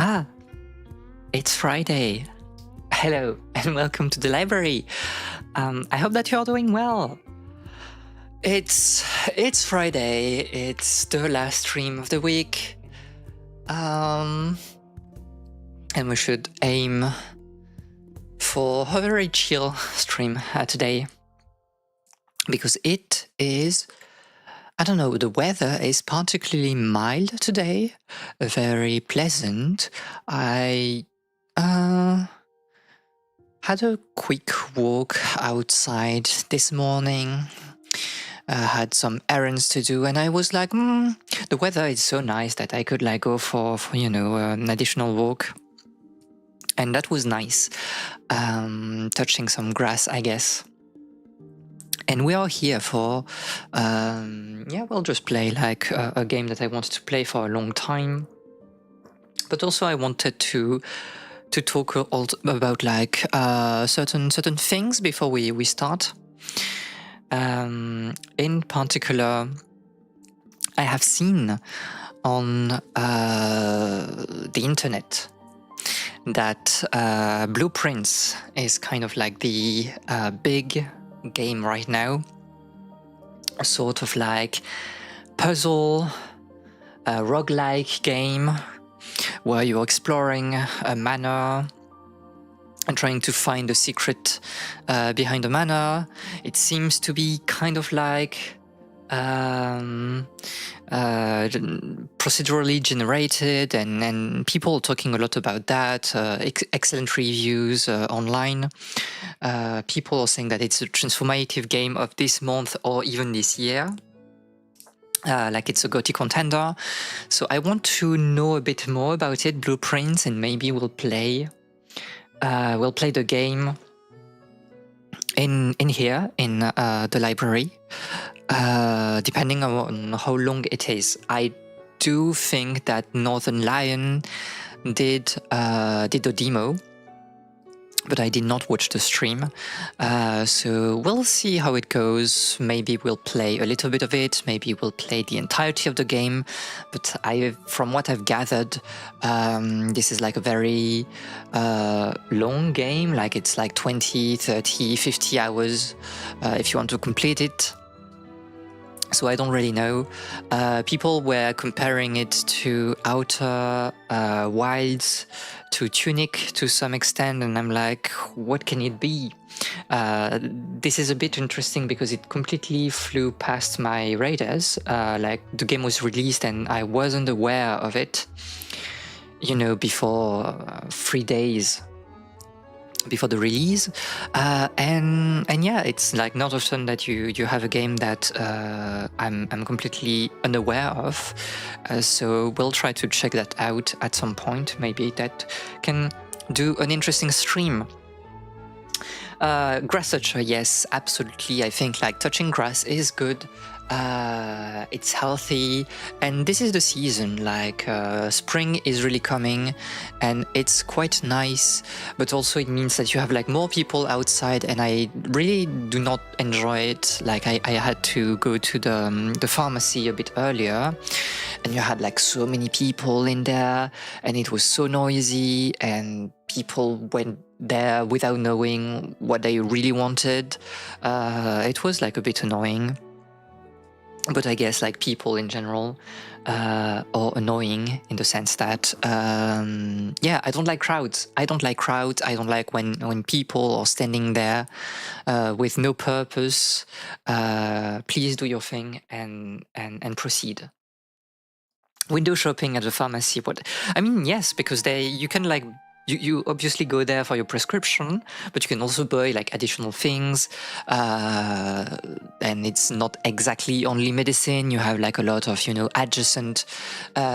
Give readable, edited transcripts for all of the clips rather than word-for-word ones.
Ah, it's Friday. Hello and welcome to the library. I hope that you're doing well. It's Friday. It's the last stream of the week. And we should aim for a very chill stream today. Because it is, I don't know, the weather is particularly mild today, very pleasant. I had a quick walk outside this morning, had some errands to do, and I was like, the weather is so nice that I could like go for an additional walk. And that was nice, touching some grass, I guess. And we are here for, we'll just play like a game that I wanted to play for a long time. But also I wanted to talk about like certain things before we start. In particular, I have seen on the internet that Blueprints is kind of like the big game right now, a sort of like puzzle, roguelike game where you're exploring a manor and trying to find the secret behind the manor. It seems to be kind of like procedurally generated, and people talking a lot about that. Excellent reviews online. People are saying that it's a transformative game of this month or even this year. Like it's a GOTY contender. So I want to know a bit more about it, Blueprints, and maybe we'll play the game in here in the library. Depending on how long it is. I do think that Northern Lion did a demo, but I did not watch the stream. So we'll see how it goes. Maybe we'll play a little bit of it. Maybe we'll play the entirety of the game. But from what I've gathered, this is like a very long game. Like it's like 20, 30, 50 hours if you want to complete it. So I don't really know. People were comparing it to Outer Wilds, to Tunic to some extent, and I'm like, what can it be? This is a bit interesting because it completely flew past my radars. Like the game was released and I wasn't aware of it, before 3 days before the release, and yeah, it's like not often that you have a game that I'm completely unaware of, so we'll try to check that out at some point. Maybe that can do an interesting stream. Grass toucher, yes, absolutely. I think like touching grass is good. It's healthy, and this is the season, like spring is really coming and it's quite nice, but also it means that you have like more people outside, and I really do not enjoy it. Like I had to go to the pharmacy a bit earlier, and you had like so many people in there, and it was so noisy, and people went there without knowing what they really wanted. It was like a bit annoying. But I guess like people in general are annoying in the sense that, I don't like crowds. I don't like when people are standing there with no purpose. Please do your thing and proceed. Window shopping at the pharmacy. Yes, because you can like, you obviously go there for your prescription, but you can also buy like additional things, and it's not exactly only medicine. You have like a lot of adjacent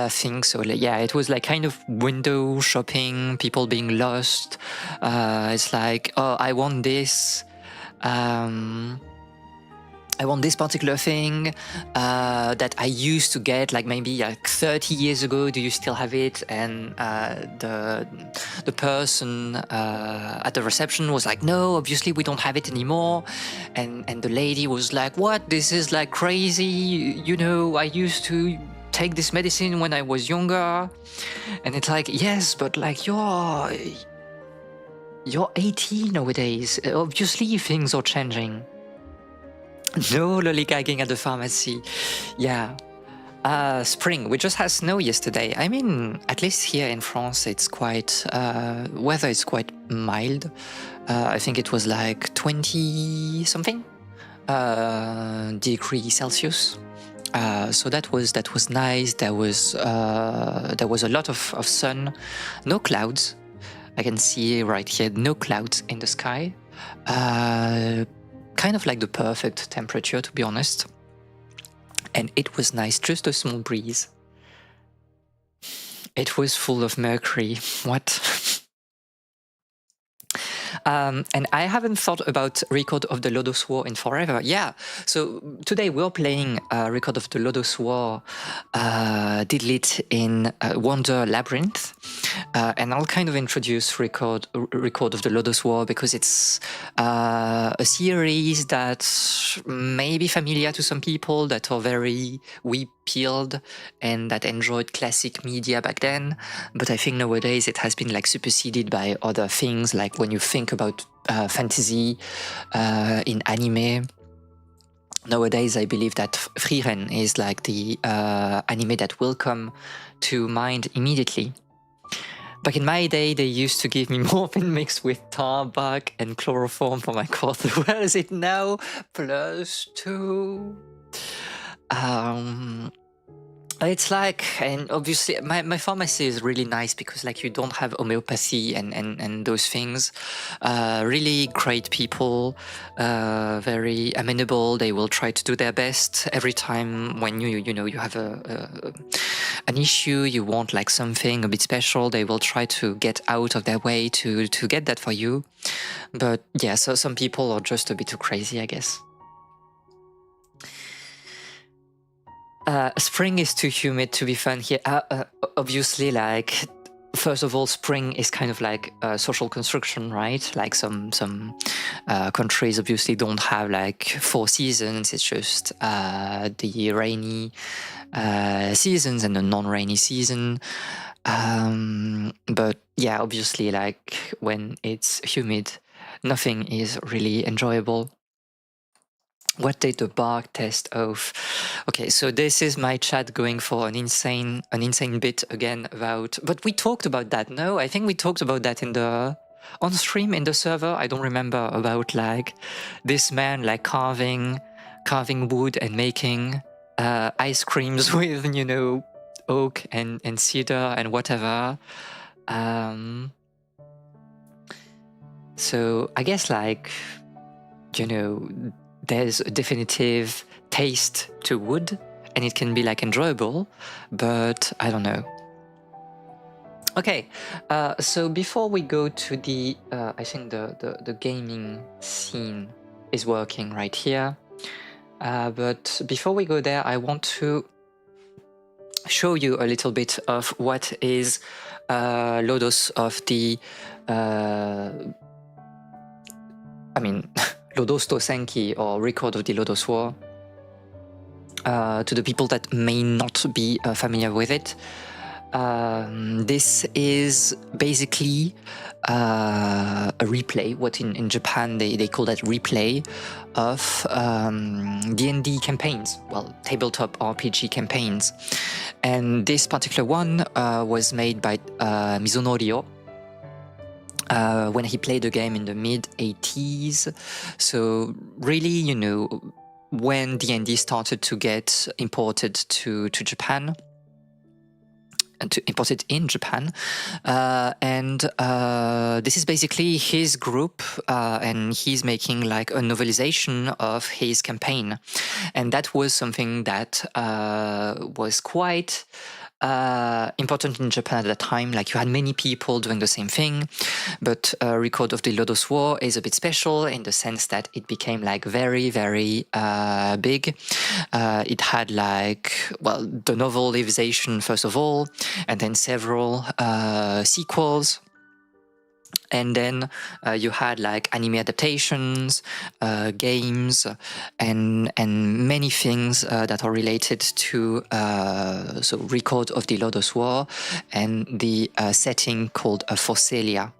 things. So yeah, it was like kind of window shopping, people being lost. It's like, oh, I want this. I want this particular thing that I used to get like maybe like 30 years ago. Do you still have it? And the person at the reception was like, no, obviously we don't have it anymore. And the lady was like, what? This is like crazy. I used to take this medicine when I was younger. And it's like, yes, but like you're 18 nowadays. Obviously, things are changing. No lollygagging at the pharmacy. Yeah. Spring. We just had snow yesterday. I mean, at least here in France, it's quite weather is quite mild. I think it was like 20 something degrees Celsius. So that was nice. There was a lot of sun, no clouds. I can see right here, no clouds in the sky. Kind of like the perfect temperature, to be honest. And it was nice, just a small breeze. It was full of mercury. What? And I haven't thought about Record of the Lodoss War in forever. Yeah, so today we're playing Record of the Lodoss War, Deedlit in Wonder Labyrinth. And I'll kind of introduce Record of the Lodoss War because it's a series that may be familiar to some people that are very web-peeled and that enjoyed classic media back then. But I think nowadays it has been like superseded by other things, like when you think about fantasy in anime. Nowadays, I believe that Frieren is like the anime that will come to mind immediately. Back in my day, they used to give me morphine mixed with tarbuck and chloroform for my cough. Where is it now? +2. It's like, and obviously my pharmacy is really nice because like you don't have homeopathy and those things. Really great people, very amenable. They will try to do their best every time when you know you have an issue, you want like something a bit special. They will try to get out of their way to get that for you. But yeah, so some people are just a bit too crazy, I guess. Spring is too humid to be fun here. Obviously, like, first of all, spring is kind of like a social construction, right? Like some countries obviously don't have like 4 seasons. It's just the rainy seasons and the non-rainy season. But yeah, obviously, like when it's humid, nothing is really enjoyable. What did the bark test of? Okay, so this is my chat going for an insane bit again about. But we talked about that. No, I think we talked about that in the on stream in the server. I don't remember about like this man like carving wood and making ice creams with oak and cedar and whatever. So I guess like there's a definitive taste to wood and it can be like enjoyable, but I don't know. Okay, so before we go to the, I think the gaming scene is working right here. But before we go there, I want to show you a little bit of what is Lodoss of the, Lodoss Tosenki or Record of the Lodoss War, to the people that may not be familiar with it. This is basically a replay, what in Japan they call that replay of D&D campaigns, well, tabletop RPG campaigns. And this particular one was made by Mizunori when he played the game in the mid-80s. So really, when D&D started to get imported to Japan, to import it in Japan, and this is basically his group, and he's making like a novelization of his campaign, and that was something that was quite important in Japan at that time. Like you had many people doing the same thing, but Record of the Lodoss War is a bit special in the sense that it became like very, very big. It had like, well, the novelization first of all, and then several sequels. And then you had like anime adaptations, games, and many things that are related to so Record of the Lodoss War and the setting called Phocelia.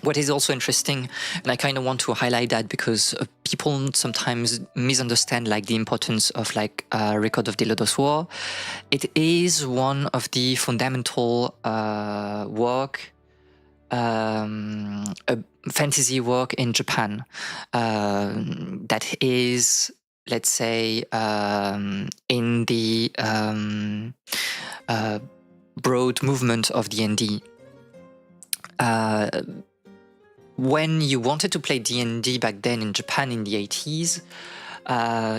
What is also interesting, and I kind of want to highlight that because people sometimes misunderstand like the importance of like Record of the Lodoss War. It is one of the fundamental work, fantasy work in Japan that is, let's say, in the broad movement of D&D. When you wanted to play D&D back then in Japan in the 80s,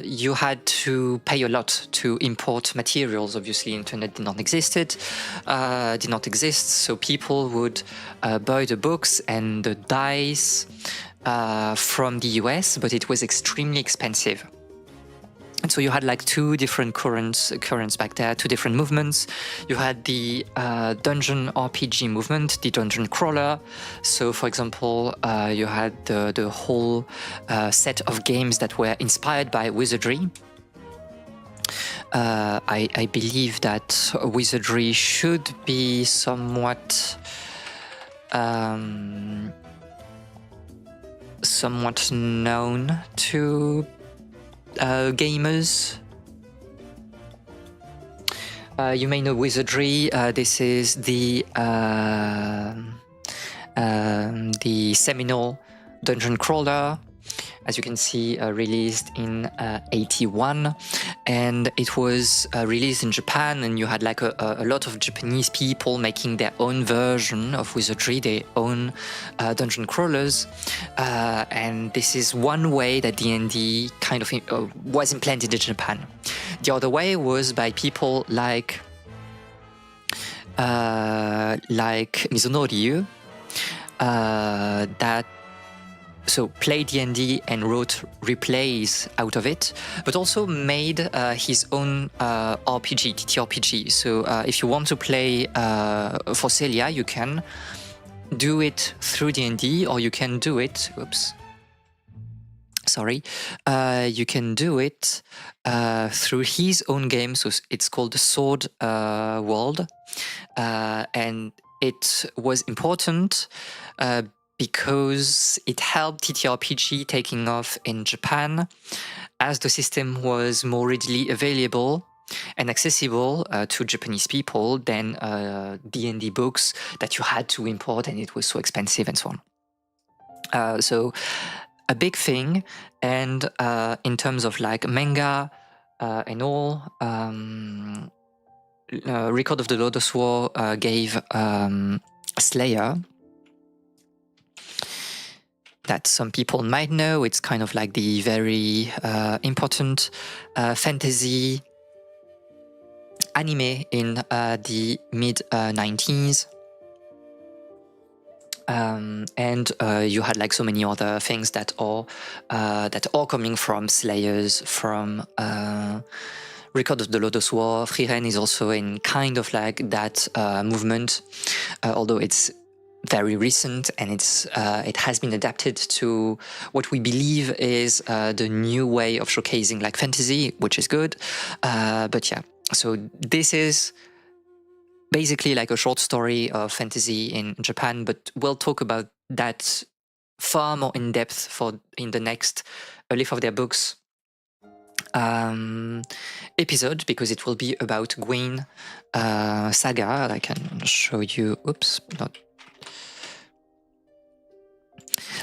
you had to pay a lot to import materials. Obviously, internet did not exist, so people would buy the books and the dice from the US, but it was extremely expensive. And so you had like two different currents back there, two different movements. You had the dungeon RPG movement, the dungeon crawler. So for example, you had the whole set of games that were inspired by wizardry. I believe that wizardry should be somewhat known to gamers. You may know wizardry. This is the seminal dungeon crawler, as you can see, released in 81, and it was released in Japan, and you had like a lot of Japanese people making their own version of wizardry, their own dungeon crawlers, and this is one way that D&D kind of was implanted in Japan. The other way was by people like Mizunori Ryu, that so played D&D and wrote replays out of it, but also made his own RPG, TTRPG. So if you want to play Phocelia, you can do it through D&D, or you can do it, you can do it through his own game. So it's called Sword World, and it was important because it helped TTRPG taking off in Japan, as the system was more readily available and accessible to Japanese people than D&D books that you had to import, and it was so expensive and so on. So a big thing, and in terms of like manga and all, Record of the Lodoss War gave Slayer, that some people might know. It's kind of like the very important fantasy anime in the mid-90s. And you had like so many other things that are coming from Slayers, from Record of the Lodoss War. Frieren is also in kind of like that movement, although it's very recent, and it has been adapted to what we believe is the new way of showcasing like fantasy, which is good. But yeah, so this is basically like a short story of fantasy in Japan, but we'll talk about that far more in depth in the next leaf of their books episode, because it will be about Gwyn saga. I can show you.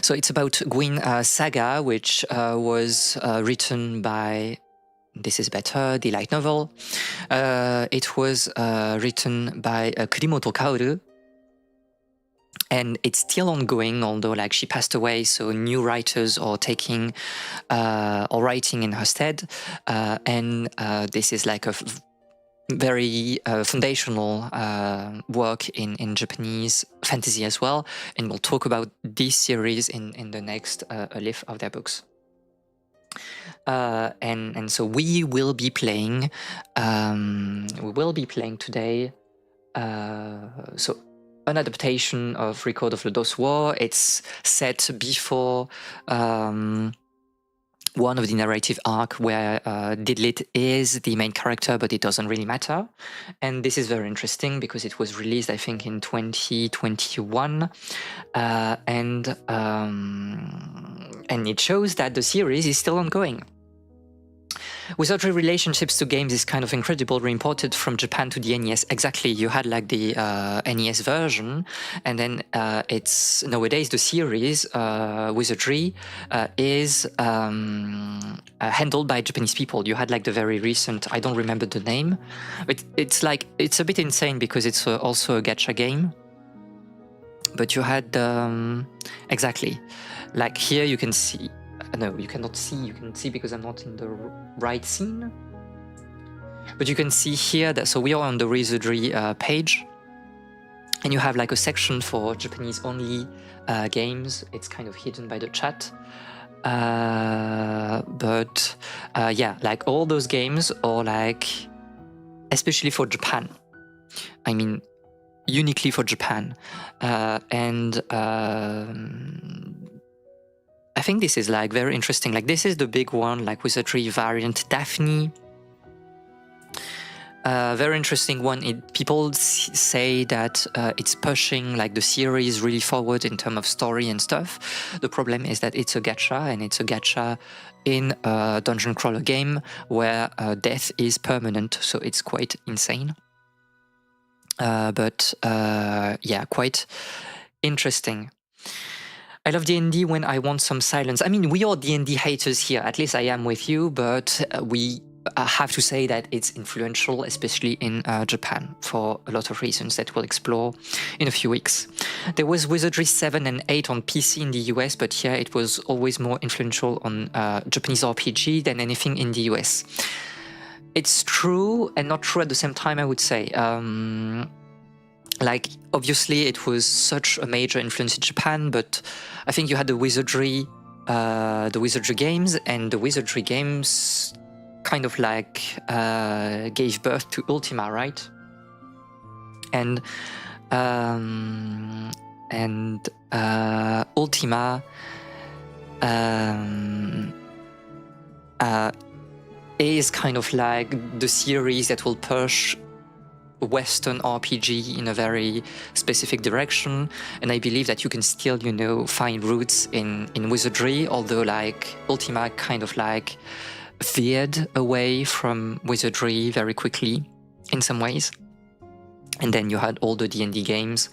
So it's about Gwyn saga, which was written by, this is better, the light novel. It was written by Kurimoto Kaoru, and it's still ongoing, although like she passed away, so new writers are taking or writing in her stead, and this is like a very foundational work in Japanese fantasy as well, and we'll talk about this series in the next leaf of their books. And so we will be playing today. So an adaptation of Record of Lodoss War. It's set before one of the narrative arc where Deedlit is the main character, but it doesn't really matter. And this is very interesting because it was released, I think, in 2021. And it shows that the series is still ongoing. Wizardry relationships to games is kind of incredible, reimported from Japan to the NES. Exactly, you had like the NES version, and then it's nowadays the series Wizardry is handled by Japanese people. You had like the very recent, I don't remember the name, but it's like, it's a bit insane because it's also a gacha game. But you had, exactly, like here you can see, no, you cannot see, you can see because I'm not in the right scene. But you can see here that, so we are on the Wizardry page, and you have like a section for Japanese only games. It's kind of hidden by the chat. But yeah, like all those games are like, especially for Japan, I mean, uniquely for Japan. And I think this is like very interesting. Like this is the big one, like Wizardry variant Daphne. Very interesting one. People say that it's pushing like the series really forward in terms of story and stuff. The problem is that it's a gacha, and it's a gacha in a dungeon crawler game where death is permanent, so it's quite insane. But yeah, quite interesting. I love D&D when I want some silence. I mean, we are D&D haters here, at least I am with you, but we have to say that it's influential, especially in Japan, for a lot of reasons that we'll explore in a few weeks. There was Wizardry 7 and 8 on PC in the US, but here it was always more influential on Japanese RPG than anything in the US. It's true and not true at the same time, I would say. Like, obviously, it was such a major influence in Japan, but I think you had the Wizardry games, and the Wizardry games kind of like gave birth to Ultima, right? And Ultima is kind of like the series that will push Western RPG in a very specific direction, and I believe that you can still, you know, find roots in Wizardry, although like Ultima kind of like veered away from Wizardry very quickly in some ways. And then you had all the D&D games,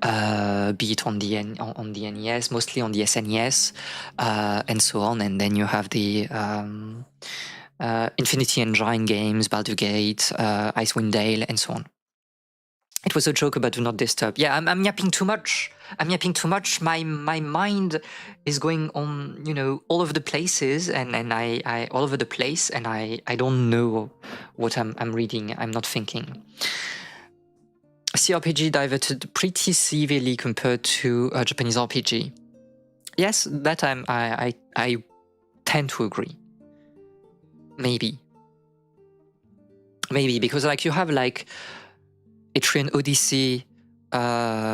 be it on the NES, mostly on the SNES, and so on. And then you have the Infinity Engine games, Baldur's Gate, Icewind Dale, and so on. It was a joke about Do Not Disturb. Yeah, I'm yapping too much. My mind is going on, you know, all over the places, and I all over the place, and I don't know what I'm reading. I'm not thinking. CRPG diverted pretty severely compared to Japanese RPG. Yes, that I tend to agree. Maybe because like you have like Etrian Odyssey,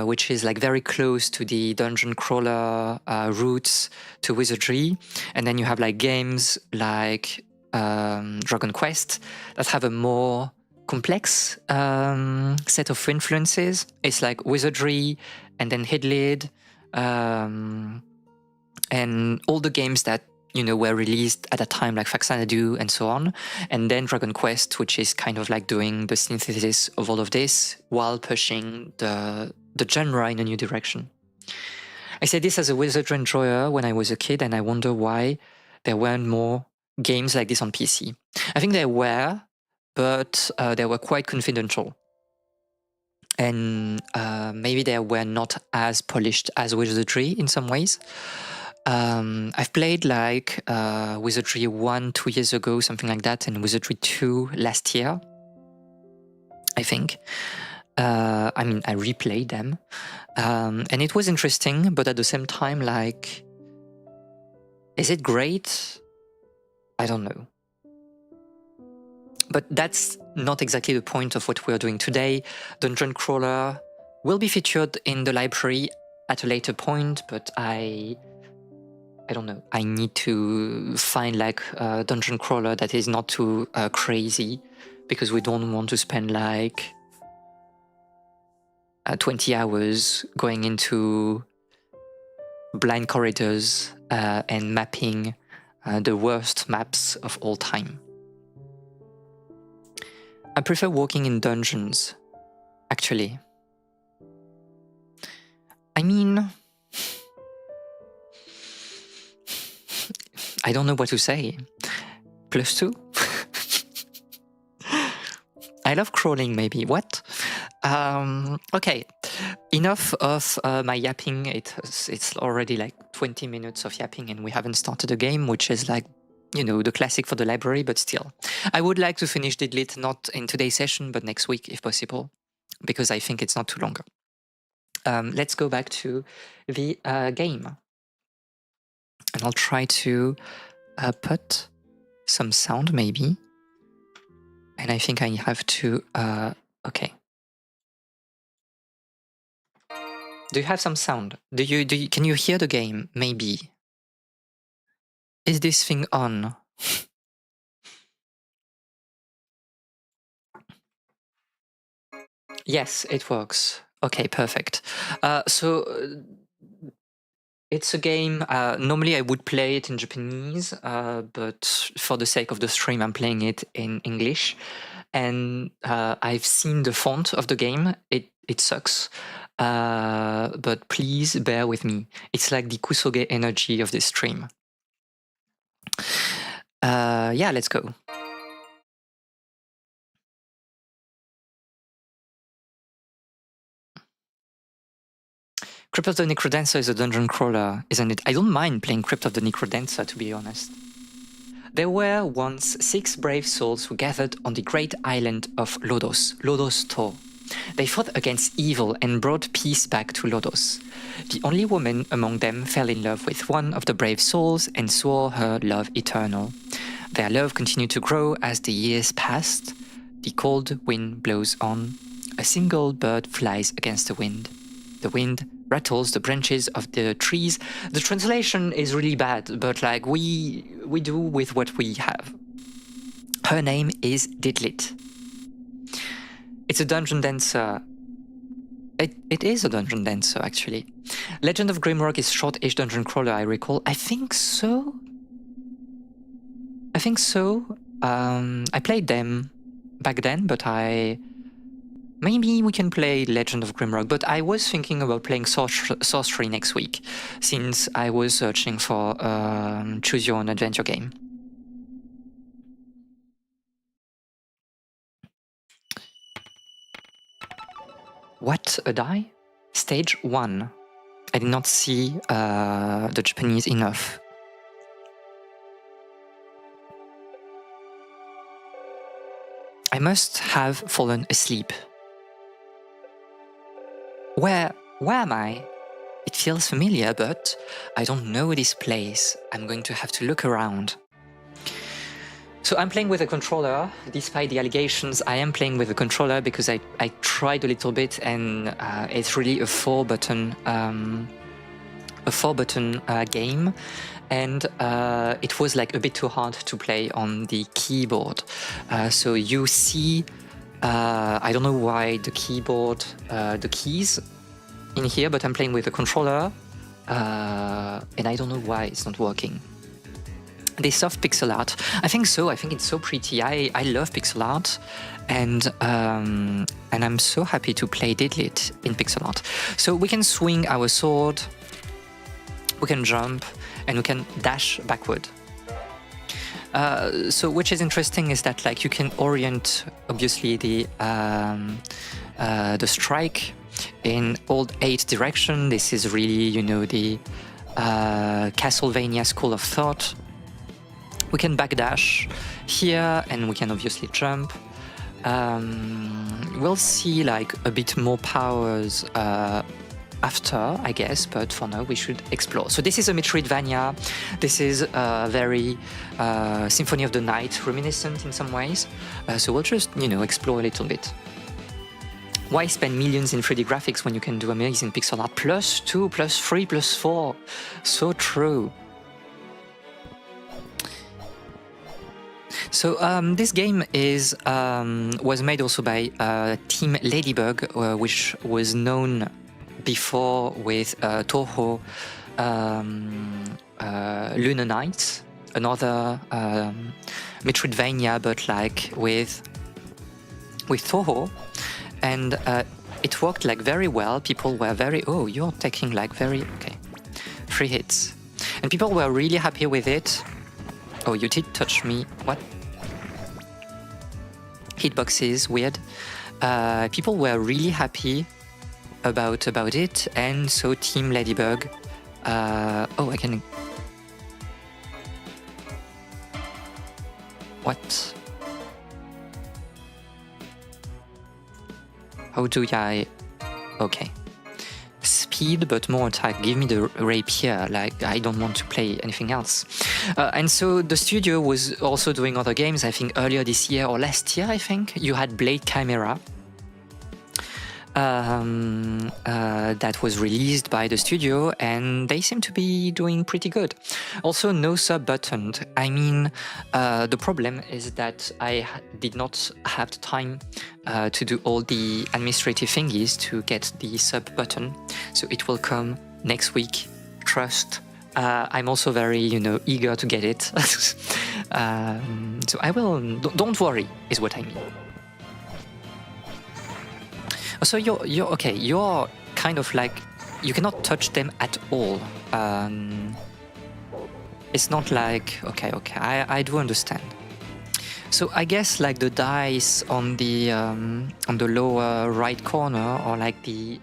which is like very close to the dungeon crawler roots to Wizardry, and then you have like games like Dragon Quest that have a more complex set of influences. It's like Wizardry, and then Deedlit, and all the games that, you know, were released at a time like Faxanadu and so on, and then Dragon Quest, which is kind of like doing the synthesis of all of this while pushing the genre in a new direction. I say this as a Wizardry enjoyer when I was a kid, and I wonder why there weren't more games like this on PC. I think there were, but they were quite confidential. And maybe they were not as polished as Wizardry in some ways. I've played like Wizardry 1 2 years ago, something like that, and Wizardry 2 last year, I think. I mean, I replayed them. And it was interesting, but at the same time, like, is it great? I don't know. But that's not exactly the point of what we're doing today. Dungeon crawler will be featured in the library at a later point, but I don't know. I need to find like a dungeon crawler that is not too crazy, because we don't want to spend like 20 hours going into blind corridors and mapping the worst maps of all time. I prefer walking in dungeons, actually. I mean, I don't know what to say. +2? I love crawling, maybe. What? Okay, enough of my yapping. It's already like 20 minutes of yapping and we haven't started a game, which is like, you know, the classic for the library, but still. I would like to finish Deedlit, not in today's session, but next week if possible, because I think it's not too longer. Let's go back to the game. And I'll try to put some sound maybe. And I think I have to, okay. Do you have some sound? Can you hear the game? Maybe. Is this thing on? Yes, it works. Okay, perfect. It's a game, normally I would play it in Japanese, but for the sake of the stream, I'm playing it in English. And I've seen the font of the game. It sucks, but please bear with me. It's like the Kusoge energy of this stream. Yeah, let's go. Crypt of the Necrodancer is a dungeon crawler, isn't it? I don't mind playing Crypt of the Necrodancer, to be honest. There were once 6 brave souls who gathered on the great island of Lodoss Tor. They fought against evil and brought peace back to Lodoss. The only woman among them fell in love with one of the brave souls and swore her love eternal. Their love continued to grow as the years passed. The cold wind blows on. A single bird flies against the wind. The wind rattles the branches of the trees. The translation is really bad, but like we do with what we have. Her name is Deedlit. It's a dungeon dancer. It is a dungeon dancer, actually. Legend of Grimrock is short-ish dungeon crawler, I recall. I think so. I played them back then, but maybe we can play Legend of Grimrock, but I was thinking about playing Sorcery next week, since I was searching for Choose Your Own Adventure game. What a die? Stage 1. I did not see the Japanese enough. I must have fallen asleep. Where am I? It feels familiar, but I don't know this place. I'm going to have to look around. So I'm playing with a controller. Despite the allegations, I am playing with a controller because I tried a little bit, and it's really a 4-button game, and it was like a bit too hard to play on the keyboard. So you see, I don't know why the keyboard, the keys in here, but I'm playing with a controller, and I don't know why it's not working. They soft pixel art. I think so. I think it's so pretty. I love pixel art, and I'm so happy to play Deedlit in pixel art. So we can swing our sword, we can jump, and we can dash backward. So which is interesting is that like you can orient obviously the strike in all 8 directions. This is really, you know, the Castlevania school of thought. We can backdash here, and we can obviously jump. We'll see like a bit more powers after, I guess, but for now we should explore. So this is a Metroidvania. This is very Symphony of the Night reminiscent in some ways. So we'll just, you know, explore a little bit. Why spend millions in 3D graphics when you can do amazing pixel art? +2, +3, +4. So true. So this game is was made also by Team Ladybug, which was known before with Toho Lunar Nights, another Metroidvania, but like with Toho, and it worked like very well. People were very, oh, you're taking like very, okay, 3 hits, and people were really happy with it. Oh, you did touch me. What? Hitboxes, weird. People were really happy about it, and so Team Ladybug. Oh, I can. What? How do I? Okay. Speed, but more attack. Give me the rapier. Like, I don't want to play anything else. And so the studio was also doing other games. I think earlier this year or last year, I think you had Blade Chimera. That was released by the studio, and they seem to be doing pretty good. Also, no sub button. I mean, the problem is that I did not have the time to do all the administrative thingies to get the sub button, so it will come next week. Trust. I'm also very, eager to get it. So I will. Don't worry, is what I mean. So you're okay. You're kind of like, you cannot touch them at all. It's not like, okay, I do understand. So I guess like the dice on the lower right corner are like the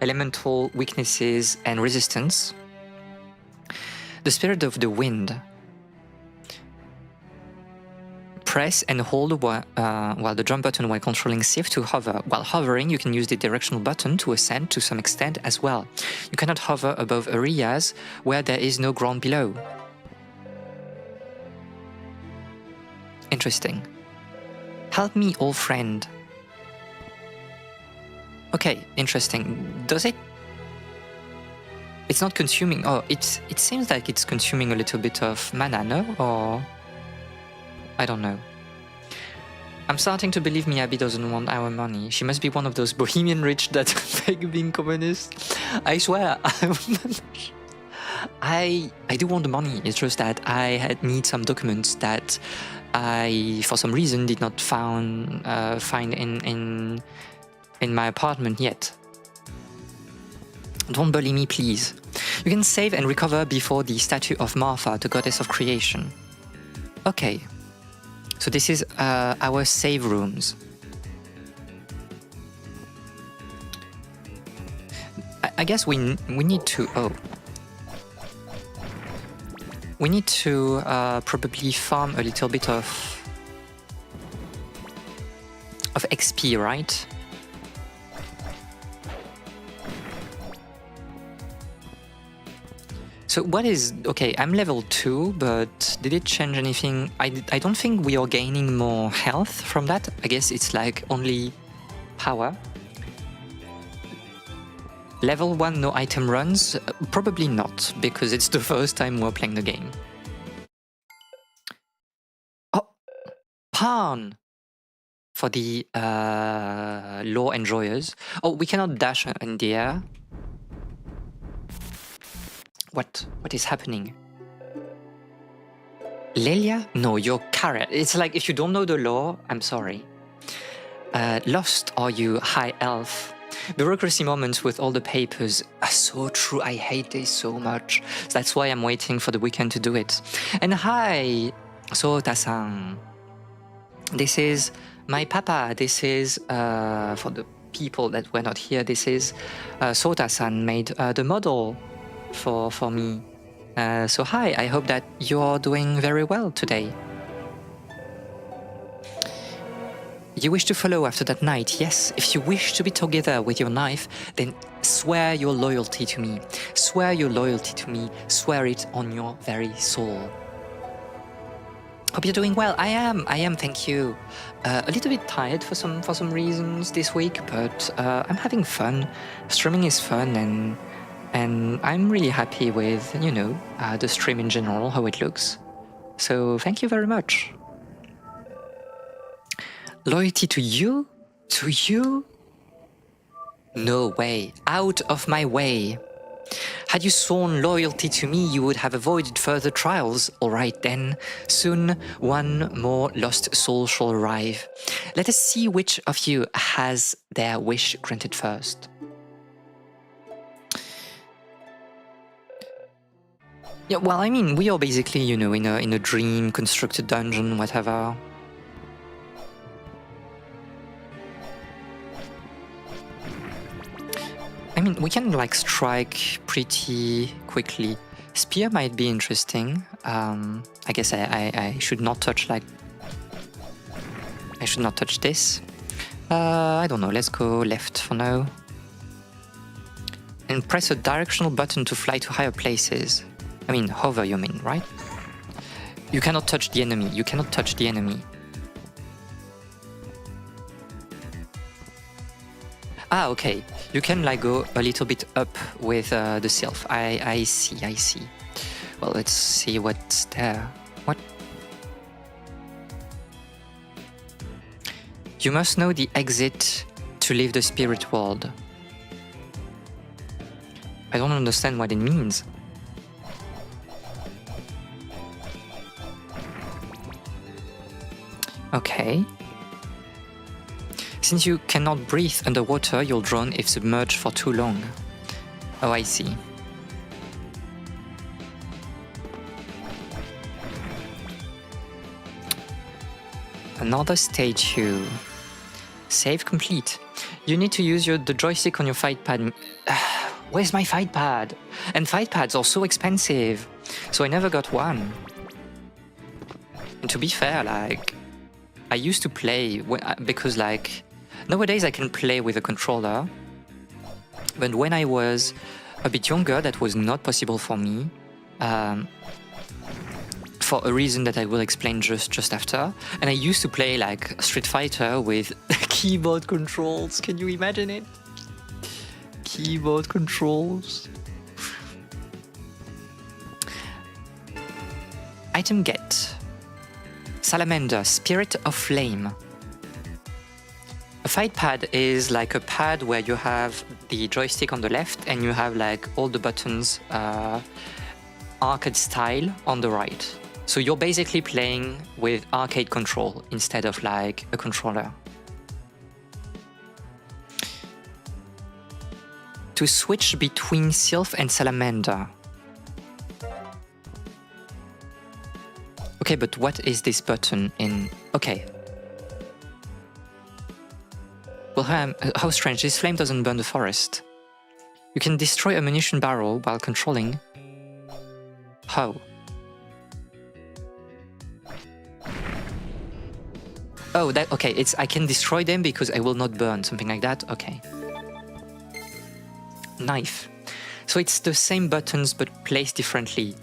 elemental weaknesses and resistance. The Spirit of the Wind. Press and hold while the jump button while controlling shift to hover. While hovering, you can use the directional button to ascend to some extent as well. You cannot hover above areas where there is no ground below. Interesting. Help me, old friend. Okay, interesting. Does it? It's not consuming. Oh, it seems like it's consuming a little bit of mana, no? Or I don't know. I'm starting to believe Miyabi doesn't want our money. She must be one of those bohemian rich that fake being communist. I swear, I do want the money. It's just that I need some documents that I, for some reason, did not find in my apartment yet. Don't bully me, please. You can save and recover before the statue of Martha, the goddess of creation. Okay. So this is our save rooms. I guess we need to. Oh. We need to probably farm a little bit of XP, right? So what is... Okay, I'm level 2, but did it change anything? I don't think we are gaining more health from that. I guess it's like only power. Level 1, no item runs? Probably not, because it's the first time we're playing the game. Oh! Pawn! For the lore enjoyers. Oh, we cannot dash in the air. What is happening? Lelia? No, you're Carrot. It's like, if you don't know the lore, I'm sorry. Lost are you, high elf? Bureaucracy moments with all the papers are so true. I hate this so much. That's why I'm waiting for the weekend to do it. And hi, Sota-san. This is my papa. This is, for the people that were not here, this is Sota-san made the model for me. So hi, I hope that you're doing very well today. You wish to follow after that night, yes. If you wish to be together with your knife, then swear your loyalty to me. Swear your loyalty to me. Swear it on your very soul. Hope you're doing well. I am, thank you. A little bit tired for some reasons this week, but I'm having fun. Streaming is fun, and I'm really happy with, you know, the stream in general, how it looks. So thank you very much. Loyalty to you? To you? No way. Out of my way. Had you sworn loyalty to me, you would have avoided further trials. Alright then, soon one more lost soul shall arrive. Let us see which of you has their wish granted first. Yeah, well, I mean, we are basically, you know, in a dream, constructed dungeon, whatever. I mean, we can like strike pretty quickly. Spear might be interesting. I guess I should not touch like... I should not touch this. I don't know, let's go left for now. And press a directional button to fly to higher places. I mean, hover you mean, right? You cannot touch the enemy, you cannot touch the enemy. Ah, okay. You can like go a little bit up with the sylph. I see. Well, let's see what's there. What? You must know the exit to leave the spirit world. I don't understand what it means. Okay. Since you cannot breathe underwater, you'll drown if submerged for too long. Oh, I see. Another statue. Save complete. You need to use the joystick on your fight pad. Where's my fight pad? And fight pads are so expensive, so I never got one. And to be fair, like, I used to play because like, nowadays I can play with a controller, but when I was a bit younger that was not possible for me, for a reason that I will explain just after. And I used to play like Street Fighter with keyboard controls. Can you imagine it? Keyboard controls. Item get. Salamander, Spirit of Flame. A fight pad is like a pad where you have the joystick on the left and you have like all the buttons arcade style on the right. So you're basically playing with arcade control instead of like a controller. To switch between Sylph and Salamander. Okay, but what is this button in... Okay. Well, how strange, this flame doesn't burn the forest. You can destroy a munition barrel while controlling... How? Oh, that... Okay, it's I can destroy them because I will not burn, something like that? Okay. Knife. So it's the same buttons but placed differently.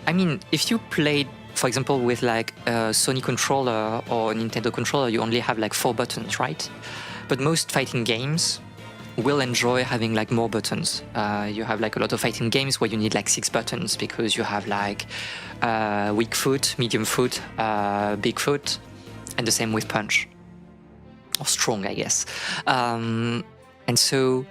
I mean, if you played, for example, with like a Sony controller or a Nintendo controller, you only have like 4 buttons, right? But most fighting games will enjoy having like more buttons. You have like a lot of fighting games where you need like 6 buttons because you have like weak foot, medium foot, big foot, and the same with punch. Or strong, I guess. And so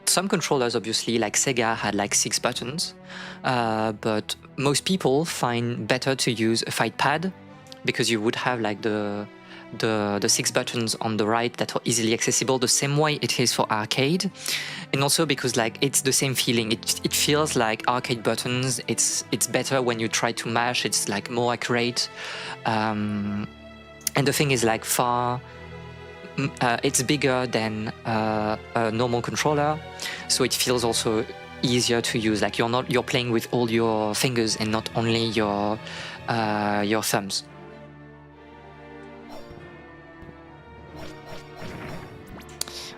some controllers, obviously, like Sega, had like 6 buttons, but most people find better to use a fight pad because you would have like the 6 buttons on the right that are easily accessible the same way it is for arcade, and also because like it's the same feeling. It feels like arcade buttons. It's better when you try to mash. It's like more accurate, and the thing is like far. It's bigger than a normal controller, so it feels also easier to use. Like you're playing with all your fingers and not only your thumbs.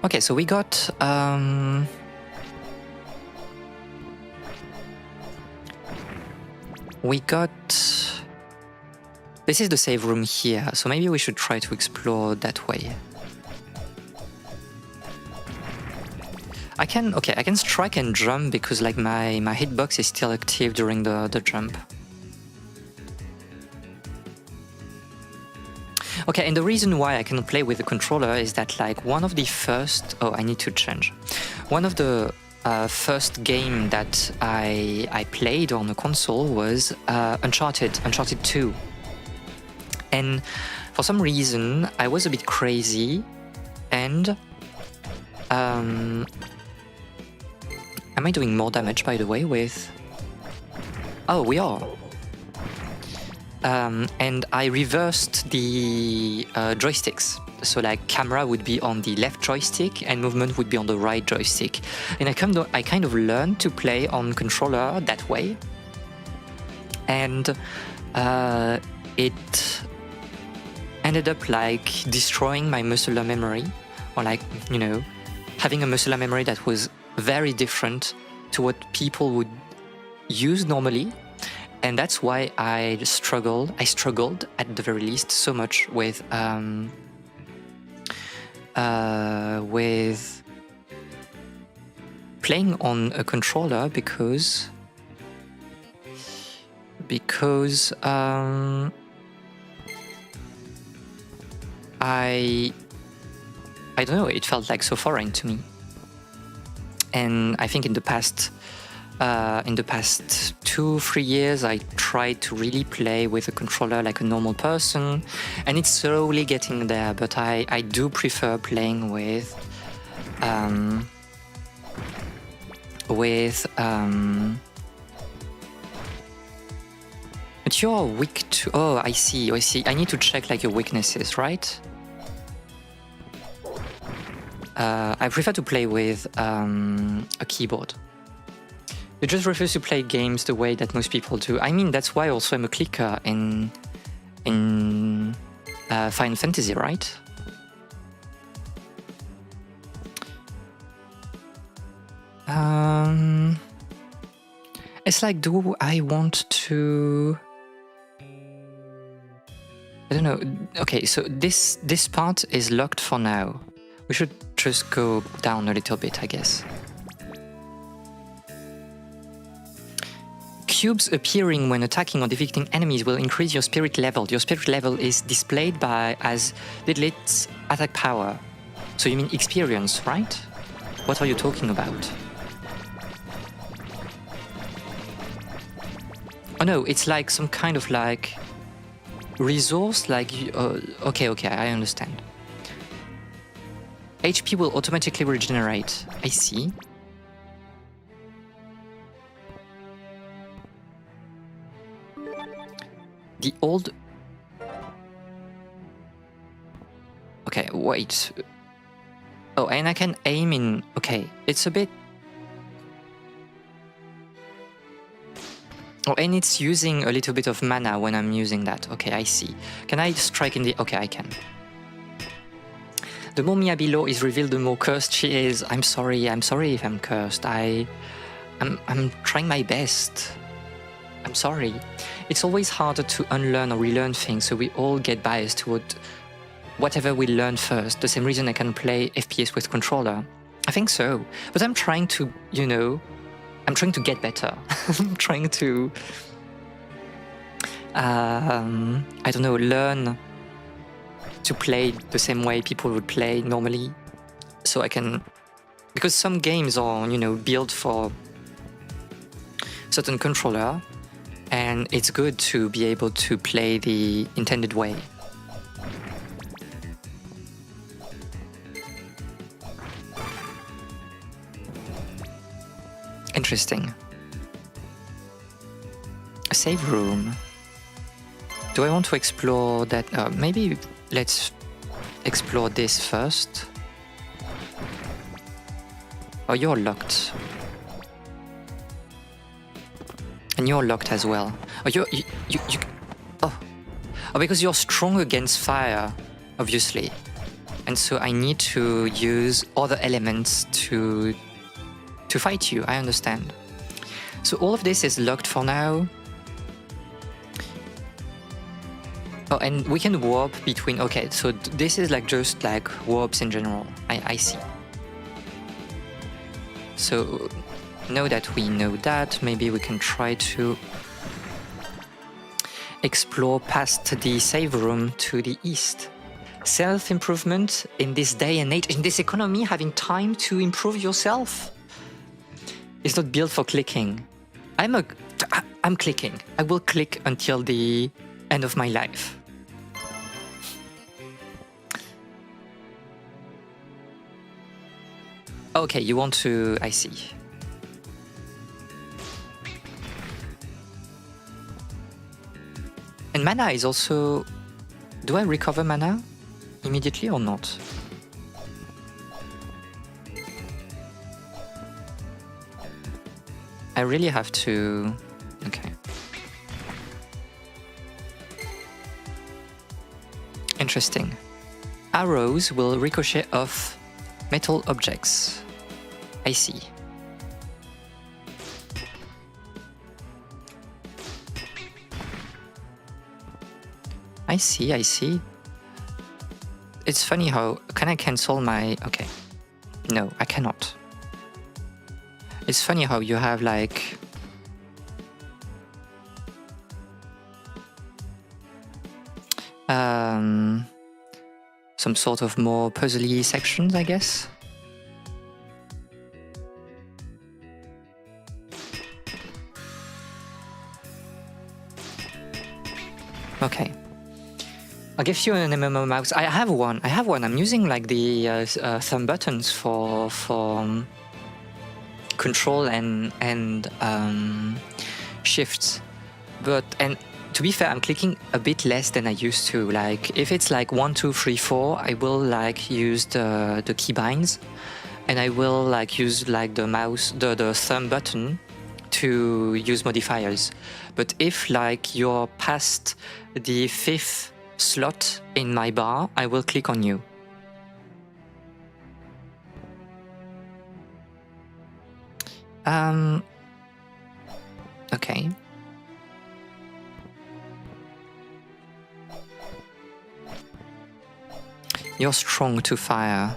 Okay, so we got This is the save room here, so maybe we should try to explore that way. I can strike and jump because like my hitbox is still active during the jump. Okay, and the reason why I cannot play with the controller is that like one of the first... Oh, I need to change. One of the first game that I played on a console was Uncharted 2. And for some reason, I was a bit crazy and... am I doing more damage, by the way, with... Oh, we are. And I reversed the joysticks. So like camera would be on the left joystick and movement would be on the right joystick. And I kind of learned to play on controller that way. And it ended up like destroying my muscular memory, or like, you know, having a muscular memory that was very different to what people would use normally. And that's why I struggled at the very least so much with playing on a controller because I don't know, it felt like so foreign to me. And I think in the past 2-3 years, I tried to really play with a controller like a normal person, and it's slowly getting there. But I do prefer playing with But you're weak to... Oh, I see. I need to check like your weaknesses, right? I prefer to play with a keyboard. You just refuse to play games the way that most people do. I mean, that's why also I'm a clicker in Final Fantasy, right? It's like, do I want to... I don't know. Okay, so this part is locked for now. We should just go down a little bit, I guess. Cubes appearing when attacking or defeating enemies will increase your spirit level. Your spirit level is displayed as Deedlit's attack power. So you mean experience, right? What are you talking about? Oh no, it's like some kind of like resource, like... okay, I understand. HP will automatically regenerate. I see. The old... Okay, wait. Oh, and I can aim in... Okay, it's a bit... Oh, and it's using a little bit of mana when I'm using that. Okay, I see. Can I strike in the... Okay, I can. The more Mia below is revealed, the more cursed she is. I'm sorry if I'm cursed. I'm trying my best. I'm sorry. It's always harder to unlearn or relearn things, so we all get biased toward whatever we learn first. The same reason I can play FPS with controller. I think so. But I'm trying to, you know, I'm trying to get better. I'm trying to, I don't know, learn to play the same way people would play normally. So I can, because some games are, you know, built for certain controller, and it's good to be able to play the intended way. Interesting. A save room. Do I want to explore that? Maybe let's explore this first. Oh, you're locked. And you're locked as well. Oh, you oh, because you're strong against fire, obviously. And so I need to use other elements to fight you. I understand. So all of this is locked for now. Oh, and we can warp between... Okay, so this is like just like warps in general. I see. So now that we know that, maybe we can try to explore past the save room to the east. Self-improvement in this day and age, in this economy, having time to improve yourself is not built for clicking. I'm clicking. I will click until the end of my life. Okay, you want to... I see. And mana is also... Do I recover mana immediately or not? I really have to... Okay. Interesting. Arrows will ricochet off metal objects. I see. I see. It's funny how... Can I cancel my... Okay. No, I cannot. It's funny how you have like... some sort of more puzzly sections, I guess. Okay. I'll give you an MMO mouse. I have one. I'm using like the thumb buttons for control and shifts. And to be fair, I'm clicking a bit less than I used to. Like if it's like 1, 2, 3, 4, I will like use the keybinds, and I will like use like the mouse, the thumb button to use modifiers. But if like you're past the 5th slot in my bar, I will click on you. Okay. You're strong to fire,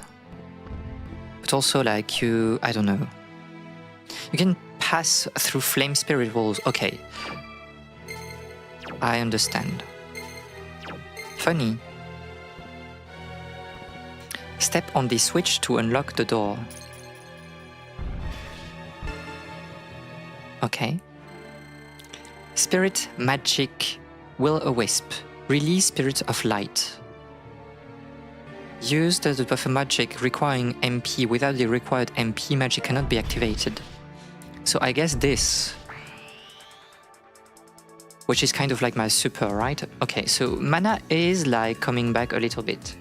but also like you, I don't know. You can pass through flame spirit walls. Okay. I understand. Funny. Step on the switch to unlock the door. Okay. Spirit magic will-o-wisp. Release spirit of light. Used as a buffer magic requiring MP. Without the required MP, magic cannot be activated. So I guess this, which is kind of like my super, right? Okay, so mana is like coming back a little bit.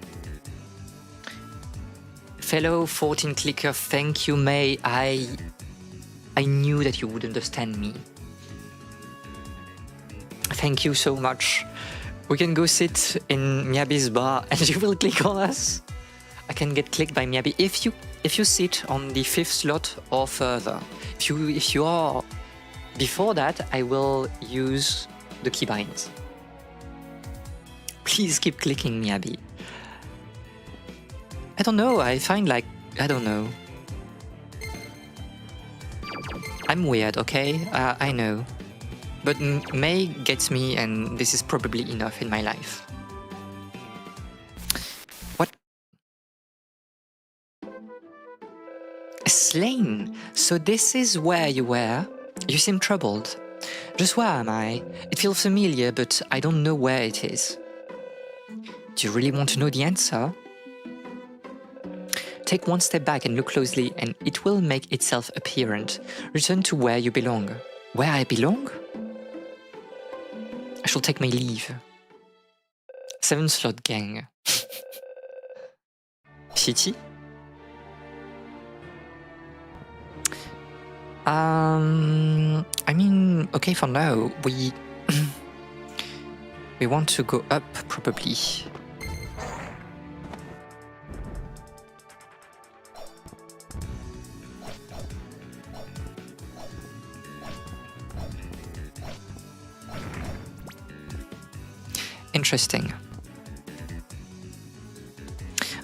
Fellow 14 clicker, thank you, May. I knew that you would understand me. Thank you so much. We can go sit in Miyabi's bar and you will click on us. I can get clicked by Miyabi if you sit on the 5th slot or further. If you are before that, I will use the keybinds. Please keep clicking, Miyabi. I don't know, I find like, I don't know. I'm weird, okay? I know. But May gets me, and this is probably enough in my life. What? Slain! So this is where you were? You seem troubled. Just where am I? It feels familiar, but I don't know where it is. Do you really want to know the answer? Take one step back and look closely, and it will make itself apparent. Return to where you belong. Where I belong? I shall take my leave. 7 slot gang. Pity? I mean, okay, for now, we want to go up, probably. Interesting.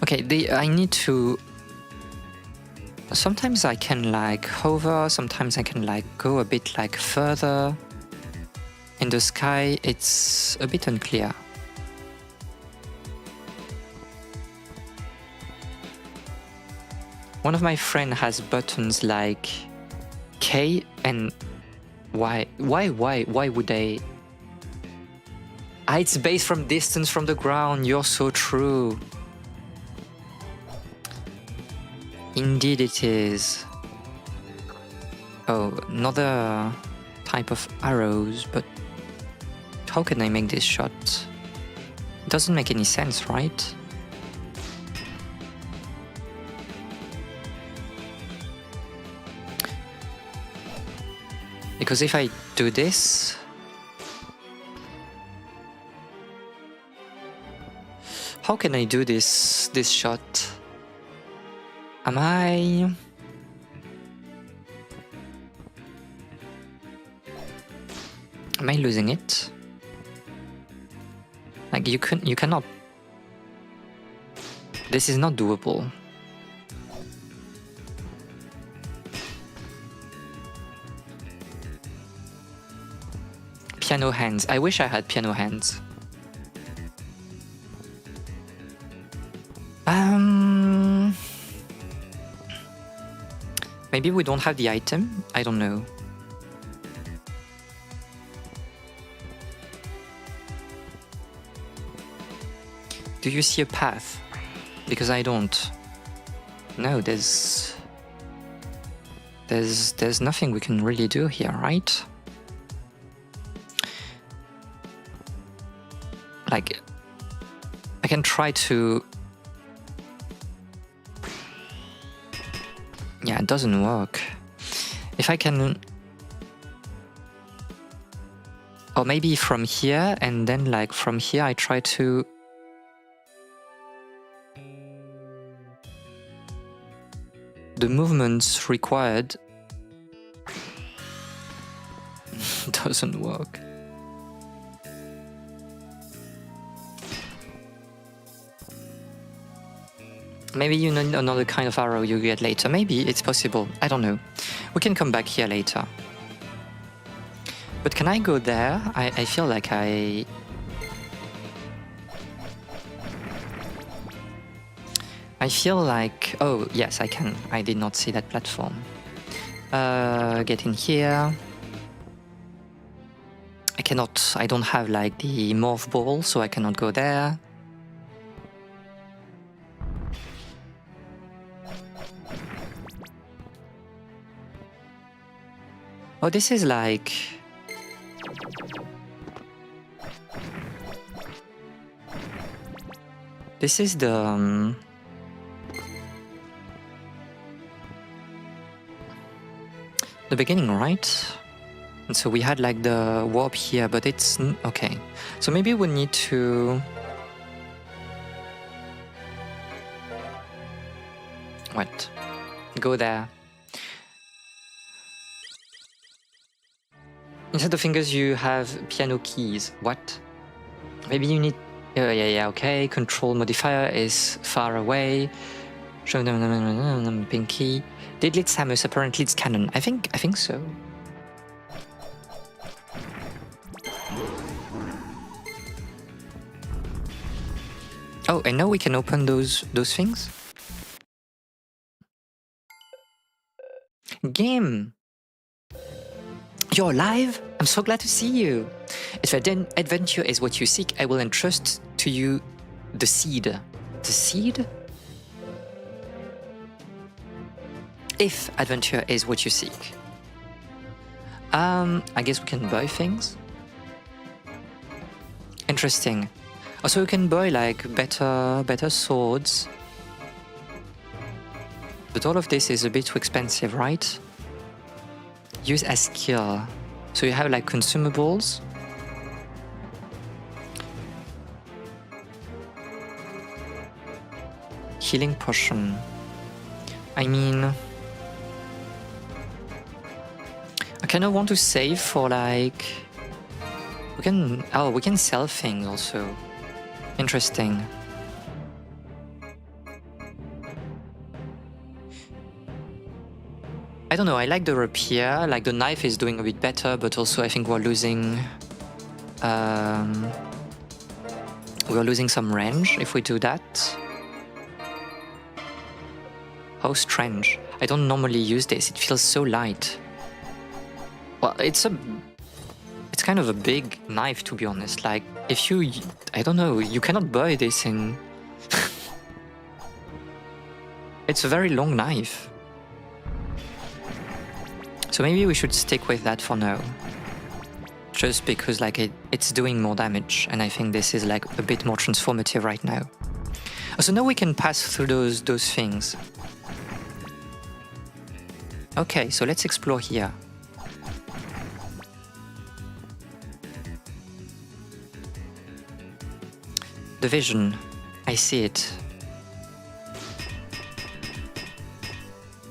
Okay, I need to... Sometimes I can like hover, sometimes I can like go a bit like further in the sky. It's a bit unclear. One of my friends has buttons like K and why would they? Ah, it's based from distance from the ground. You're so true. Indeed it is. Oh, another type of arrows, but how can I make this shot? It doesn't make any sense, right? Because if I do this... How can I do this shot? Am I losing it? Like you cannot. This is not doable. Piano hands. I wish I had piano hands. Maybe we don't have the item? I don't know. Do you see a path? Because I don't. No, there's nothing we can really do here, right? Like, I can try to... Yeah, it doesn't work. If I can... Or maybe from here, and then like from here I try to... The movements required doesn't work. Maybe you need another kind of arrow you get later. Maybe it's possible. I don't know. We can come back here later. But can I go there? I feel like I feel like... Oh, yes, I can. I did not see that platform. Get in here. I cannot... I don't have like the morph ball, so I cannot go there. Oh, this is like... This is the... the beginning, right? And so we had like the warp here, but it's... Okay. So maybe we need to... What? Go there. Instead of fingers, you have piano keys. What? Maybe you need... yeah, okay. Control modifier is far away. Show them pinky. Deedlit's hammers, apparently it's canon. I think so. Oh, and now we can open those things? Game! You're alive? I'm so glad to see you. If adventure is what you seek, I will entrust to you the seed. The seed? If adventure is what you seek. I guess we can buy things. Interesting. Also, we can buy like better swords. But all of this is a bit too expensive, right? Use as skill. So you have like consumables. Healing potion. I mean... I kind of want to save for like... we can sell things also. Interesting. I don't know, I like the rapier, like the knife is doing a bit better, but also I think we're losing some range if we do that. How strange. I don't normally use this, it feels so light. Well, it's kind of a big knife, to be honest. Like, if you... I don't know, you cannot buy this in... It's a very long knife. So maybe we should stick with that for now. Just because like it's doing more damage, and I think this is like a bit more transformative right now. So now we can pass through those things. Okay, so let's explore here. The vision, I see it.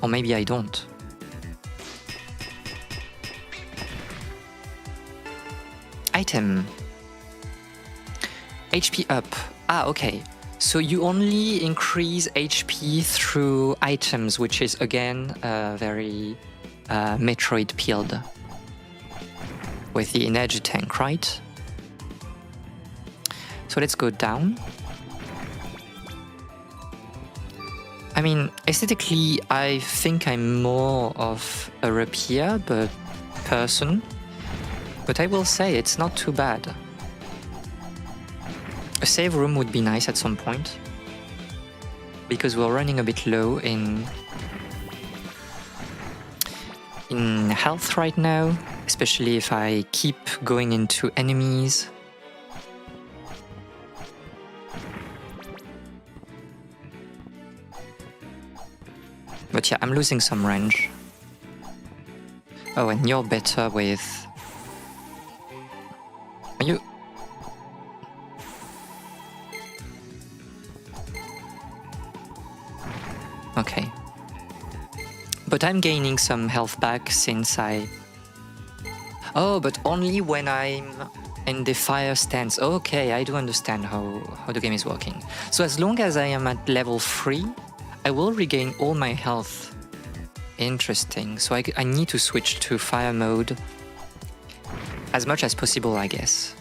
Or maybe I don't. Item. HP up. Ah, okay. So you only increase HP through items, which is again very Metroid pilled. With the energy tank, right? So let's go down. I mean, aesthetically, I think I'm more of a rapier person. But I will say it's not too bad. A save room would be nice at some point. Because we're running a bit low in health right now. Especially if I keep going into enemies. But yeah, I'm losing some range. Oh, and you're better with... Are you... Okay. But I'm gaining some health back since I... Oh, but only when I'm in the fire stance. Okay, I do understand how the game is working. So as long as I am at level 3, I will regain all my health. Interesting. So I need to switch to fire mode as much as possible, I guess.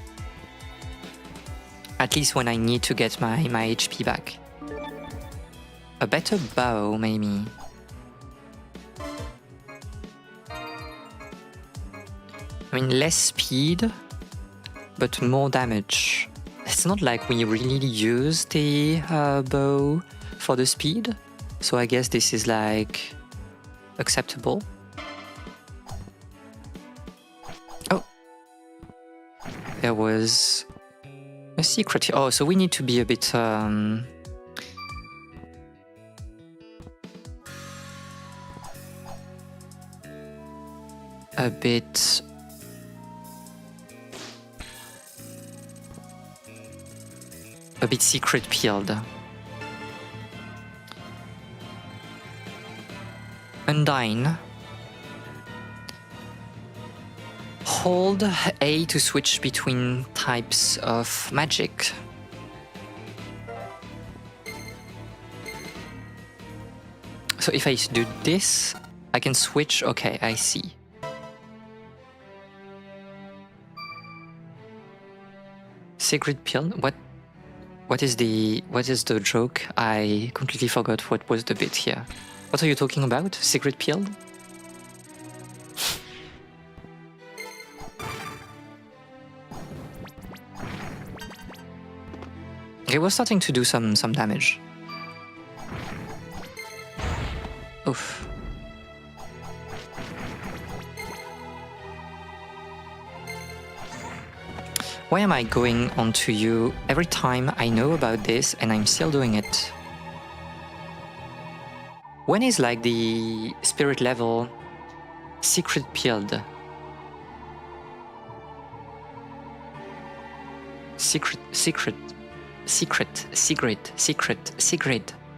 At least when I need to get my HP back. A better bow, maybe. I mean, less speed, but more damage. It's not like we really use the bow for the speed, so I guess this is like acceptable. Oh, there was a secret here. Oh, so we need to be a bit secret peeled. Undyne. Hold A to switch between types of magic. So if I do this, I can switch. Okay, I see. Secret pill? What is the joke? I completely forgot what was the bit here. What are you talking about? Secret pill? Okay, we're starting to do some damage. Oof. Why am I going onto you every time I know about this and I'm still doing it? When is like the spirit level secret peeled? Secret,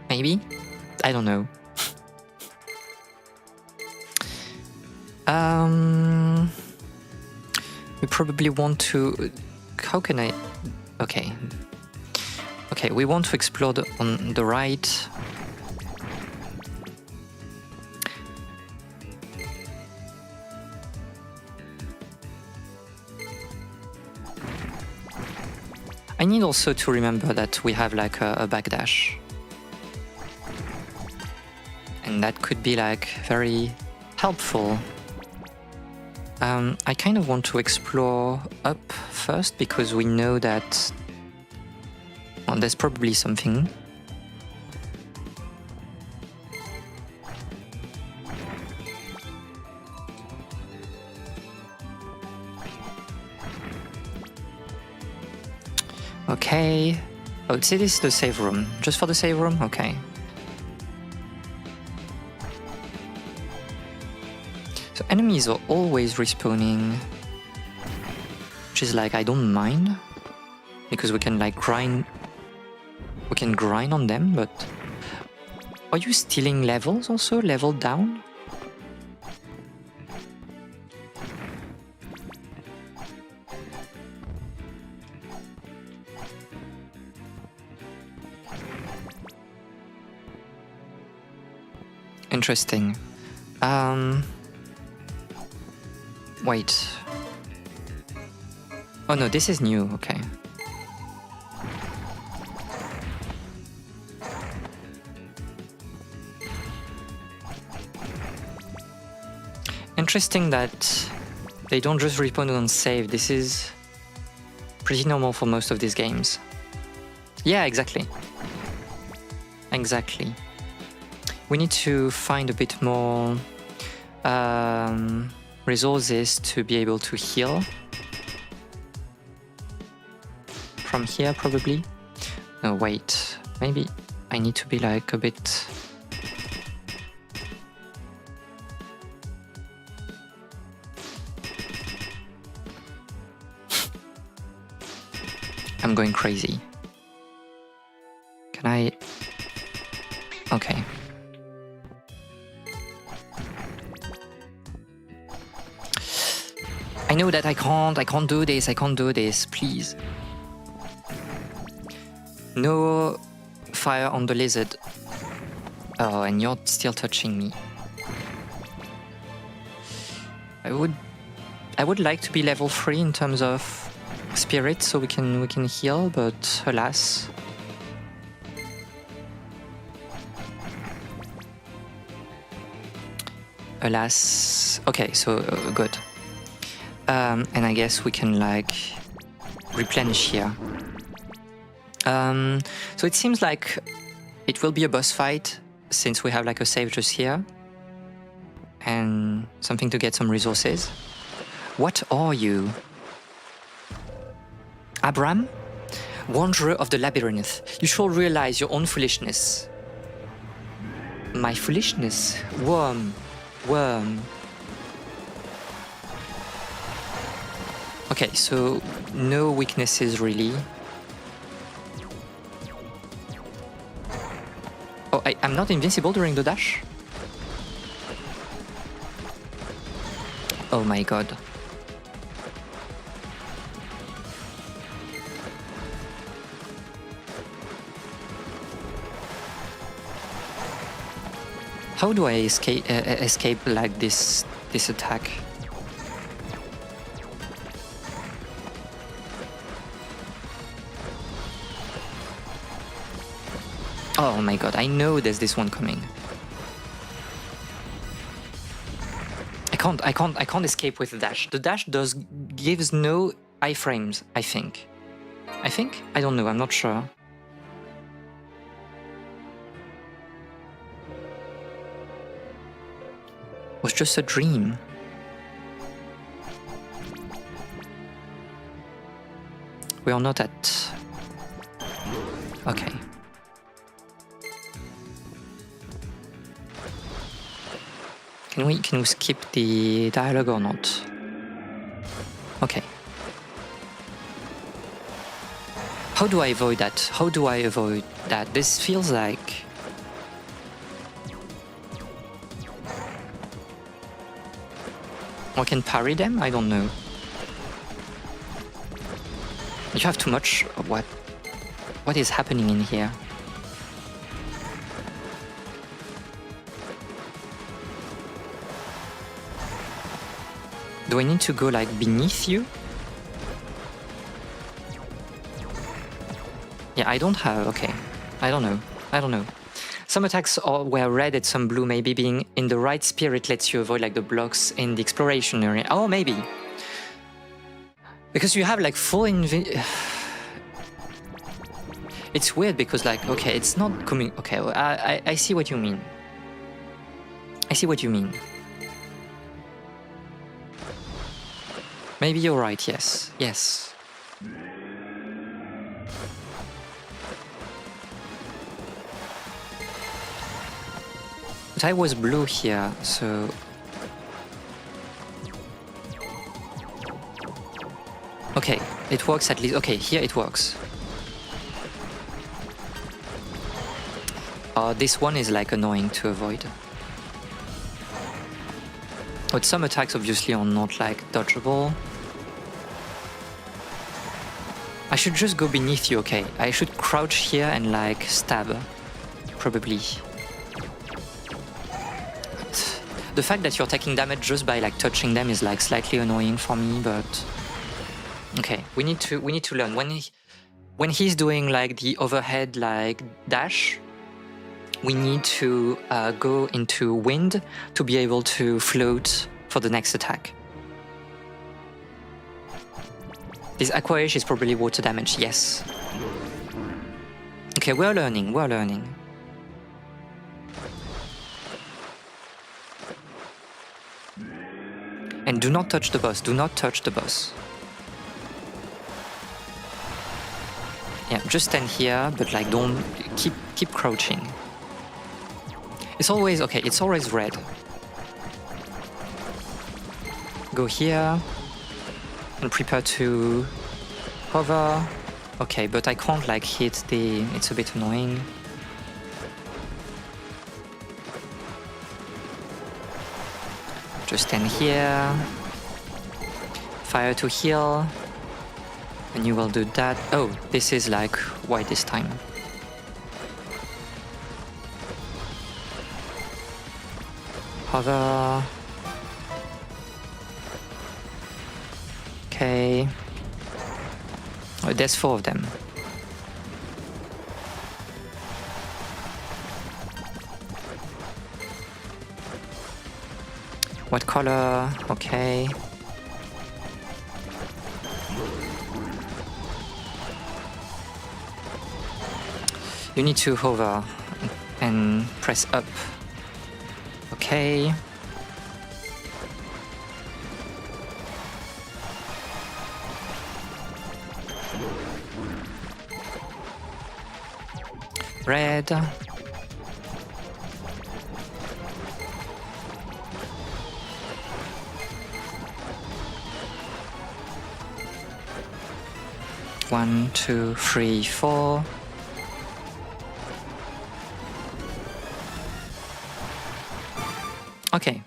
maybe? I don't know. We probably want to... How can I... Okay. Okay, we want to explode on the right. I need also to remember that we have like a backdash. And that could be like very helpful. I kind of want to explore up first because we know that well, there's probably something. Okay. Oh, see, this is the save room. Just for the save room? Okay. So enemies are always respawning, which is like, I don't mind, because we can like grind, we can grind on them, but are you stealing levels also? Level down? Interesting. Wait. Oh no, this is new, okay. Interesting that they don't just respawn on save. This is pretty normal for most of these games. Yeah, exactly. Exactly. We need to find a bit more resources to be able to heal. From here, probably. No, wait. Maybe I need to be like a bit... I'm going crazy. Can I... Okay. I know that I can't do this, please. No fire on the lizard. Oh, and you're still touching me. I would like to be level 3 in terms of spirit, so we can heal, but alas. Alas. Okay, so good. And I guess we can like replenish here. So it seems like it will be a boss fight since we have like a save just here and something to get some resources. What are you? Abram? Wanderer of the Labyrinth, you shall realize your own foolishness. My foolishness? Worm. Okay, so no weaknesses really. Oh, I'm not invincible during the dash? Oh my god. How do I escape like this attack? Oh my god, I know there's this one coming. I can't escape with the dash. The dash gives no iframes, I think. I don't know, I'm not sure. It was just a dream. We are not at... Okay. Can we skip the dialogue or not? Okay. How do I avoid that? This feels like... I can parry them? I don't know. You have too much. What is happening in here? Do I need to go like beneath you? Yeah, I don't have. Okay, I don't know. Some attacks were red and some blue. Maybe being in the right spirit lets you avoid like the blocks in the exploration area. Oh, maybe. Because you have like full It's weird because like, okay, it's not coming. Okay, well, I see what you mean. I see what you mean. Maybe you're right, yes. Yes. But I was blue here, so... Okay, it works at least. Okay, here it works. This one is like annoying to avoid. But some attacks obviously are not like dodgeable. I should just go beneath you, okay. I should crouch here and like stab, probably. But the fact that you're taking damage just by like touching them is like slightly annoying for me, but... Okay, we need to learn. When he's doing like the overhead like dash, we need to go into wind to be able to float for the next attack. This Aqua Age is probably water damage, yes. Okay, we're learning. And do not touch the boss, Yeah, just stand here, but like don't keep crouching. It's always okay, it's always red. Go here and prepare to hover. Okay, but I can't like hit the... It's a bit annoying. Just stand here. Fire to heal. And you will do that. Oh, this is like white this time. Hover. Okay. Oh, there's 4 of them. What color? Okay. You need to hover and press up. Okay. Red. One, two, three, 4. Okay.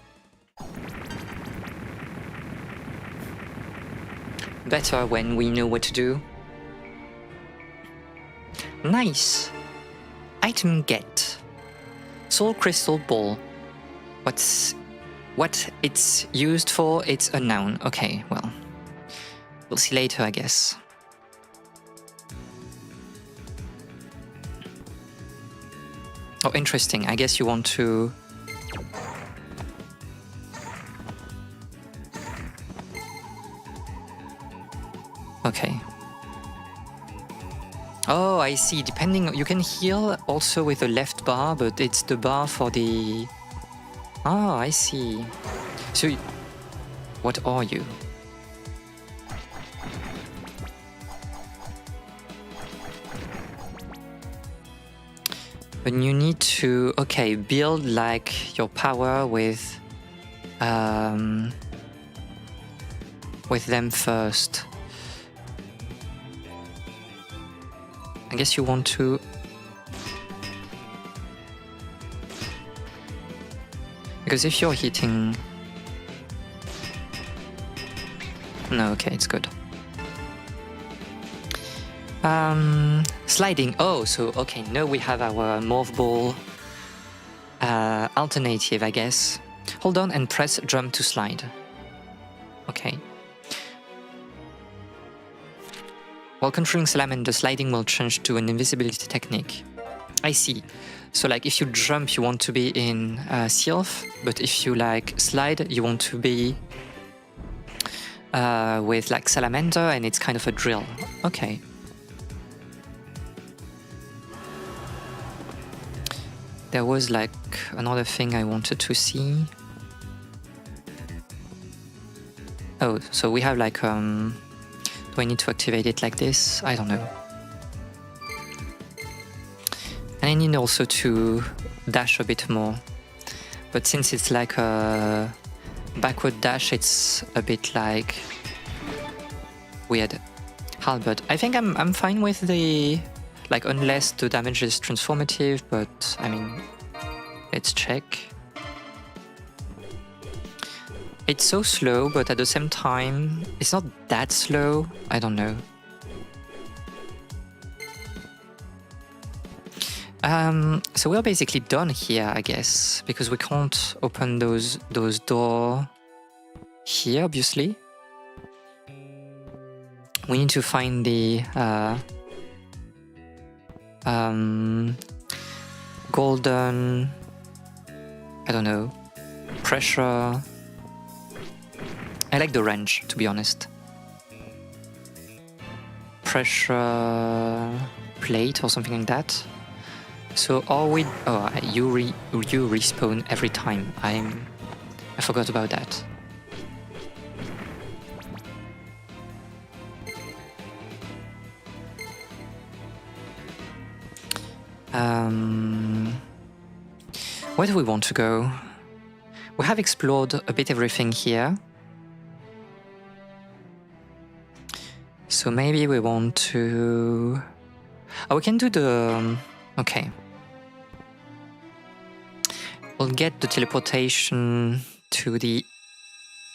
Better when we know what to do. Nice. Item get. Soul Crystal Ball. What it's used for, it's a noun. Okay, well. We'll see later, I guess. Oh, interesting. I guess you want to... Okay. Oh, I see. Depending... You can heal also with the left bar, but it's the bar for the... Oh, I see. So... What are you? But you need to... Okay, build like your power with them first. I guess you want to... Because if you're hitting... No, okay, it's good. Sliding. Oh, so okay, now we have our morph ball alternative, I guess. Hold on and press jump to slide. Okay. While controlling Salamander, sliding will change to an invisibility technique. I see. So like if you jump, you want to be in Sylph, but if you like slide, you want to be with like Salamander, and it's kind of a drill. Okay. There was like another thing I wanted to see. Oh, so we have like, do I need to activate it like this? I don't know. And I need also to dash a bit more. But since it's like a backward dash, it's a bit like weird. Halberd. I think I'm fine with the, like, unless the damage is transformative, but I mean, let's check. It's so slow, but at the same time, it's not that slow. I don't know. So we're basically done here, I guess, because we can't open those doors here, obviously. We need to find the golden, I don't know, pressure. I like the range, to be honest. Pressure plate or something like that. So are we? Oh, you respawn every time. I forgot about that. Where do we want to go? We have explored a bit everything here. So maybe we want to... Oh, we can do the... Okay. We'll get the teleportation to the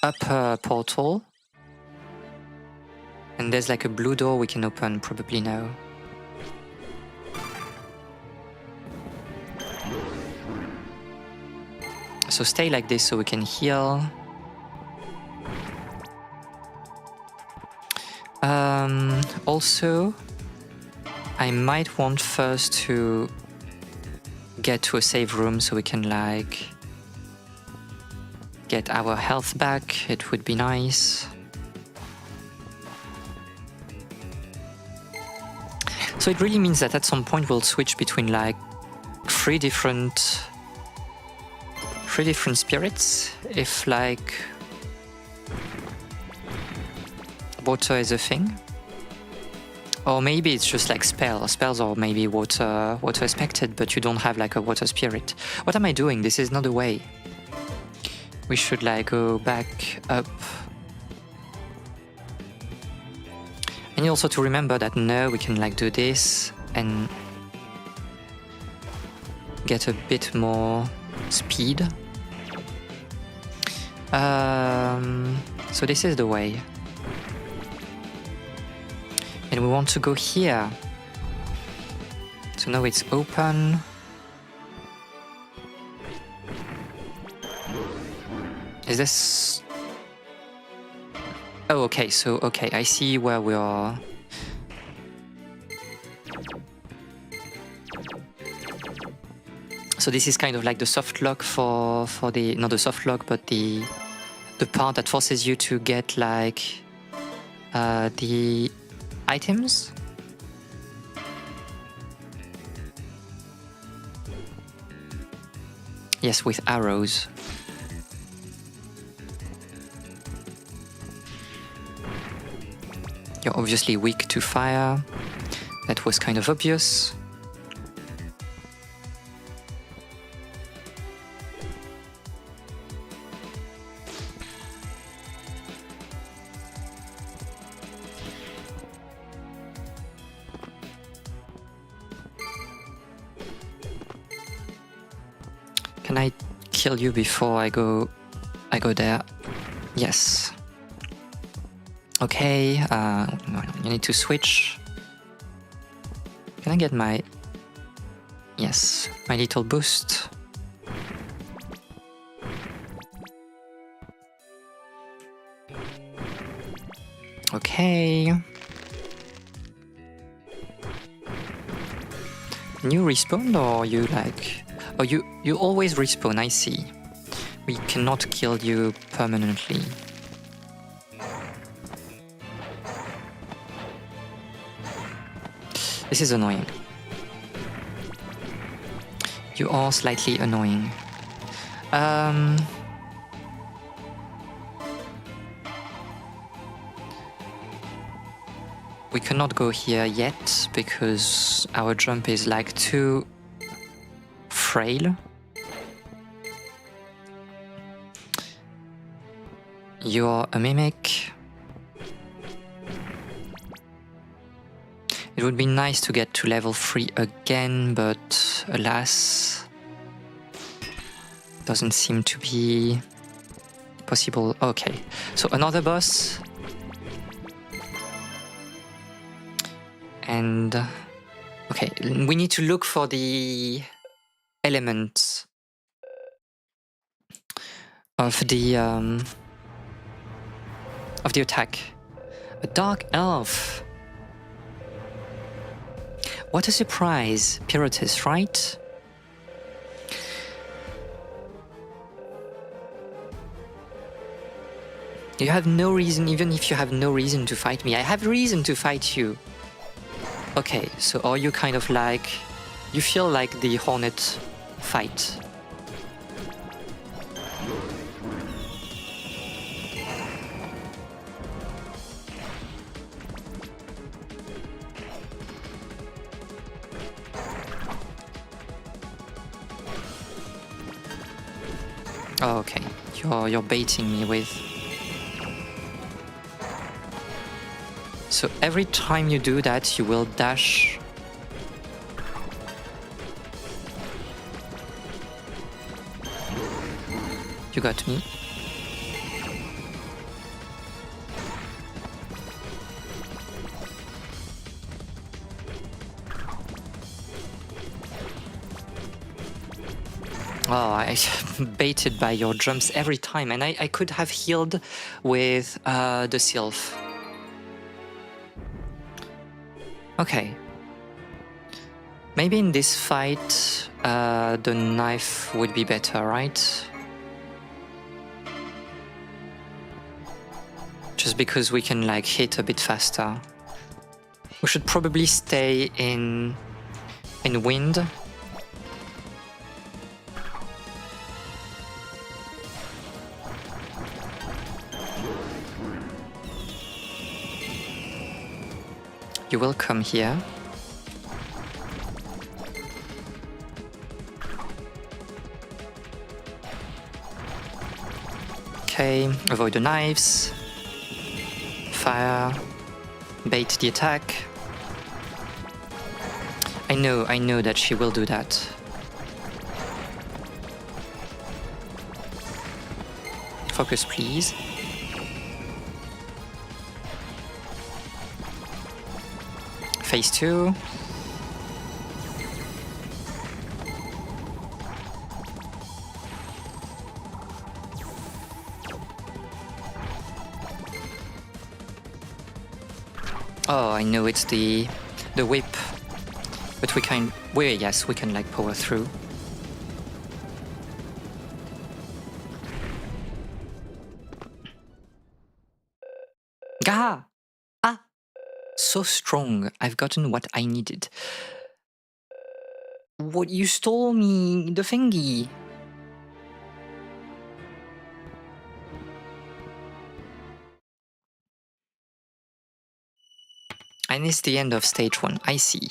upper portal. And there's like a blue door we can open probably now. So stay like this so we can heal. Also, I might want first to get to a save room so we can like get our health back. It would be nice. So it really means that at some point we'll switch between like three different spirits, if like water is a thing. Or maybe it's just like spells, or maybe water expected, but you don't have like a water spirit. What am I doing? This is not the way. We should like go back up. I need also to remember that now we can like do this and get a bit more speed. So this is the way. And we want to go here. So now it's open. Is this... Oh, okay, so, okay, I see where we are. So this is kind of like the soft lock for the... Not the soft lock, but the part that forces you to get like the items. Yes, with arrows. You're obviously weak to fire. That was kind of obvious. Can I kill you before I go there? Yes. Okay, you need to switch. Can I get my... Yes, my little boost. Okay. You respawn or you like... Oh, you always respawn, I see. We cannot kill you permanently. This is annoying. You are slightly annoying. We cannot go here yet because our jump is like too frail. You're a mimic. It would be nice to get to level 3 again, but alas, doesn't seem to be possible. Okay, so another boss. And okay, we need to look for the elements of the attack. A dark elf. What a surprise, Piratus, right? You have no reason, even if you have no reason to fight me. I have reason to fight you. Okay, so are you kind of like... You feel like the Hornet fight. Oh, okay, you're baiting me with... So every time you do that, you will dash. You got me. Oh, I baited by your jumps every time, and I could have healed with the Sylph. Okay. Maybe in this fight, the knife would be better, right? Just because we can like hit a bit faster. We should probably stay in wind. You will come here. Okay, avoid the knives. Fire. Bait the attack. I know that she will do that. Focus, please. Phase 2. Oh, I know it's the whip, but we can. Yes, we can like power through. Gah! Ah! So strong. I've gotten what I needed. What, you stole me the thingy? And it's the end of stage 1. I see.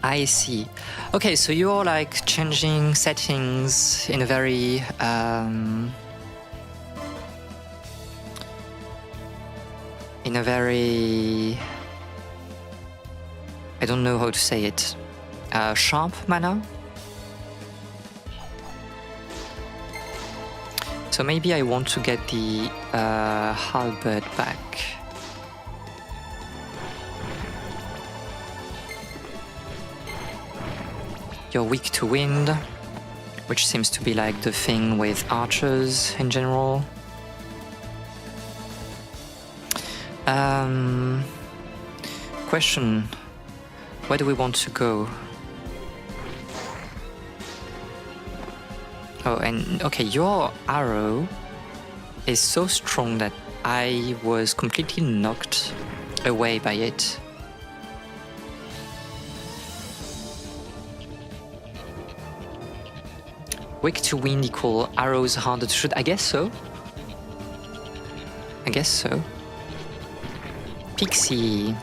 I see. Okay, so you're like changing settings in a very I don't know how to say it, sharp manner. So maybe I want to get the halberd back. You're weak to wind, which seems to be like the thing with archers in general. Question, where do we want to go? Oh, and okay, your arrow is so strong that I was completely knocked away by it. Weak to wind equal arrows harder to shoot. I guess so. I guess so. Pixie.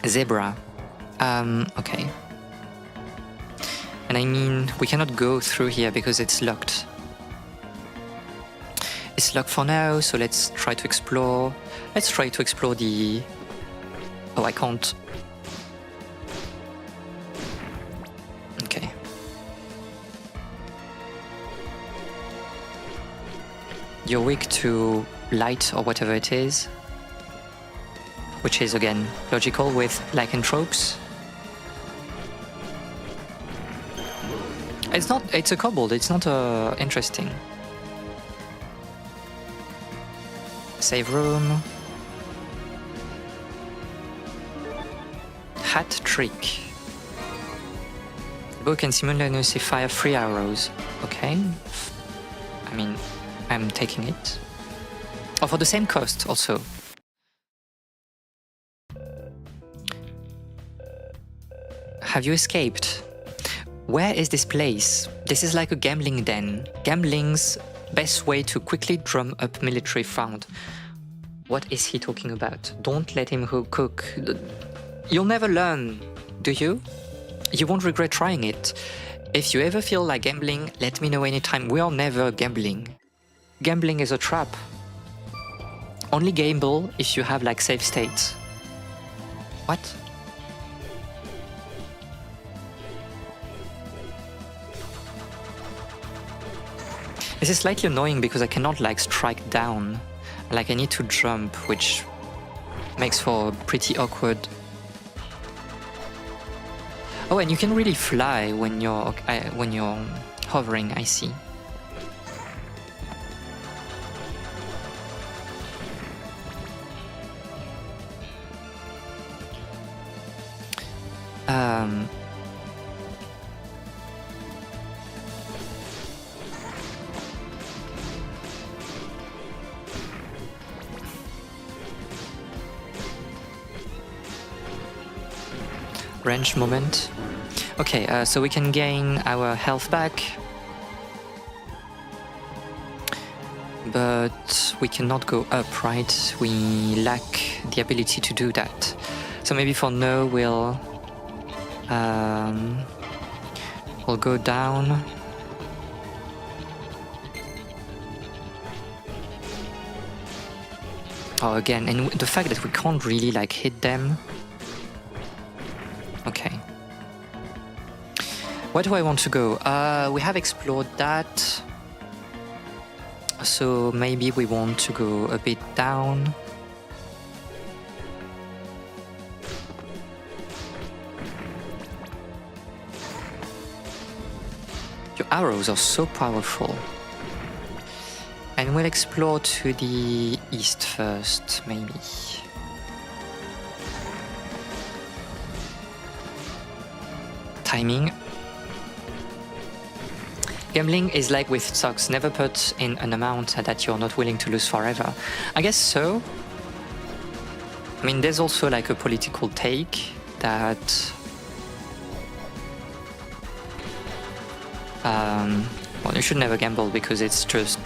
Zebra. Okay. And I mean, we cannot go through here because it's locked. It's locked for now, so let's try to explore. Let's try to explore the... Oh, I can't. Okay. You're weak to light or whatever it is, which is again logical with lycanthropes. It's not. It's a kobold. It's not interesting. Save room. Hat trick. The bow can simultaneously fire 3 arrows. Okay. I mean, I'm taking it. Oh, for the same cost also. Have you escaped? Where is this place? This is like a gambling den. Gambling's best way to quickly drum up military fund. What is he talking about? Don't let him cook. You'll never learn, do you? You won't regret trying it. If you ever feel like gambling, let me know anytime. We are never gambling. Gambling is a trap. Only gamble if you have like save states. What? This is slightly annoying because I cannot like strike down. Like I need to jump, which makes for pretty awkward. Oh, and you can really fly when you're hovering, I see. Range moment. Okay, so we can gain our health back, but we cannot go up, right? We lack the ability to do that. So maybe for now we'll go down. Oh, again, and the fact that we can't really like hit them. Okay. Where do I want to go? We have explored that. So maybe we want to go a bit down. Your arrows are so powerful. And we'll explore to the east first, maybe. Timing. Gambling is like with stocks, never put in an amount that you're not willing to lose forever. I guess so. I mean, there's also like a political take that well, you should never gamble because it's just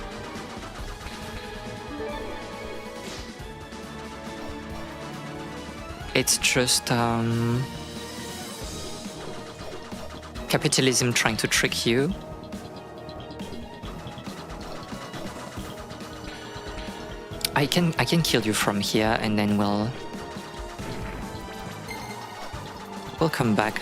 capitalism trying to trick you. I can kill you from here and then we'll come back.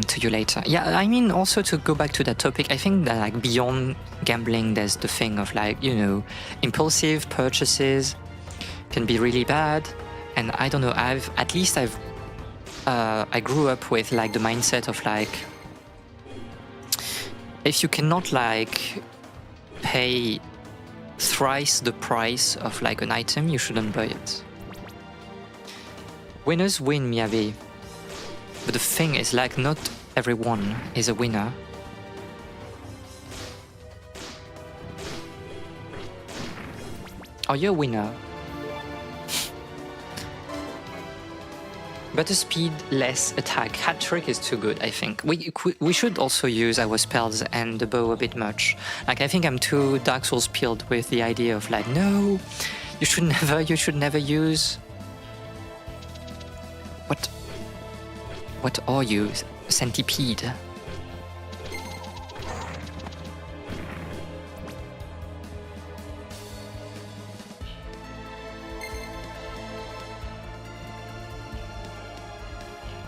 To you later. Yeah, I mean also to go back to that topic, I think that like beyond gambling, there's the thing of like, you know, impulsive purchases can be really bad. And I don't know, I grew up with like the mindset of like, if you cannot like pay thrice the price of like an item, you shouldn't buy it. Winners win, Miyabi. But the thing is like, not everyone is a winner. Are you a winner? Better speed, less attack. Hat trick is too good, I think. We should also use our spells and the bow a bit much. Like, I think I'm too Dark Souls pilled with the idea of like, no, you should never use. What are you? Centipede?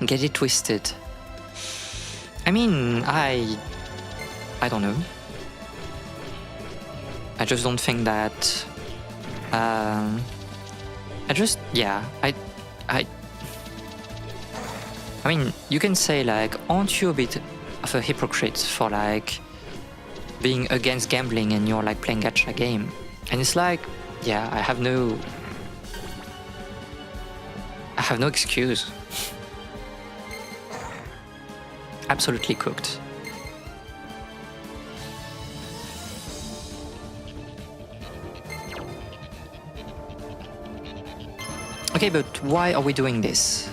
Get it twisted. I mean, I don't know. I just don't think that. I mean, you can say like, aren't you a bit of a hypocrite for like being against gambling and you're like playing gacha game? And it's like, yeah, I have no excuse. Absolutely cooked. Okay, but why are we doing this?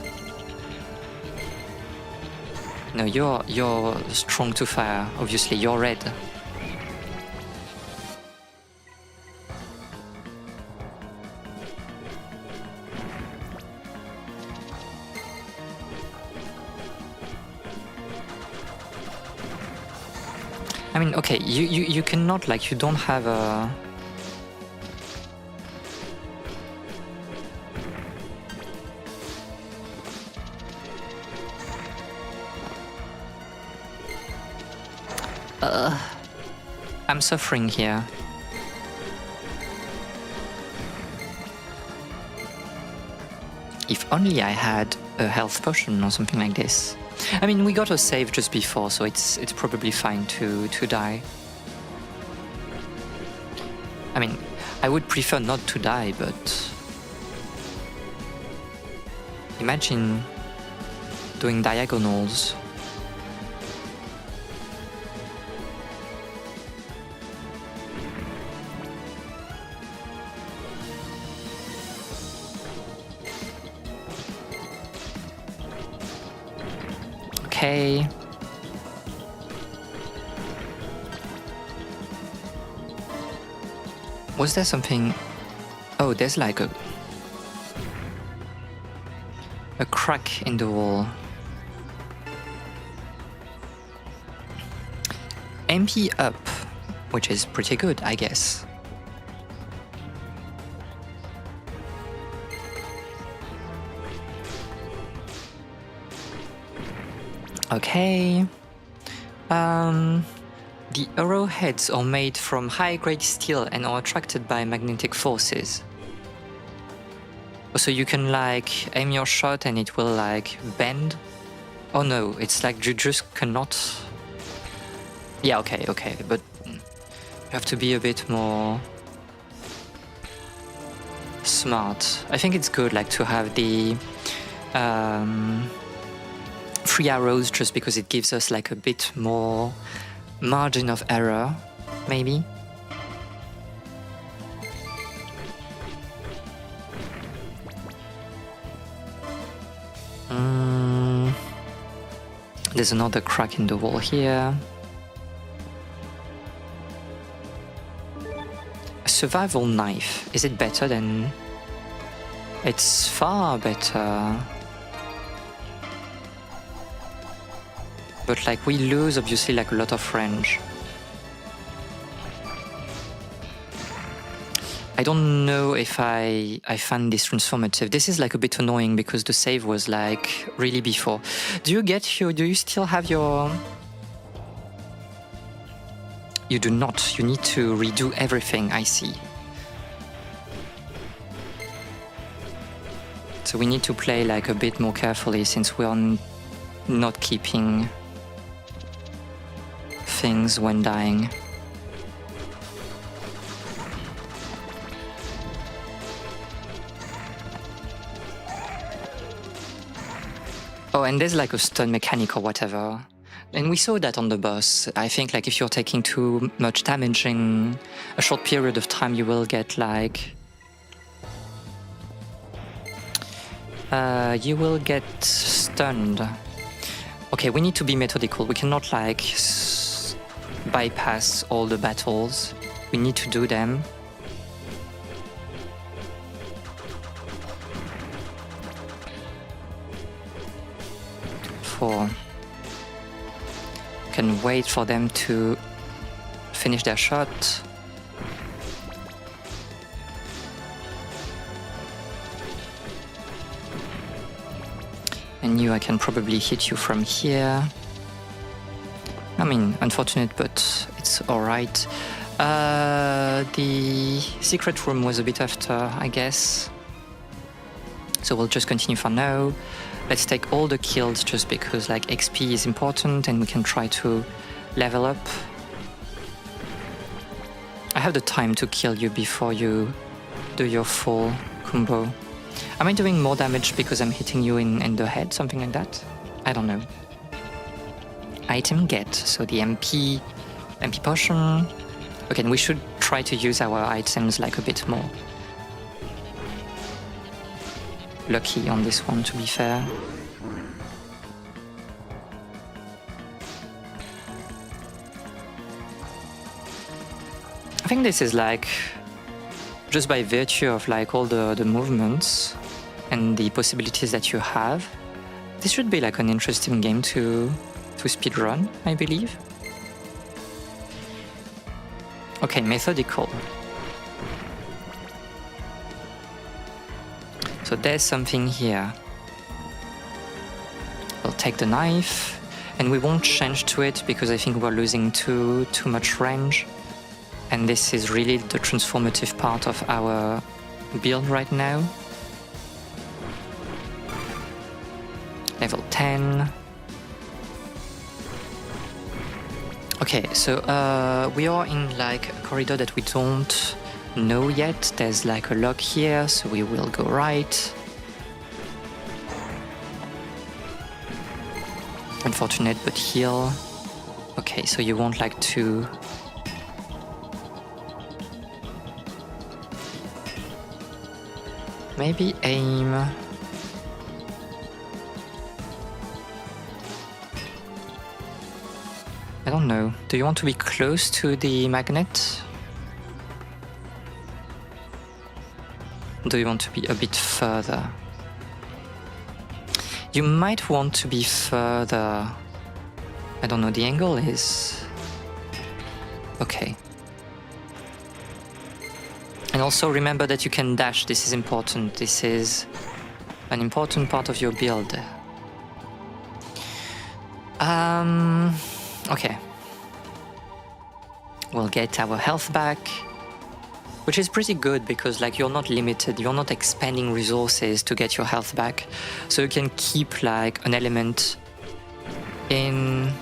No, you're strong to fire. Obviously, you're red. I mean, okay, you cannot, like, you don't have a... I'm suffering here. If only I had a health potion or something like this. I mean, we got a save just before, so it's probably fine to die. I mean, I would prefer not to die, but... Imagine doing diagonals. Okay. Was there something? Oh, there's like a crack in the wall. MP up, which is pretty good, I guess. Okay. The arrowheads are made from high-grade steel and are attracted by magnetic forces. So you can like aim your shot and it will like bend. Oh no, it's like you just cannot. Yeah, okay, but you have to be a bit more smart. I think it's good like to have the 3 arrows just because it gives us like a bit more margin of error, maybe. There's another crack in the wall here. A survival knife. Is it better than... It's far better. But like we lose obviously like a lot of range. I don't know if I find this transformative. This is like a bit annoying because the save was like really before. Do you still have your You do not. You need to redo everything, I see. So we need to play like a bit more carefully since we are not keeping things when dying. Oh, and there's like a stun mechanic or whatever. And we saw that on the boss. I think like if you're taking too much damage in a short period of time, you will get like... you will get stunned. Okay, we need to be methodical. We cannot like bypass all the battles. We need to do them. Can wait for them to finish their shot. And I can probably hit you from here. I mean, unfortunate, but it's alright. The secret room was a bit after, I guess. So we'll just continue for now. Let's take all the kills just because like XP is important and we can try to level up. I have the time to kill you before you do your full combo. Am I doing more damage because I'm hitting you in the head, something like that? I don't know. Item get, so the MP potion. Okay, and we should try to use our items like a bit more. Lucky on this one, to be fair. I think this is like, just by virtue of like all the movements and the possibilities that you have, this should be like an interesting game to speedrun, I believe. Okay, methodical. So there's something here. We'll take the knife, and we won't change to it because I think we're losing too much range. And this is really the transformative part of our build right now. Level 10. Okay, so we are in like a corridor that we don't know yet. There's like a lock here, so we will go right. Unfortunate, but heal. Okay, so you won't like to... Maybe aim... I don't know. Do you want to be close to the magnet? Do you want to be a bit further? You might want to be further. I don't know, the angle is... Okay. And also remember that you can dash, this is important. This is an important part of your build. Okay. We'll get our health back, which is pretty good because like you're not limited, you're not expending resources to get your health back. So you can keep like an element in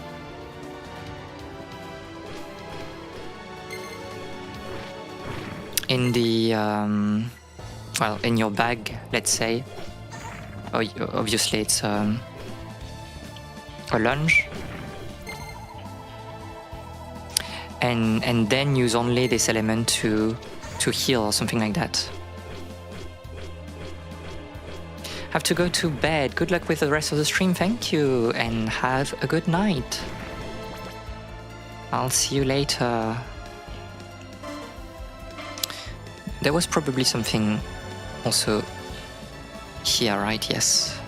the well, in your bag, let's say. Oh, obviously it's a lunge. And then use only this element to heal or something like that. Have to go to bed. Good luck with the rest of the stream, thank you, and have a good night. I'll see you later. There was probably something also here, right? Yes.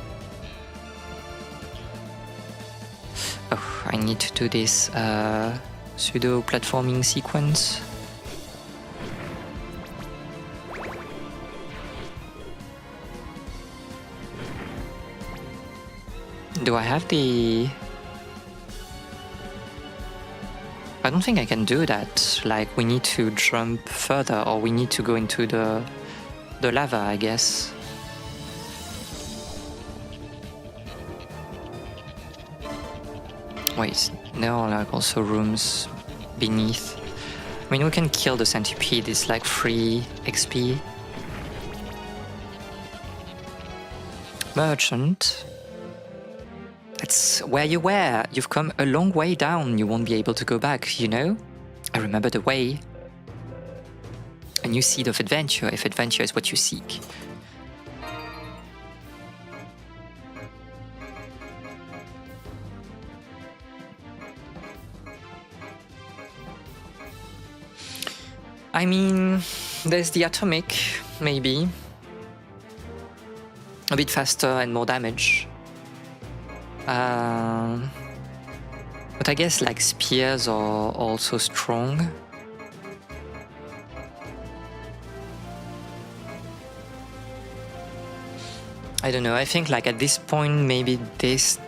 Oh, I need to do this pseudo platforming sequence. Do I have the... I don't think I can do that. Like, we need to jump further, or we need to go into the lava, I guess. Wait, there are like also rooms beneath. I mean, we can kill the centipede, it's like free XP. Merchant. That's where you were. You've come a long way down. You won't be able to go back, you know? I remember the way. A new seed of adventure, if adventure is what you seek. I mean, there's the atomic, maybe. A bit faster and more damage. But I guess like spears are also strong. I don't know, I think like at this point maybe this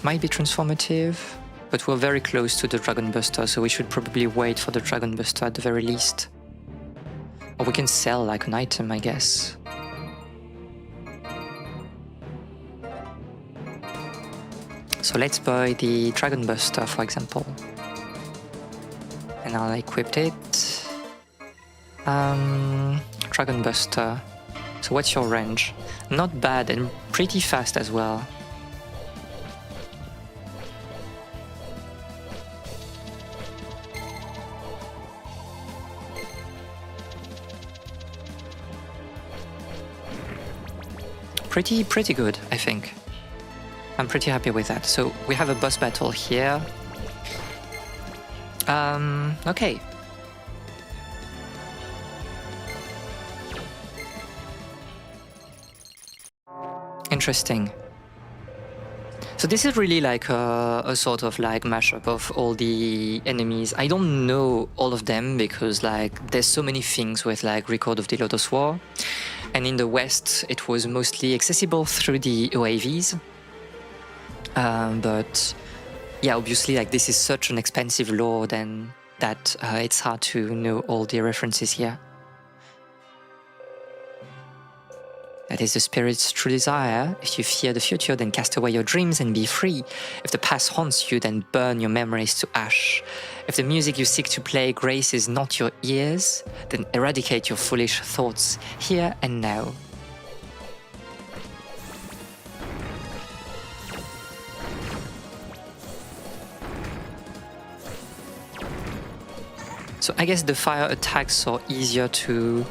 might be transformative, but we're very close to the Dragon Buster, so we should probably wait for the Dragon Buster at the very least. Or we can sell like an item, I guess. So let's buy the Dragon Buster, for example. And I'll equip it. Dragon Buster. So what's your range? Not bad and pretty fast as well. Pretty good, I think. I'm pretty happy with that. So we have a boss battle here. Okay. Interesting. So this is really like a sort of like mashup of all the enemies. I don't know all of them because like there's so many things with like Record of Lodoss War. And in the West, it was mostly accessible through the OAVs. But yeah, obviously, like this is such an expensive lore, then that it's hard to know all the references here. That is the spirit's true desire. If you fear the future, then cast away your dreams and be free. If the past haunts you, then burn your memories to ash. If the music you seek to play graces not your ears, then eradicate your foolish thoughts here and now. So I guess the fire attacks are easier to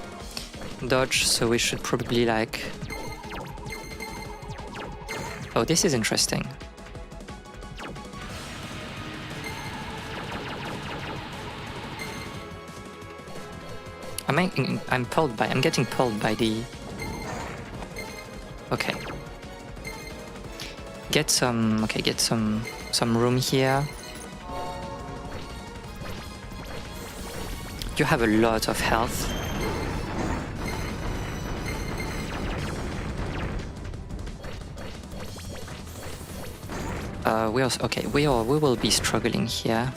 dodge, so we should probably like... Oh, this is interesting. I'm getting pulled by the... Okay. Get some room here. You have a lot of health. We will be struggling here.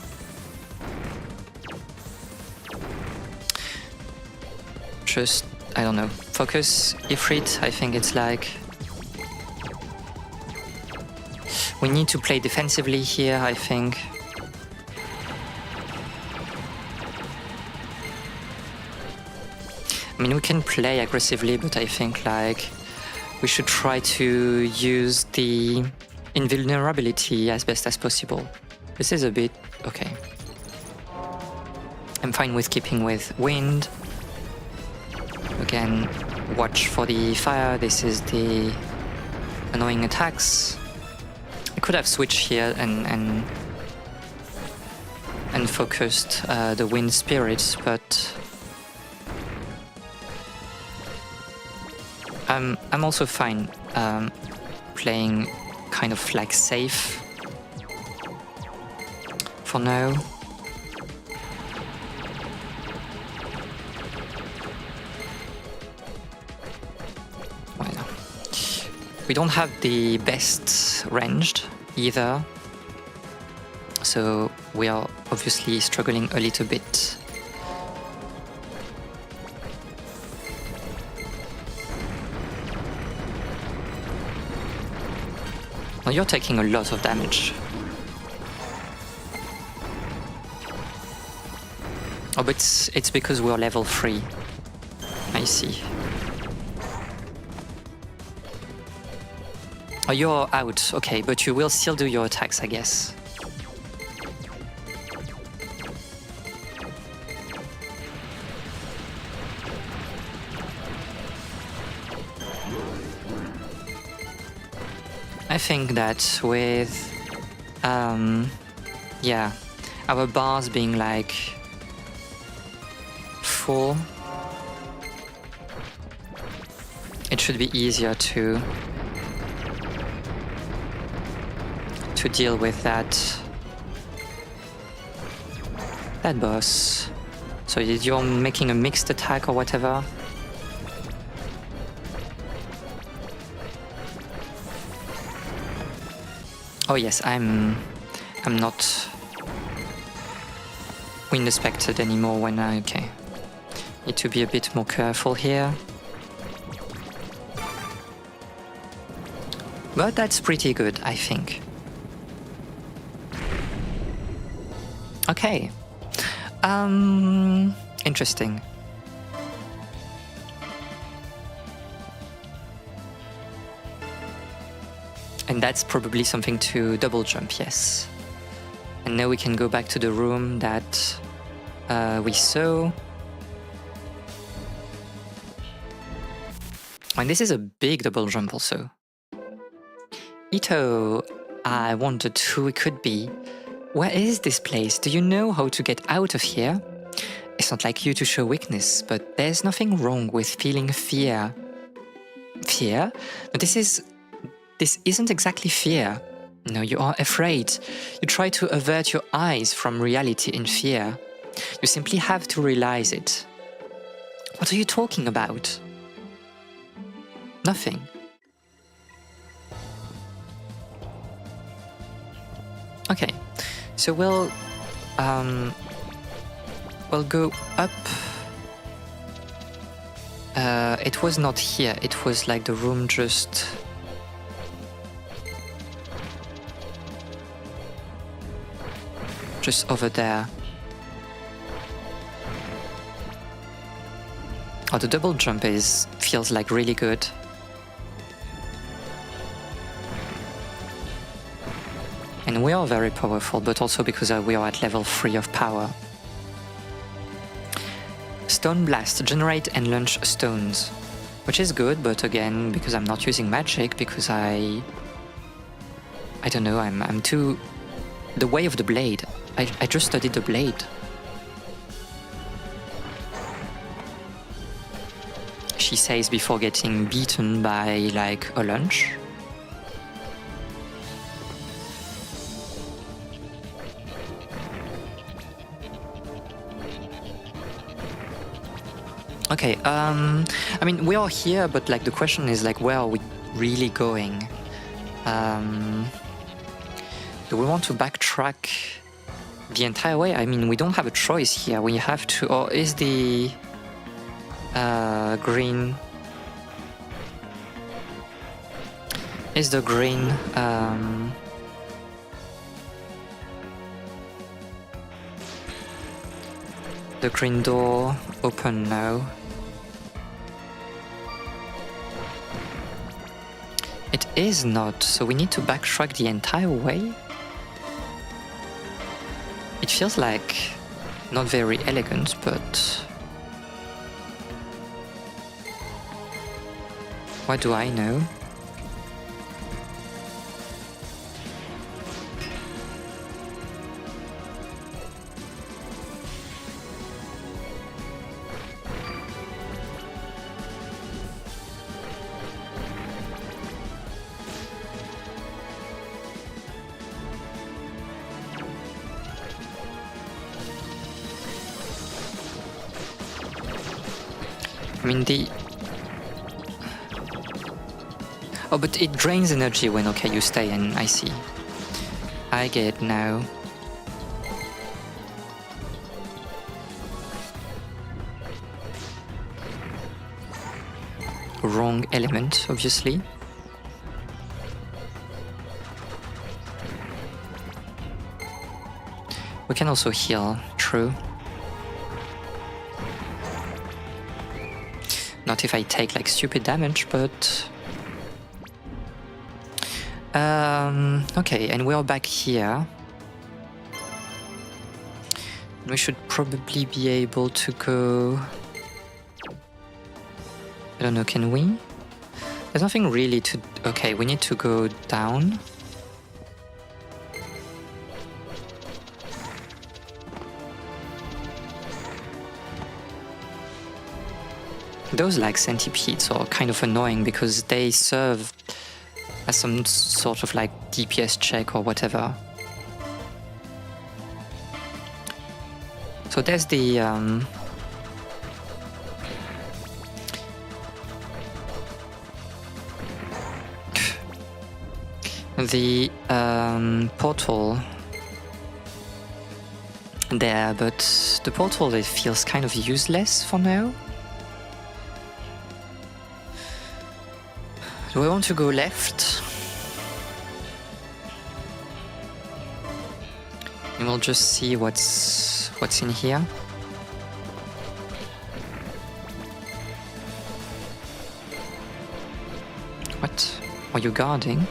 Just, I don't know, focus, Ifrit. I think it's like... We need to play defensively here, I think. I mean, we can play aggressively, but I think like we should try to use the invulnerability as best as possible. This is a bit... okay. I'm fine with keeping with wind. Again, watch for the fire. This is the annoying attacks. I could have switched here and focused the wind spirits, but I'm also fine playing kind of like safe for now. We don't have the best ranged either. So we are obviously struggling a little bit. Well, you're taking a lot of damage. Oh, but it's because we're level 3. I see. Oh, you're out. Okay, but you will still do your attacks, I guess. I think that with, yeah, our bars being like full, it should be easier to deal with that boss. So you're making a mixed attack or whatever. Oh yes, I'm not wind aspected anymore when I... okay. Need to be a bit more careful here. But that's pretty good, I think. Okay. Interesting. And that's probably something to double jump, yes. And now we can go back to the room that we saw. And this is a big double jump also. Ito, I wondered who it could be. Where is this place? Do you know how to get out of here? It's not like you to show weakness, but there's nothing wrong with feeling fear. Fear? No, this isn't exactly fear. No, you are afraid. You try to avert your eyes from reality in fear. You simply have to realize it. What are you talking about? Nothing. Okay, so we'll go up. It was not here, it was like the room just... over there. Oh, the double jump feels like really good. And we are very powerful, but also because we are at level 3 of power. Stone Blast, generate and launch stones. Which is good, but again, because I'm not using magic, because I don't know, I'm too... The way of the blade. I just studied the blade. She says before getting beaten by, like, a lunch. Okay, I mean, we are here, but like the question is like, where are we really going? Do we want to backtrack the entire way? I mean, we don't have a choice here. We have to, or is the green... Is the green... the green door open now? It is not, so we need to backtrack the entire way? It feels like not very elegant, but... What do I know? I mean, the... Oh, but it drains energy when, okay, you stay in, I see. I get it now. wrong element, obviously. We can also heal, true. Not if I take like stupid damage, but... okay, and we're back here. We should probably be able to go... I don't know, can we? There's nothing really to... Okay, we need to go down. Those like centipedes are kind of annoying because they serve as some sort of like DPS check or whatever. So there's the portal there, but the portal, it feels kind of useless for now. Do I want to go left? And we'll just see what's in here. What? Are you guarding?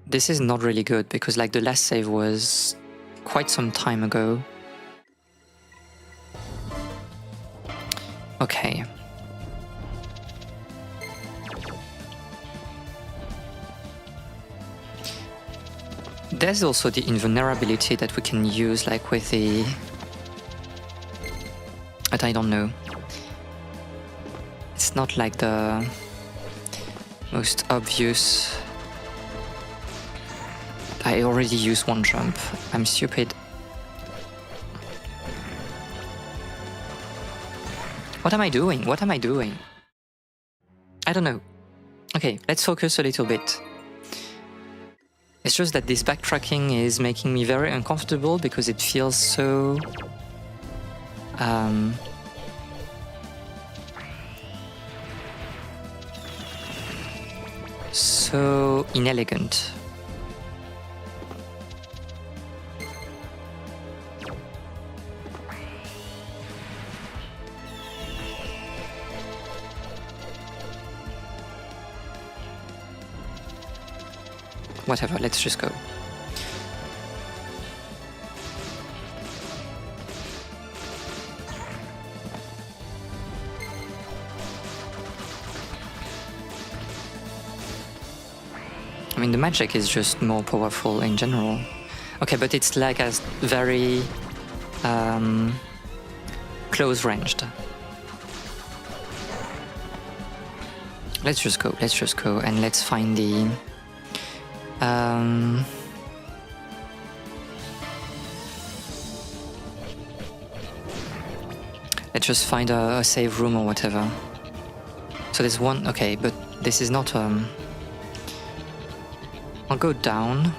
This is not really good because like the last save was quite some time ago. Okay. There's also the invulnerability that we can use like with the... But I don't know. It's not like the most obvious. I already used one jump. I'm stupid. What am I doing? What am I doing? I don't know. Okay, let's focus a little bit. It's just that this backtracking is making me very uncomfortable because it feels so... so inelegant. Whatever, let's just go. I mean, the magic is just more powerful in general. Okay, but it's like a very close-ranged. Let's just go, and let's find the... let's just find a save room or whatever. So there's one... Okay, but this is not... I'll go down.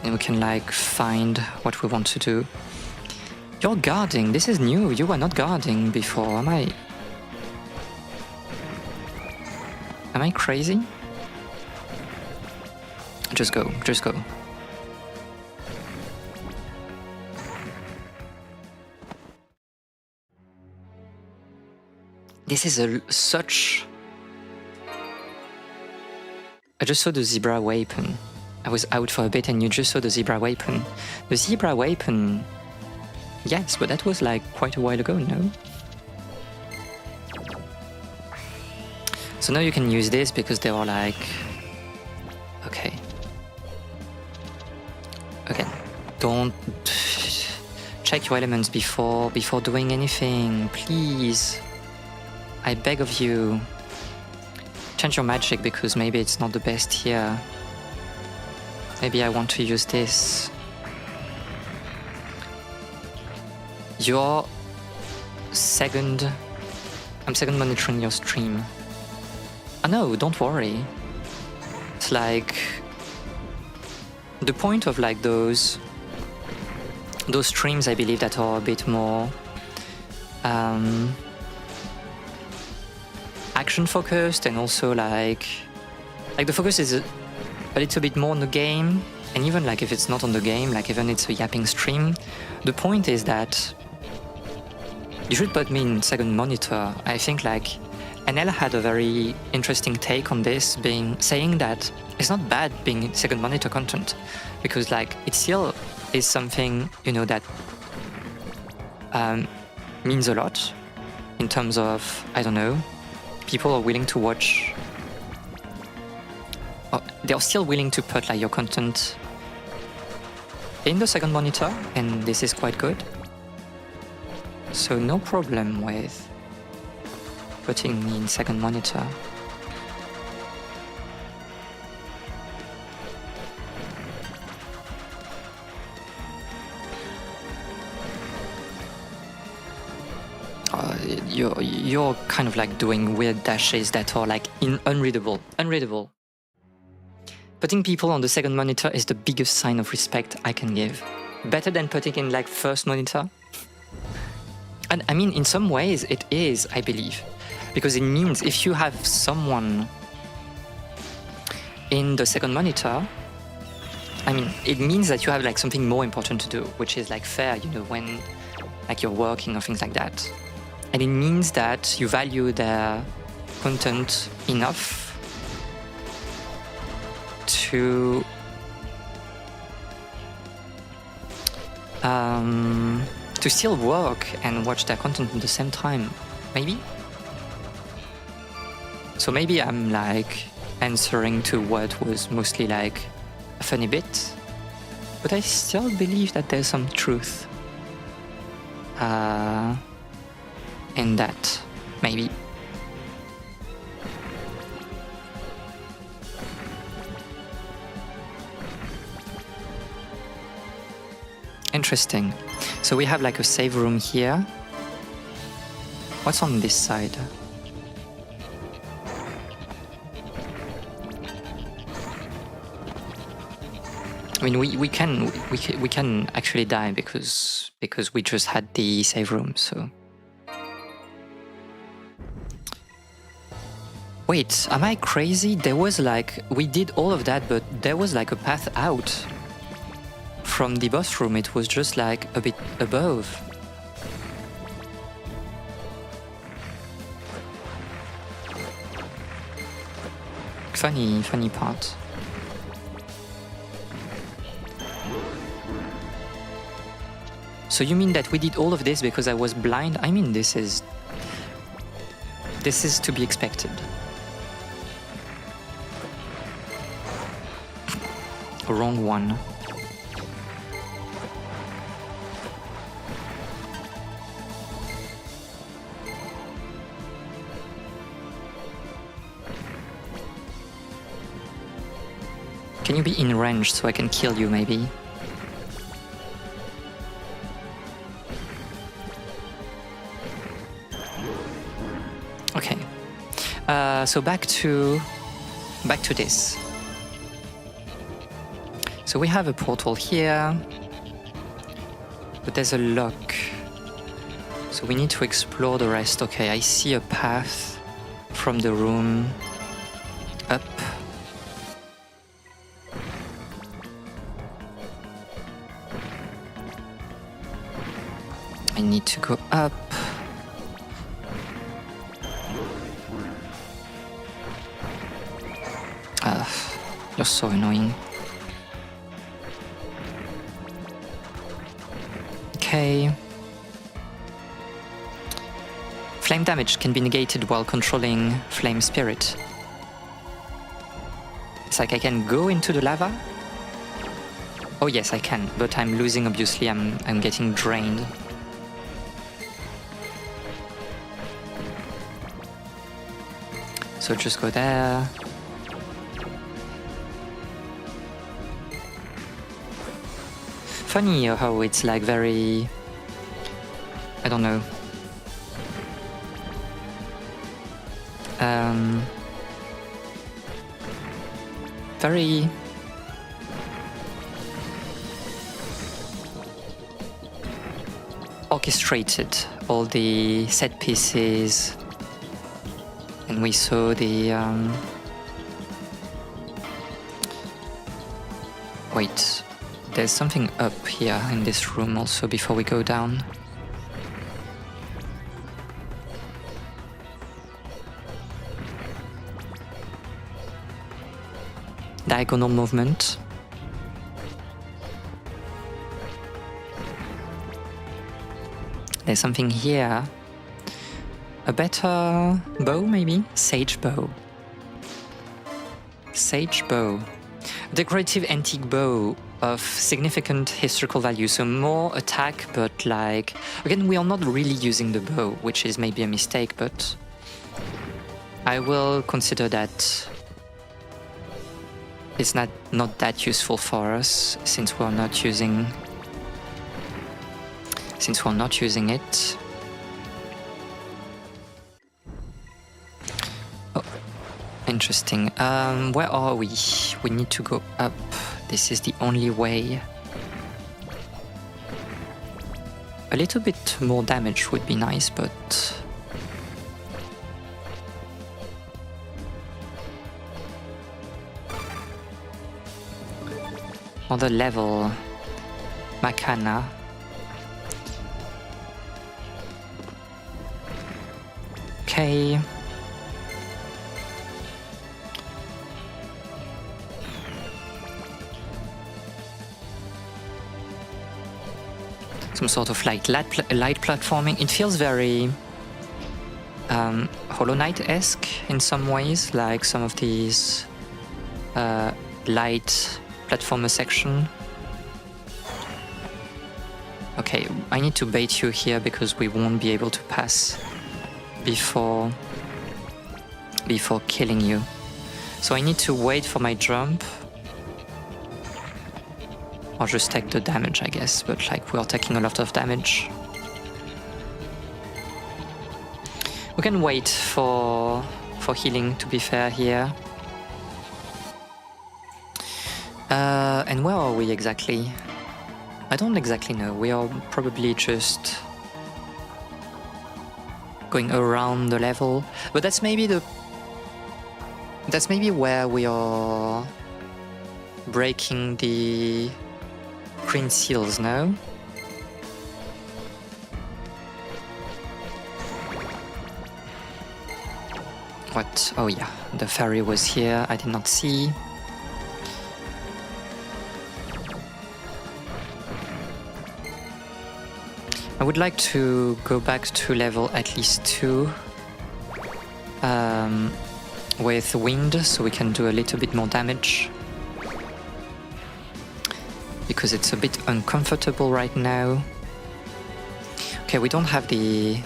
And we can like find what we want to do. You're guarding. This is new. You were not guarding before. Am I crazy? Just go. Just go. This is such... I just saw the zebra weapon. I was out for a bit and you just saw the zebra weapon. The zebra weapon... Yes, but that was like quite a while ago, no? So now you can use this because they are like... Okay. Again, don't... Check your elements before doing anything, please. I beg of you. Change your magic because maybe it's not the best here. Maybe I want to use this. You're second... I'm second monitoring your stream. Oh no, don't worry. It's like... The point of like those those streams, I believe, that are a bit more action focused, and also like the focus is a little bit more on the game. And even like if it's not on the game, like even it's a yapping stream, the point is that you should put me in second monitor. I think like NL had a very interesting take on this, saying that it's not bad being second monitor content, because like it still is something, you know, that means a lot in terms of, I don't know, people are willing to watch, they're still willing to put like your content in the second monitor, and this is quite good. So no problem with putting me in second monitor. You're kind of like doing weird dashes that are like unreadable. Putting people on the second monitor is the biggest sign of respect I can give. Better than putting in like first monitor. And I mean, in some ways it is, I believe. Because it means if you have someone in the second monitor, I mean, it means that you have like something more important to do, which is like fair, you know, when like you're working or things like that. And it means that you value their content enough to still work and watch their content at the same time, maybe? So maybe I'm like answering to what was mostly like a funny bit, but I still believe that there's some truth in that, maybe. Interesting. So we have like a save room here. What's on this side? I mean, we can actually die because we just had the save room. So wait, am I crazy? There was like, we did all of that, but there was like a path out from the boss room. It was just like a bit above. Funny part. So you mean that we did all of this because I was blind? I mean, this is to be expected. Wrong one. Can you be in range so I can kill you, maybe? Okay. So back to this. So we have a portal here, but there's a lock. So we need to explore the rest. Okay, I see a path from the room up. I need to go up. You're so annoying. Okay. Flame damage can be negated while controlling flame spirit. It's like I can go into the lava. Oh yes, I can, but I'm losing. Obviously, I'm getting drained. So just go there. Funny how it's like very, I don't know. Very orchestrated all the set pieces, and we saw the wait, there's something up here in this room also before we go down. Diagonal movement. There's something here. A better bow, maybe? Sage bow. Sage bow. Decorative antique bow of significant historical value, so more attack, but like... Again, we are not really using the bow, which is maybe a mistake, but... I will consider that it's not that useful for us, since we're not using it. Oh, interesting. Where are we? We need to go up. This is the only way. A little bit more damage would be nice, but... Another level. Makana. Okay. Some sort of like light platforming. It feels very Hollow Knight-esque in some ways, like some of these light platformer section. Okay, I need to bait you here because we won't be able to pass before killing you. So I need to wait for my jump. Or just take the damage, I guess, but like we are taking a lot of damage. We can wait for healing, to be fair, here. And where are we exactly? I don't exactly know. We are probably just going around the level, but that's maybe where we are breaking the green seals, no? What? Oh yeah, the fairy was here, I did not see. I would like to go back to level at least 2 with wind, so we can do a little bit more damage. Because it's a bit uncomfortable right now. Okay, we don't have the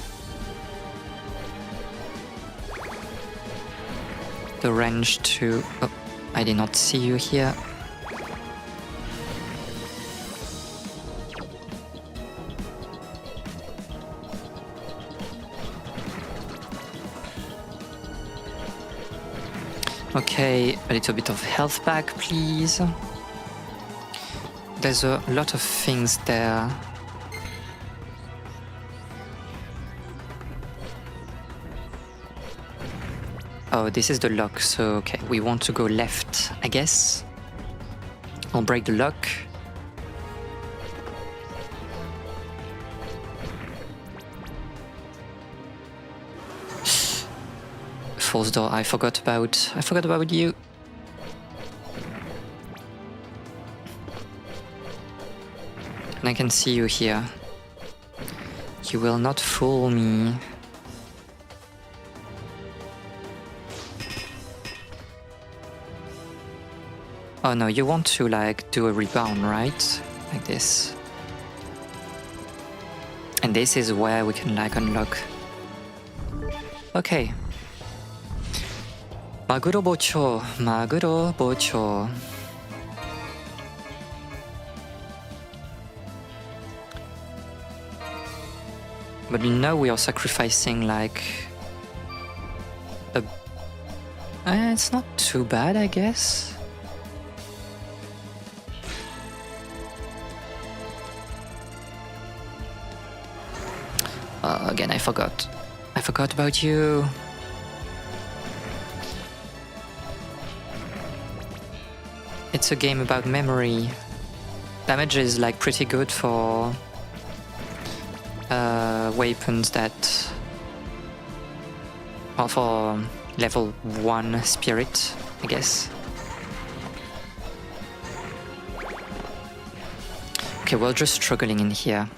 range to... Oh, I did not see you here. Okay, a little bit of health back, please. There's a lot of things there. Oh, this is the lock, so okay, we want to go left, I guess. I'll break the lock. False door, I forgot about you. And I can see you here. You will not fool me. Oh no, you want to like do a rebound, right? Like this. And this is where we can like unlock. Okay. Maguro bocho, maguro bocho. But now we are sacrificing like a... it's not too bad, I guess. Again, I forgot. I forgot about you. It's a game about memory. Damage is like pretty good for weapons that are for level 1 spirit, I guess. Okay, we're just struggling in here.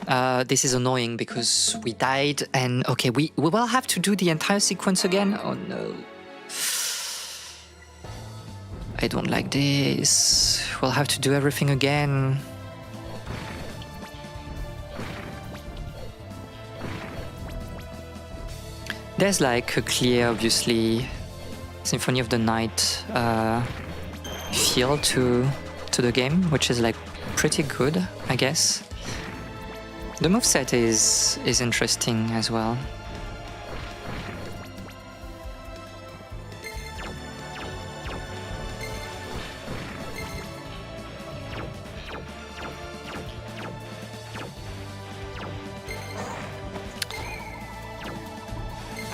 This is annoying because we died and okay, we will have to do the entire sequence again. Oh no. I don't like this. We'll have to do everything again. There's like a clear, obviously, Symphony of the Night feel to the game, which is like pretty good, I guess. The moveset is interesting as well.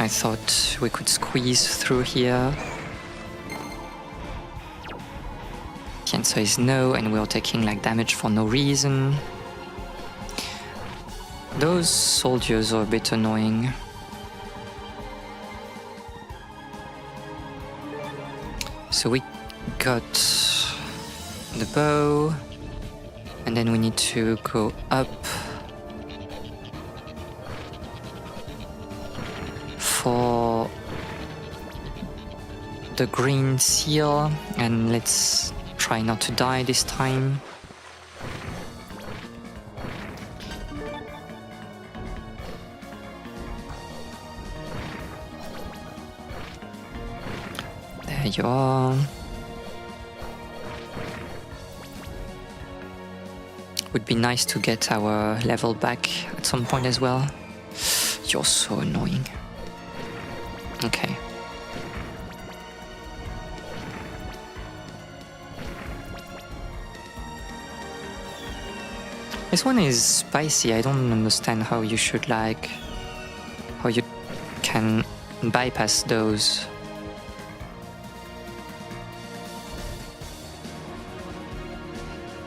I thought we could squeeze through here. The answer is no, and we're taking like damage for no reason. Those soldiers are a bit annoying. So we got the bow, and then we need to go up for the green seal, and let's try not to die this time. There you are. Would be nice to get our level back at some point as well. You're so annoying. Okay. This one is spicy. I don't understand how you should like... how you can bypass those.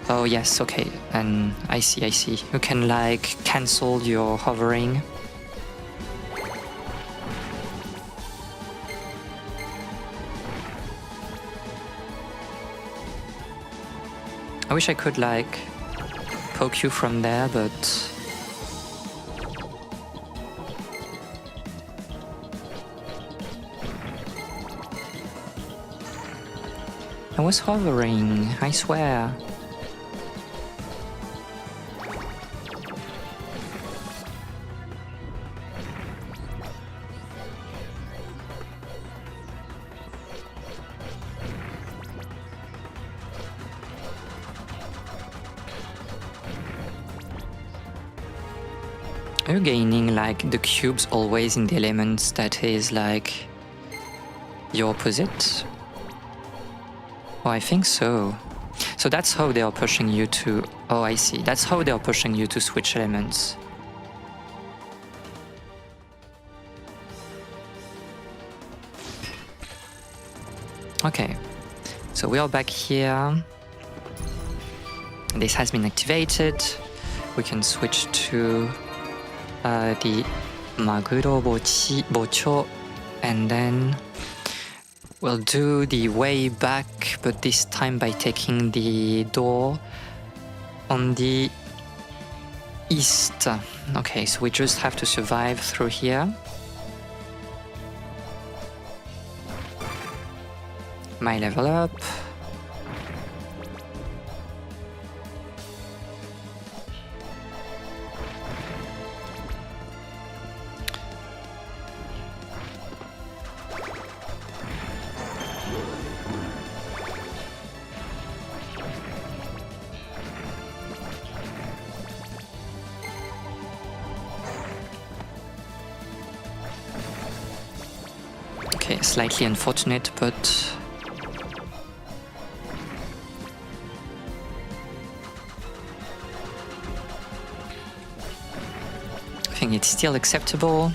Oh yes, okay. And I see. You can like cancel your hovering. I wish I could like poke you from there, but I was hovering, I swear. Are you gaining like the cubes always in the elements that is like the opposite? Oh, I think so. So that's how they are pushing you to... Oh, I see. That's how they are pushing you to switch elements. Okay. So we are back here. This has been activated. We can switch to the Maguro Bocho, and then we'll do the way back, but this time by taking the door on the east. Okay, so we just have to survive through here. My level up. Okay, slightly unfortunate, but think it's still acceptable.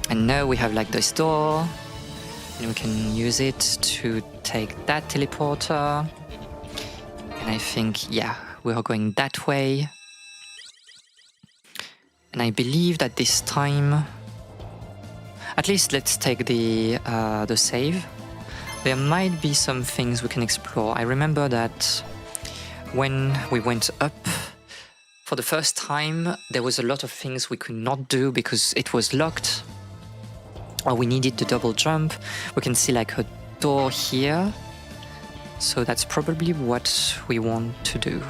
And now we have like this door, and we can use it to take that teleporter. And I think, yeah, we are going that way. And I believe that this time, at least let's take the save. There might be some things we can explore. I remember that when we went up for the first time, there was a lot of things we could not do because it was locked. Or we needed the double jump. We can see like a door here. So that's probably what we want to do.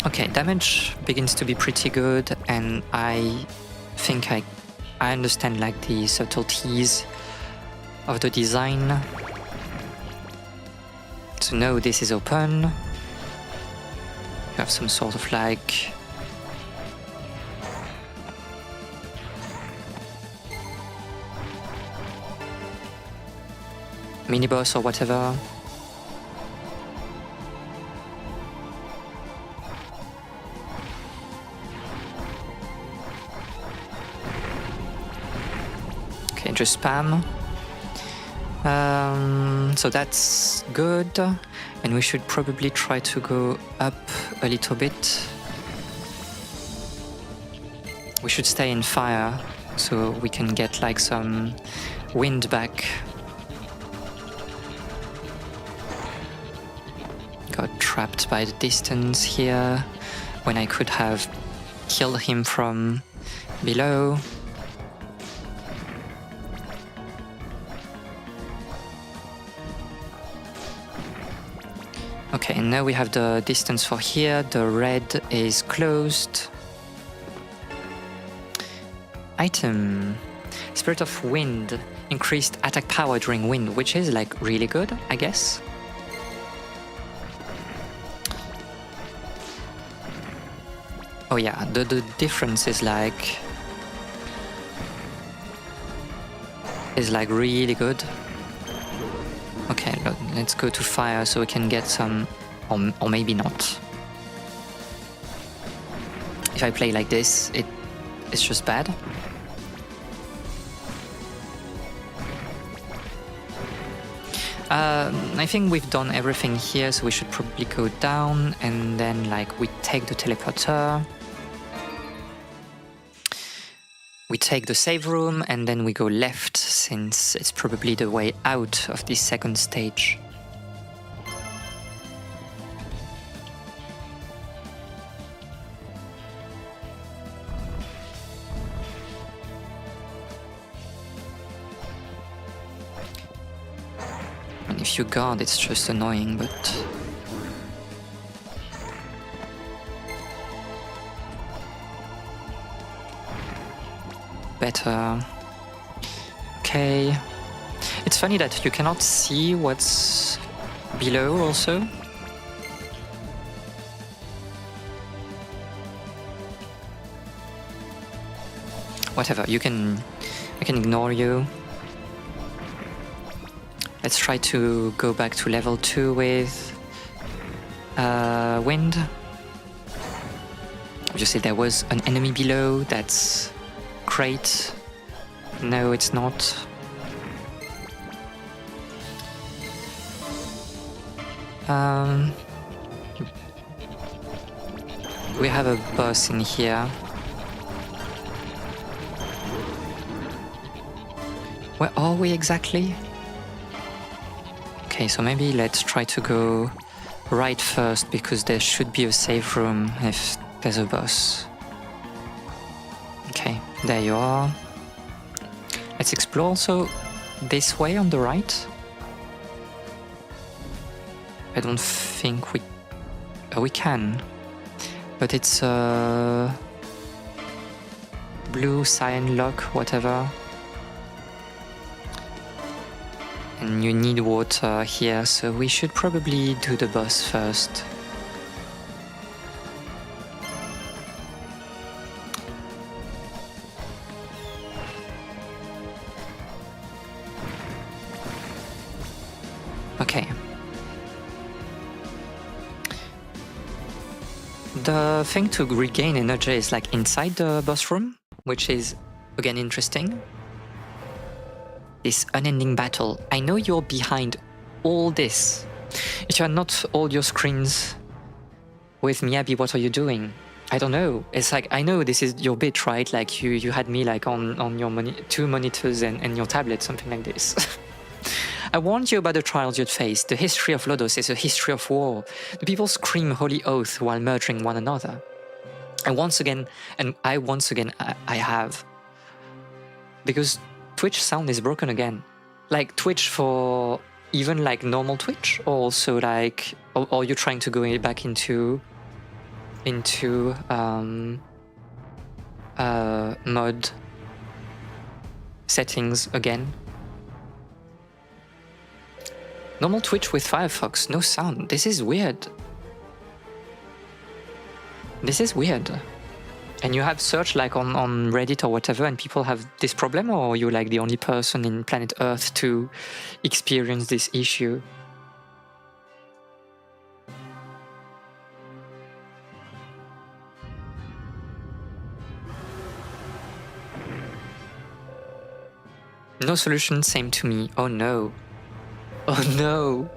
Okay, damage begins to be pretty good, and I think I understand like the subtleties of the design. So now this is open. You have some sort of like mini boss or whatever. Okay, just spam. So that's good, and we should probably try to go up a little bit. We should stay in fire so we can get like some wind back. Got trapped by the distance here when I could have killed him from below. Okay, and now we have the distance for here. The red is closed. Item. Spirit of Wind. Increased attack power during wind, which is like really good, I guess. Oh yeah, the difference is like really good. Okay, let's go to fire so we can get some, or maybe not. If I play like this, it's just bad. I think we've done everything here, so we should probably go down, and then like we take the teleporter. We take the save room, and then we go left, since it's probably the way out of this second stage. And if you guard, it's just annoying, but... better. Okay. It's funny that you cannot see what's below also. Whatever, I can ignore you. Let's try to go back to level 2 with wind. Obviously there was an enemy below, that's great. No, it's not. We have a boss in here. Where are we exactly? Okay, so maybe let's try to go right first, because there should be a safe room if there's a boss. Okay, there you are. Let's explore also this way on the right. I don't think we... Oh, we can. But it's blue, cyan lock, whatever. And you need water here, so we should probably do the boss first. The thing to regain energy is like inside the boss room, which is again interesting. This unending battle. I know you're behind all this. If you're not all your screens with Miyabi, what are you doing? I don't know. It's like, I know this is your bit, right? Like you had me like on your two monitors and your tablet, something like this. I warned you about the trials you'd face. The history of Lodoss is a history of war. The people scream holy oath while murdering one another. And once again, I have. Because Twitch sound is broken again. Like Twitch for even like normal Twitch, or also like, or are you trying to go back into mod settings again? Normal Twitch with Firefox, no sound. This is weird. This is weird. And you have searched like on Reddit or whatever, and people have this problem, or are you like the only person in planet Earth to experience this issue? No solution, same to me. Oh no. Oh no.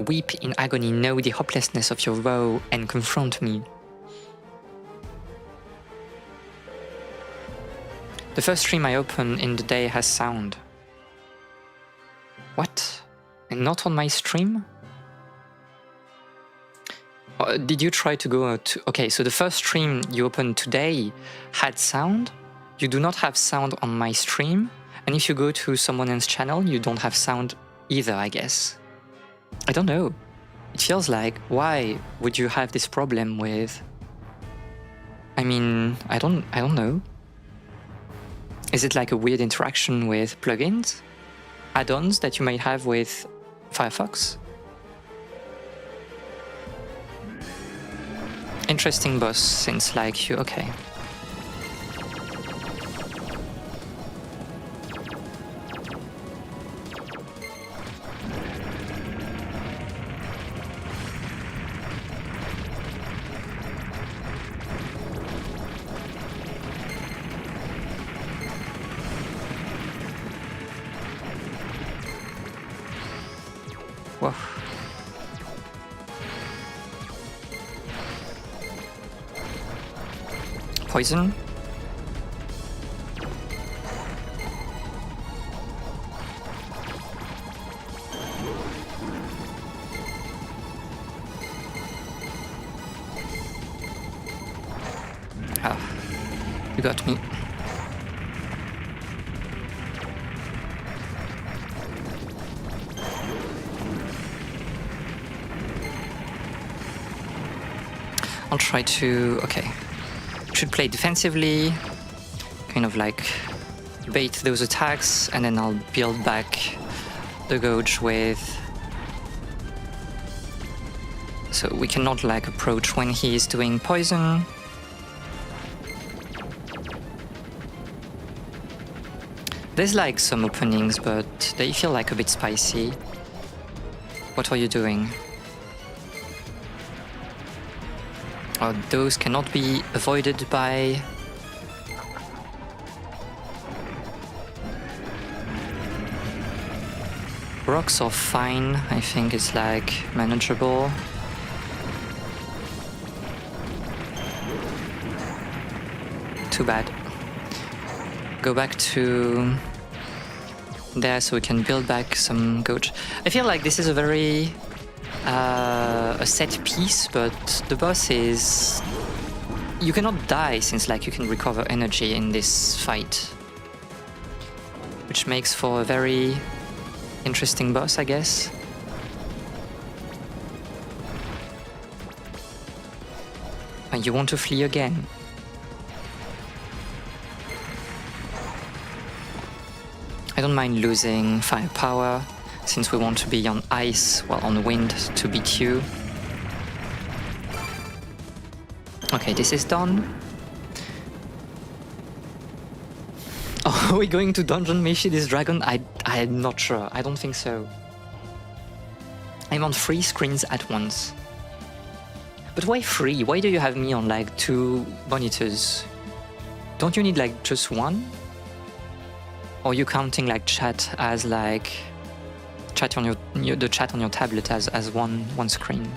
Weep in agony, know the hopelessness of your woe, and confront me. The first stream I open in the day has sound. What? And not on my stream? Did you try to go to... Okay, so the first stream you opened today had sound. You do not have sound on my stream. And if you go to someone else's channel, you don't have sound either, I guess. I don't know. It feels like, why would you have this problem with... I mean, I don't know. Is it like a weird interaction with plugins? Add-ons that you might have with Firefox? Interesting boss, since like you... Okay. Whoa. Poison. Ah, you got me. I'll try to... Okay. Should play defensively, kind of like bait those attacks, and then I'll build back the gauge with... So we cannot like approach when he is doing poison. There's like some openings, but they feel like a bit spicy. What are you doing? Oh, those cannot be avoided by... Rocks are fine, I think it's like manageable. Too bad. Go back to there so we can build back some gauge. I feel like this is a very a set piece, but the boss is... You cannot die since like you can recover energy in this fight, which makes for a very interesting boss, I guess. And you want to flee again. I don't mind losing firepower, since we want to be on ice, well, on wind to beat you. Okay, this is done. Oh, are we going to dungeon Meshi this dragon? I'm not sure. I don't think so. I'm on 3 screens at once. But why 3? Why do you have me on like 2 monitors? Don't you need like just 1? Or are you counting like chat as like chat on the chat on your tablet as one screen?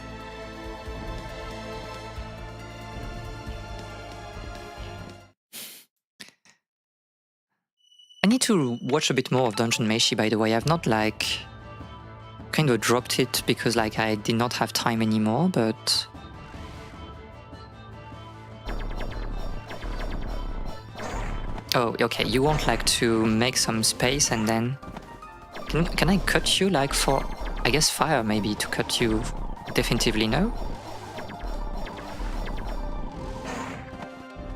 I need to watch a bit more of Dungeon Meshi, by the way. I've not like kind of dropped it because like I did not have time anymore, but oh, okay, you want like to make some space and then can I cut you like for, I guess, fire maybe to cut you definitively, no?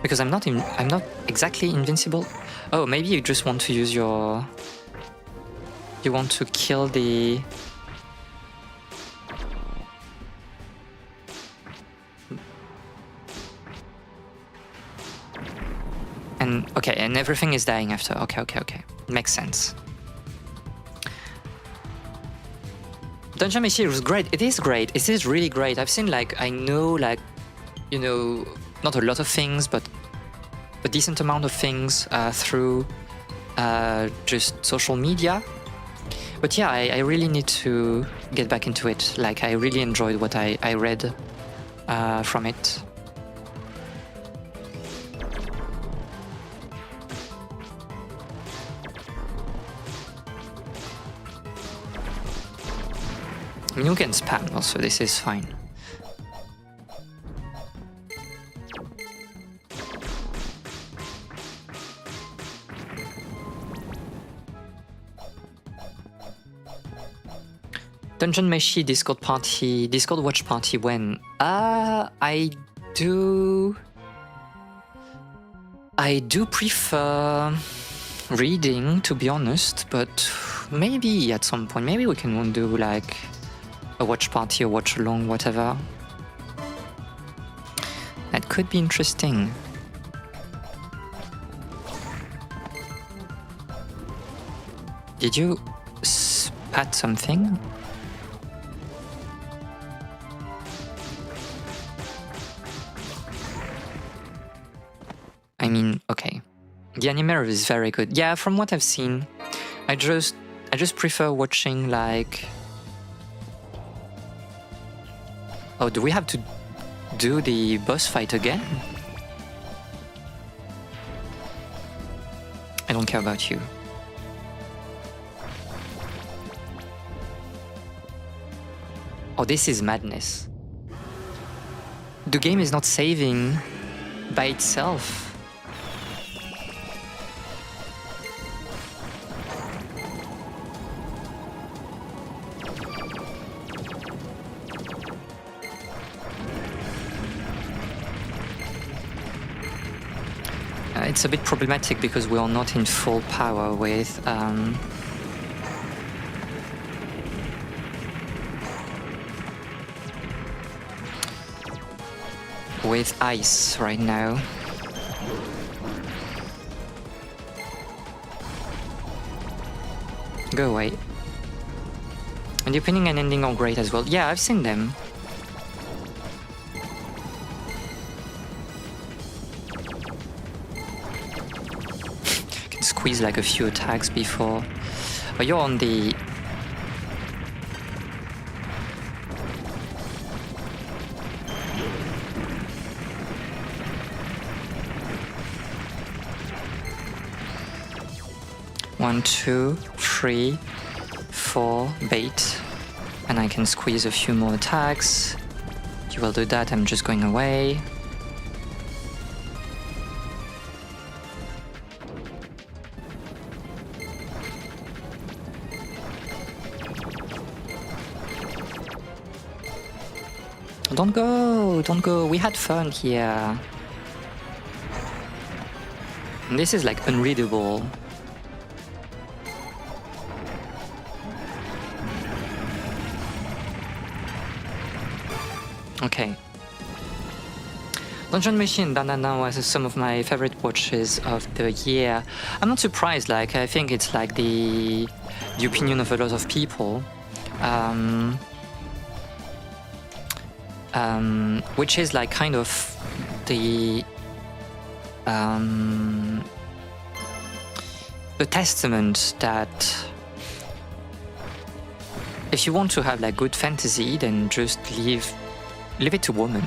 Because I'm not exactly invincible. Oh, maybe you just want to use your... You want to kill the... And, okay, and everything is dying after. Okay. Makes sense. Dungeon Meshi was great. It is great. It is really great. I've seen like, I know like, you know, not a lot of things, but a decent amount of things through just social media. But yeah, I really need to get back into it. Like, I really enjoyed what I read from it. I mean, you can spam also, this is fine. Dungeon Meshi Discord watch party when? I do prefer reading, to be honest, but maybe at some point, maybe we can do like a watch party or watch along, whatever. That could be interesting. Did you spat something? I mean, okay. The animator is very good. Yeah, from what I've seen, I just prefer watching like... Oh, do we have to do the boss fight again? I don't care about you. Oh, this is madness. The game is not saving by itself. It's a bit problematic because we are not in full power with ice right now. Go away. And the opening and ending are great as well. Yeah, I've seen them. Squeeze like a few attacks before. Oh, you're on the... One, two, three, four, bait. And I can squeeze a few more attacks. You will do that, I'm just going away. Don't go, we had fun here. And this is like unreadable. Okay. Dungeon Meshi and Banana was some of my favorite watches of the year. I'm not surprised, like, I think it's like the opinion of a lot of people. which is like kind of the testament that if you want to have like good fantasy, then just leave it to women.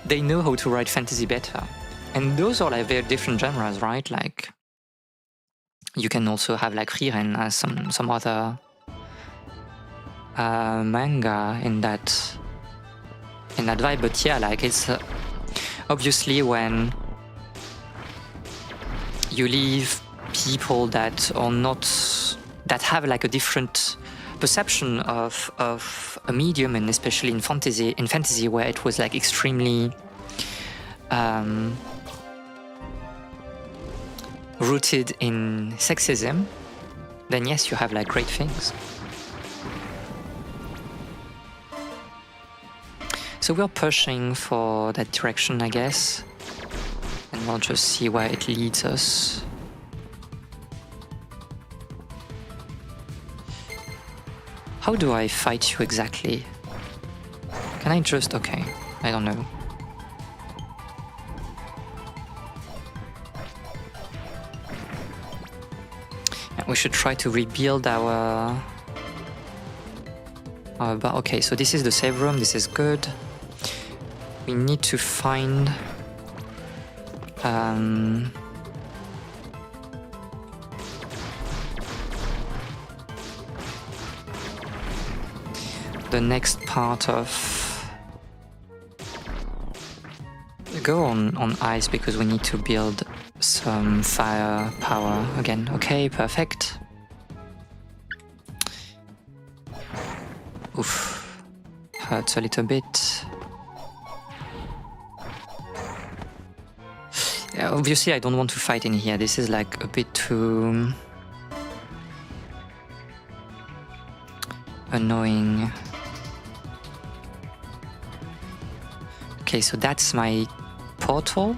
They know how to write fantasy better, and those are like very different genres, right? Like you can also have like Frieren as some other manga in that vibe, but yeah, like it's obviously when you leave people that are not, that have like a different perception of a medium, and especially in fantasy where it was like extremely rooted in sexism, then yes, you have like great things. So we're pushing for that direction, I guess, and we'll just see where it leads us. How do I fight you exactly? Can I just... okay, I don't know. We should try to rebuild our but okay, so this is the save room, this is good. We need to find the next part of... go on ice because we need to build some fire power again. Okay, perfect. Oof, hurts a little bit. Yeah, obviously I don't want to fight in here. This is like a bit too annoying. Okay, so that's my portal.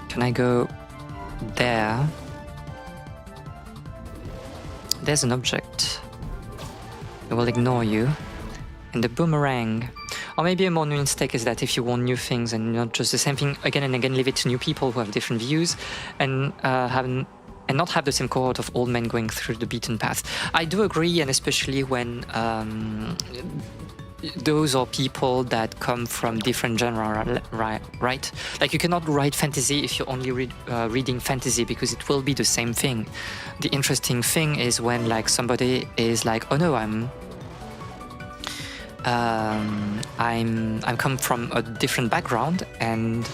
Can I go there? There's an object. It will ignore you. And the boomerang. Or maybe a more nuanced take is that if you want new things and not just the same thing again and again, leave it to new people who have different views and not have the same cohort of old men going through the beaten path. I do agree, and especially when those are people that come from different genre, right? Like you cannot write fantasy if you're only reading fantasy, because it will be the same thing. The interesting thing is when like somebody is like, oh no, I'm come from a different background, and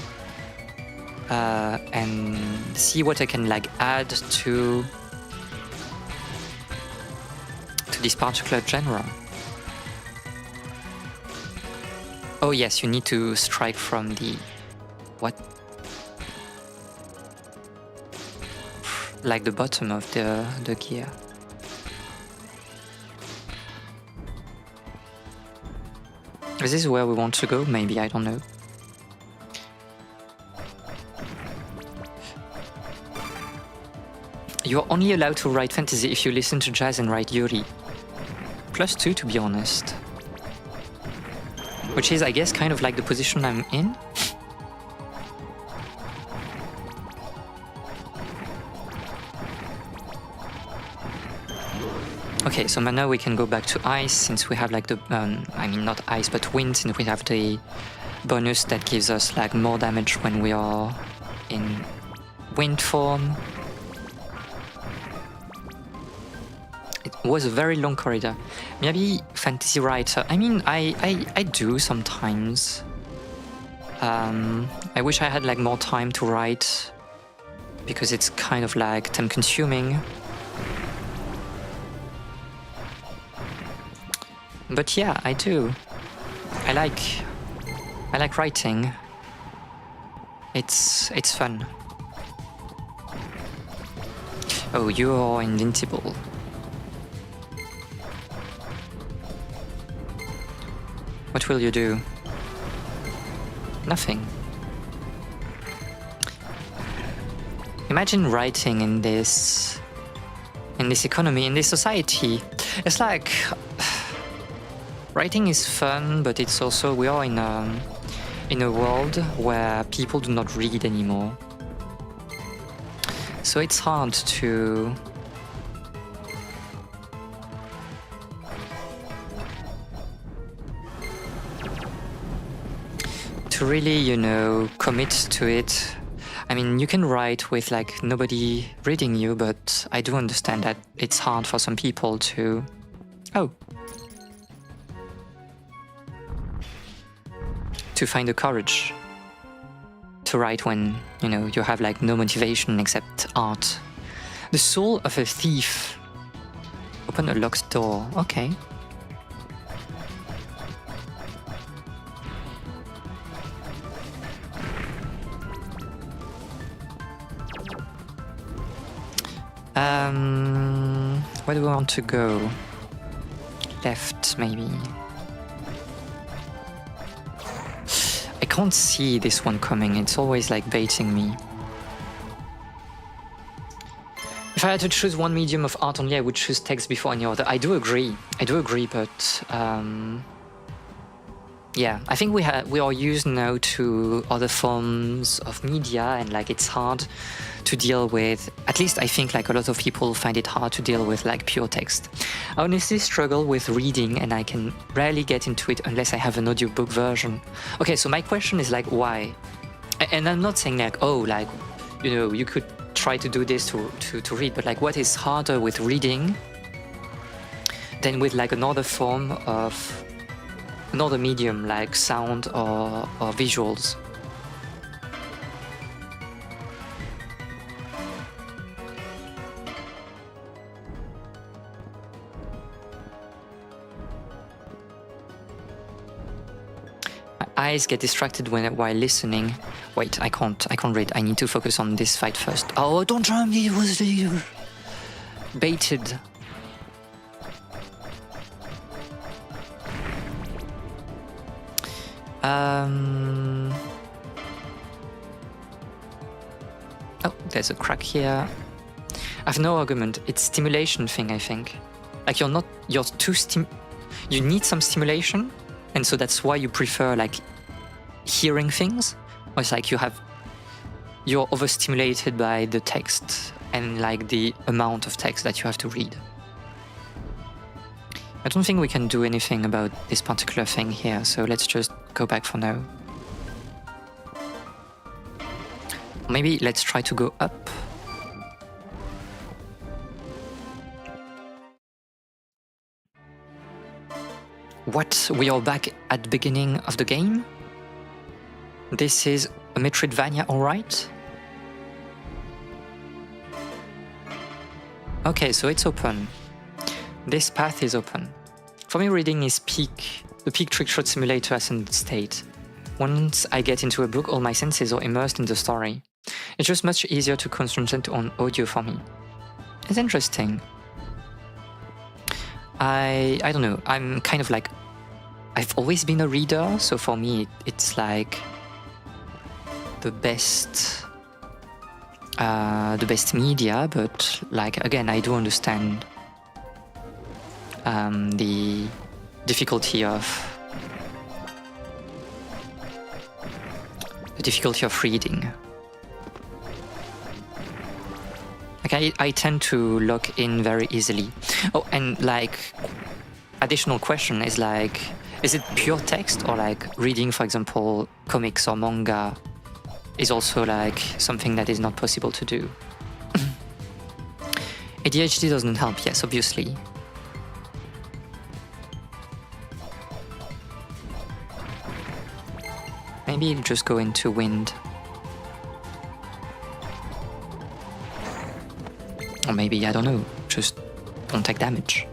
see what I can like add to this particular genre. Oh yes, you need to strike from the... what? Like the bottom of the gear. Is this where we want to go? Maybe, I don't know. You're only allowed to write fantasy if you listen to jazz and write Yuri. +2, to be honest. Which is, I guess, kind of like the position I'm in. Okay, so now we can go back to ice, since we have like the... I mean, not ice, but wind, since we have the bonus that gives us like more damage when we are in wind form. It was a very long corridor. Maybe fantasy writer. I mean, I do sometimes. I wish I had like more time to write, because it's kind of like time consuming. But yeah, I do. I like writing. It's fun. Oh, you are invincible. What will you do? Nothing. Imagine writing in this economy, in this society. It's like writing is fun, but it's also we are in a world where people do not read anymore. So it's hard to really, you know, commit to it. I mean, you can write with like nobody reading you, but I do understand that it's hard for some people to... Oh. To find the courage to write when, you know, you have like no motivation except art. The soul of a thief. Open a locked door. Okay. Where do we want to go? Left, maybe. I can't see this one coming. It's always like baiting me. If I had to choose one medium of art only, I would choose text before any other. I do agree, but yeah, I think we are used now to other forms of media, and like it's hard to deal with. At least I think like a lot of people find it hard to deal with like pure text. I honestly struggle with reading, and I can rarely get into it unless I have an audiobook version. Okay, so my question is like, why? And I'm not saying like, oh, like, you know, you could try to do this to read, but like, what is harder with reading than with like another form of another medium like sound or visuals? Eyes get distracted while listening. Wait, I can't read. I need to focus on this fight first. Oh, don't jump me! It was baited. Oh, there's a crack here. I have no argument. It's stimulation thing, I think. Like you're too you need some stimulation, and so that's why you prefer like hearing things. Or it's like you're overstimulated by the text and like the amount of text that you have to read. I don't think we can do anything about this particular thing here, so let's just go back for now. Maybe let's try to go up. What? We are back at the beginning of the game? This is a Metroidvania, alright? Okay, so it's open. This path is open. For me, reading is the peak trick shot simulator ascended state. Once I get into a book, all my senses are immersed in the story. It's just much easier to concentrate on audio for me. It's interesting. I don't know, I'm kind of like... I've always been a reader, so for me it's like the best media, but like again, I do understand the difficulty of reading. Like I tend to lock in very easily. Oh, and like additional question is like, is it pure text, or like reading, for example, comics or manga is also like something that is not possible to do? ADHD doesn't help, yes, obviously. Maybe just go into wind. Or maybe, I don't know, just don't take damage.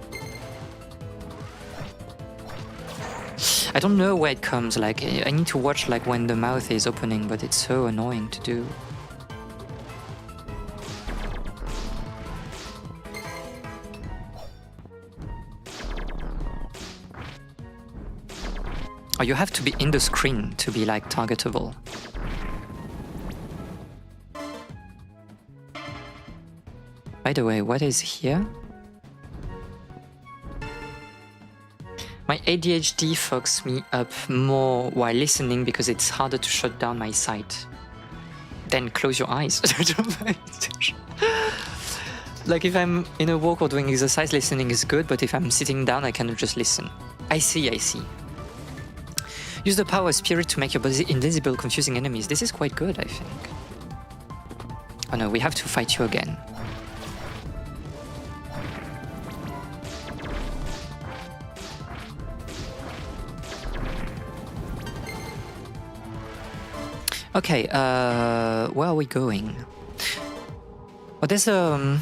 I don't know where it comes, like, I need to watch like when the mouth is opening, but it's so annoying to do. Or you have to be in the screen to be like targetable. By the way, what is here? My ADHD fucks me up more while listening because it's harder to shut down my sight. Then close your eyes. Like if I'm in a walk or doing exercise, listening is good, but if I'm sitting down, I cannot just listen. I see. Use the power of spirit to make your body invisible, confusing enemies. This is quite good, I think. Oh no, we have to fight you again. Okay, where are we going? Oh, there's a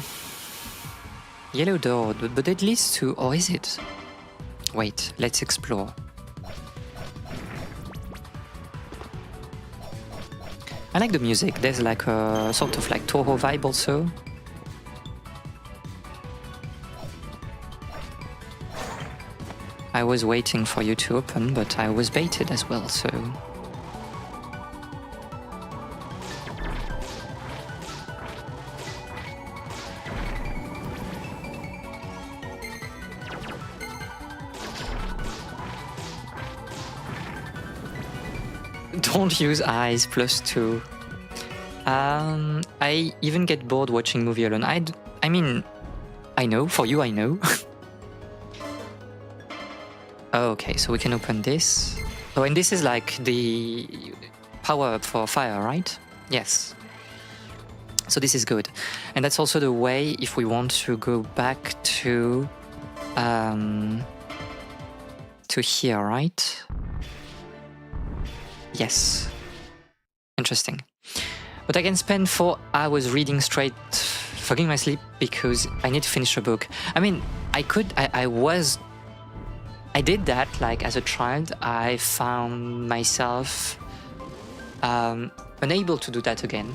yellow door, but it leads to... or is it? Wait, let's explore. I like the music. There's like a sort of like Toho vibe also. I was waiting for you to open, but I was baited as well, so... Don't use eyes, +2. I even get bored watching movie alone. I mean, I know, for you I know. Okay, so we can open this. Oh, and this is like the power up for fire, right? Yes. So this is good. And that's also the way if we want to go back to here, right? Yes. Interesting. But I can spend 4 hours reading straight, fucking my sleep because I need to finish a book. I mean, I did that like as a child. I found myself unable to do that again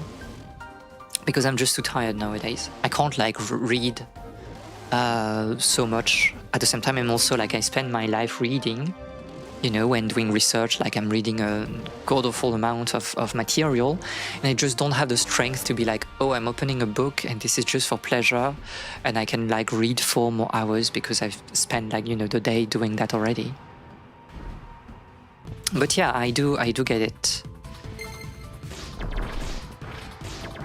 because I'm just too tired nowadays. I can't like read so much at the same time. I'm also like I spend my life reading. You know, when doing research, like I'm reading a god-awful amount of material, and I just don't have the strength to be like, oh, I'm opening a book and this is just for pleasure, and I can like read 4 more hours because I've spent like, you know, the day doing that already. But yeah, I do get it.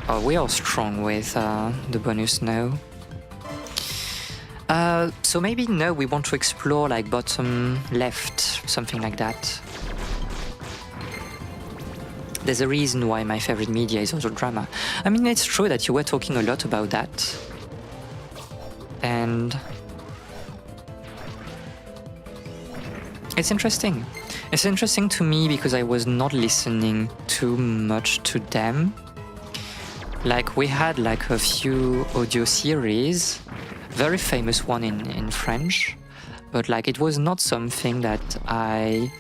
Oh, we are strong with the bonus now. So maybe no, we want to explore like bottom left, something like that. There's a reason why my favorite media is audio drama. I mean, it's true that you were talking a lot about that. And it's interesting. It's interesting to me because I was not listening too much to them. Like we had like a few audio series, very famous one in French, but like it was not something that I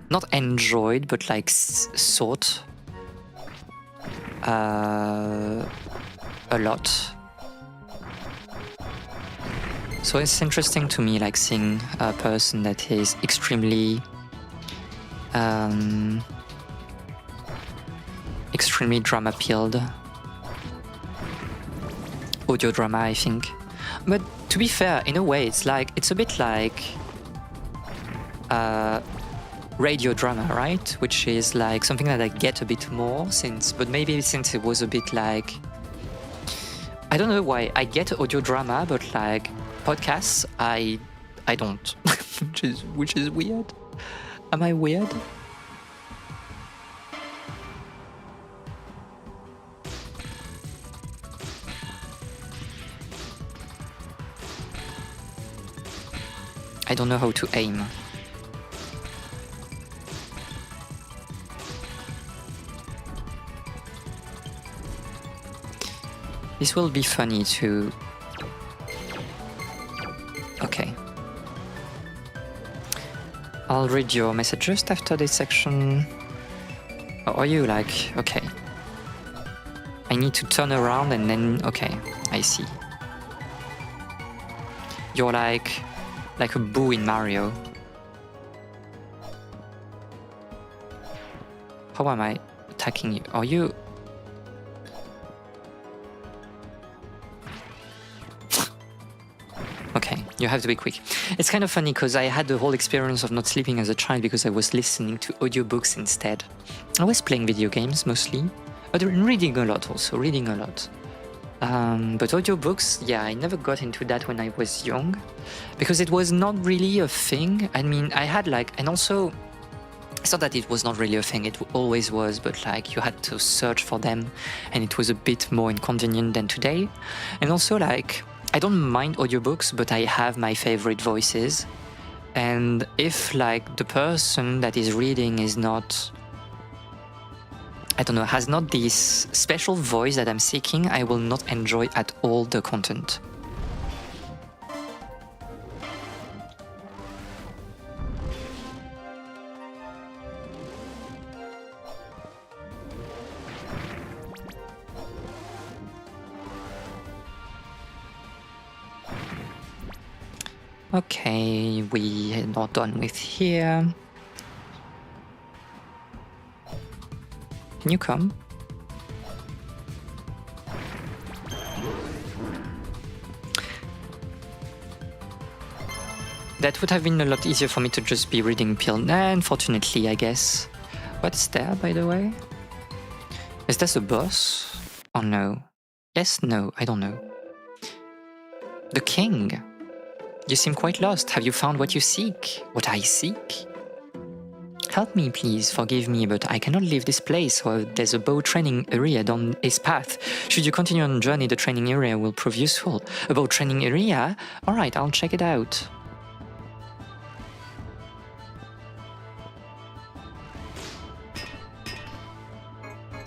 not enjoyed, but like sought a lot. So it's interesting to me, like seeing a person that is extremely extremely drama-pilled. Audio drama, I think. But to be fair, in a way, it's a bit like radio drama, right? Which is like something that I get a bit more but maybe since it was a bit like, I don't know why I get audio drama, but like podcasts, I don't, which is weird. Am I weird? I don't know how to aim. This will be funny to... Okay. I'll read your message just after this section. Or are you like... Okay. I need to turn around and then... Okay, I see. You're like a Boo in Mario. How am I? attacking you. Are you... Okay, you have to be quick. It's kind of funny because I had the whole experience of not sleeping as a child because I was listening to audiobooks instead. I was playing video games mostly, but reading a lot also, reading a lot. But audiobooks, yeah, I never got into that when I was young because it was not really a thing. I mean, I had like, and also, it's not that it was not really a thing, it always was, but like you had to search for them and it was a bit more inconvenient than today. And also like, I don't mind audiobooks, but I have my favorite voices. And if like the person that is reading is not, I don't know, has not this special voice that I'm seeking, I will not enjoy at all the content. Okay, we are not done with here. Can you come? That would have been a lot easier for me to just be reading Peel. Unfortunately, I guess. What's there, by the way? Is this a boss? Oh no. Yes, no, I don't know. The king. You seem quite lost. Have you found what you seek? What I seek? Help me, please. Forgive me, but I cannot leave this place where there's a bow training area down its path. Should you continue on the journey, the training area will prove useful. A bow training area? Alright, I'll check it out.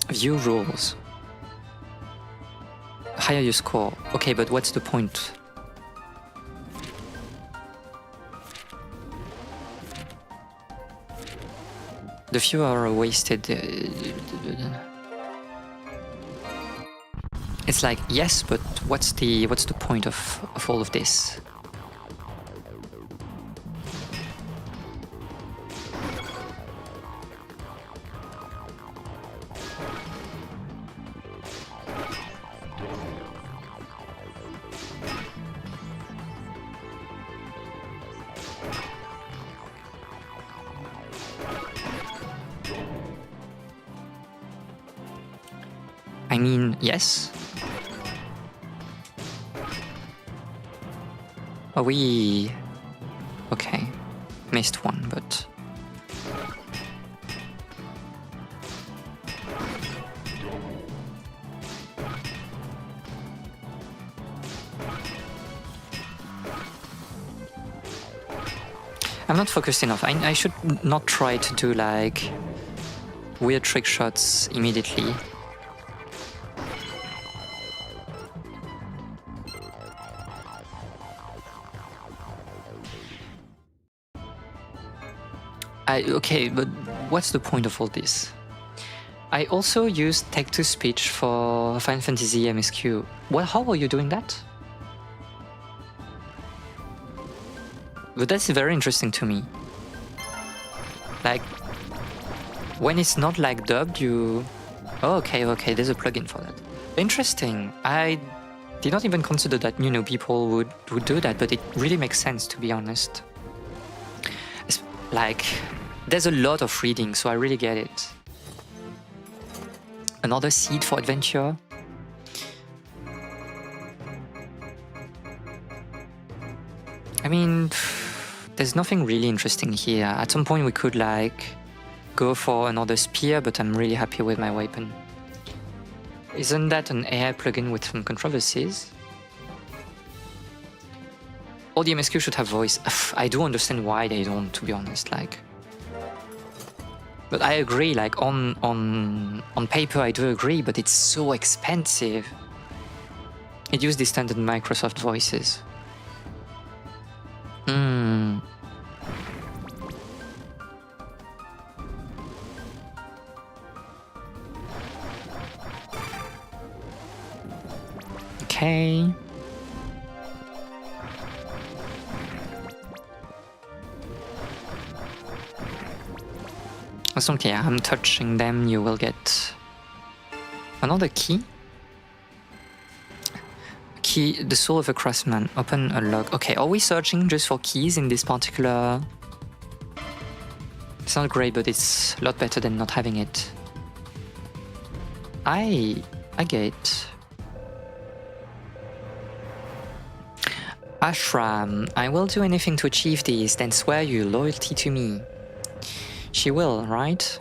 View rules. Higher your score. Okay, but what's the point? The fewer are wasted. It's like, yes, but what's the point of all of this? I mean, yes. Are we... Okay. Missed one, but... I'm not focused enough. I should not try to do like weird trick shots immediately. Okay, but what's the point of all this? I also used text-to-speech for Final Fantasy MSQ. Well, how are you doing that? But that's very interesting to me. Like, when it's not like dubbed, you... Oh, okay, there's a plugin for that. Interesting. I did not even consider that, you know, people would do that, but it really makes sense, to be honest. It's like, there's a lot of reading, so I really get it. Another seed for adventure. I mean, there's nothing really interesting here. At some point we could like go for another spear, but I'm really happy with my weapon. Isn't that an AI plugin with some controversies? All the MSQ should have voice. I do understand why they don't, to be honest, like. But I agree, like on paper I do agree, but it's so expensive. It used the standard Microsoft voices. Okay. As long as I'm touching them, you will get another key. Key, the soul of a craftsman. Open a lock. Okay, are we searching just for keys in this particular? It's not great, but it's a lot better than not having it. I get Ashram. I will do anything to achieve this, then swear your loyalty to me. She will, right?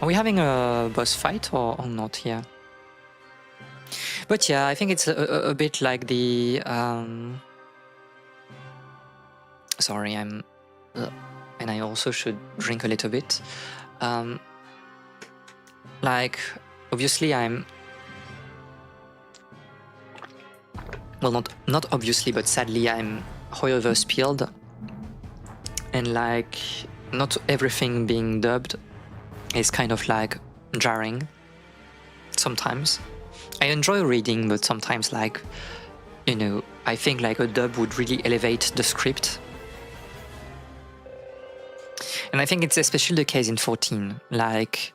Are we having a boss fight or not here? But yeah, I think it's a bit like the... Sorry, I'm... and I also should drink a little bit. Like, obviously I'm... Well, not obviously, but sadly I'm overspilled. And like, not everything being dubbed is kind of like jarring sometimes. I enjoy reading, but sometimes like, you know, I think like a dub would really elevate the script. And I think it's especially the case in 14. Like,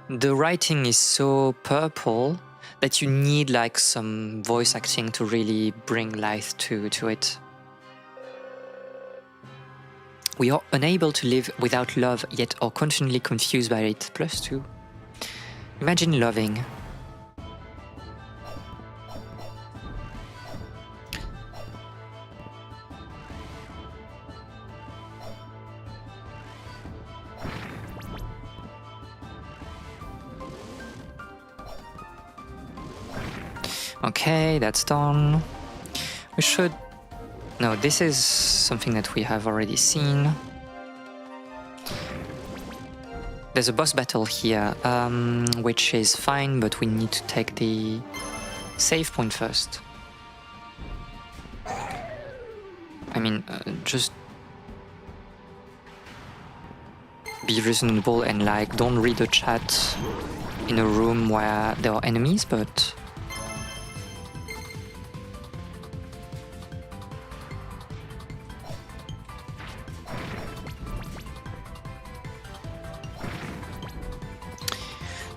the writing is so purple that you need like some voice acting to really bring life to it. We are unable to live without love, yet are constantly confused by it. +2. Imagine loving. Okay, that's done. We should... No, this is something that we have already seen. There's a boss battle here, which is fine, but we need to take the save point first. I mean, just be reasonable and like don't read the chat in a room where there are enemies, but...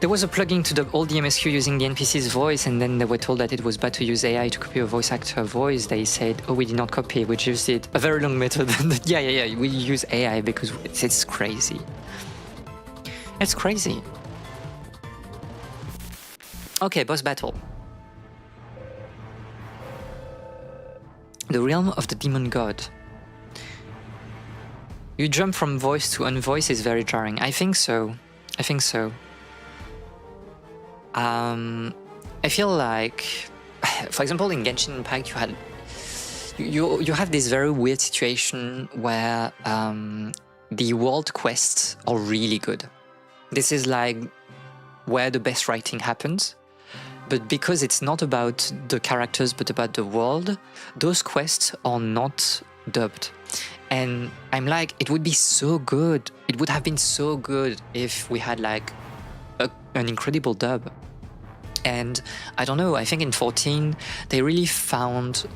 There was a plugin to dub all the MSQ using the NPC's voice, and then they were told that it was bad to use AI to copy a voice actor voice. They said, oh, we did not copy, we just did a very long method. yeah, we use AI because it's crazy. It's crazy. Okay, boss battle. The realm of the demon god. You jump from voice to unvoice is very jarring. I think so. I think so. I feel like, for example, in Genshin Impact, you have this very weird situation where the world quests are really good. This is like where the best writing happens. But because it's not about the characters but about the world, those quests are not dubbed. And I'm like, it would be so good. It would have been so good if we had like an incredible dub. And I don't know, I think in 14 they really found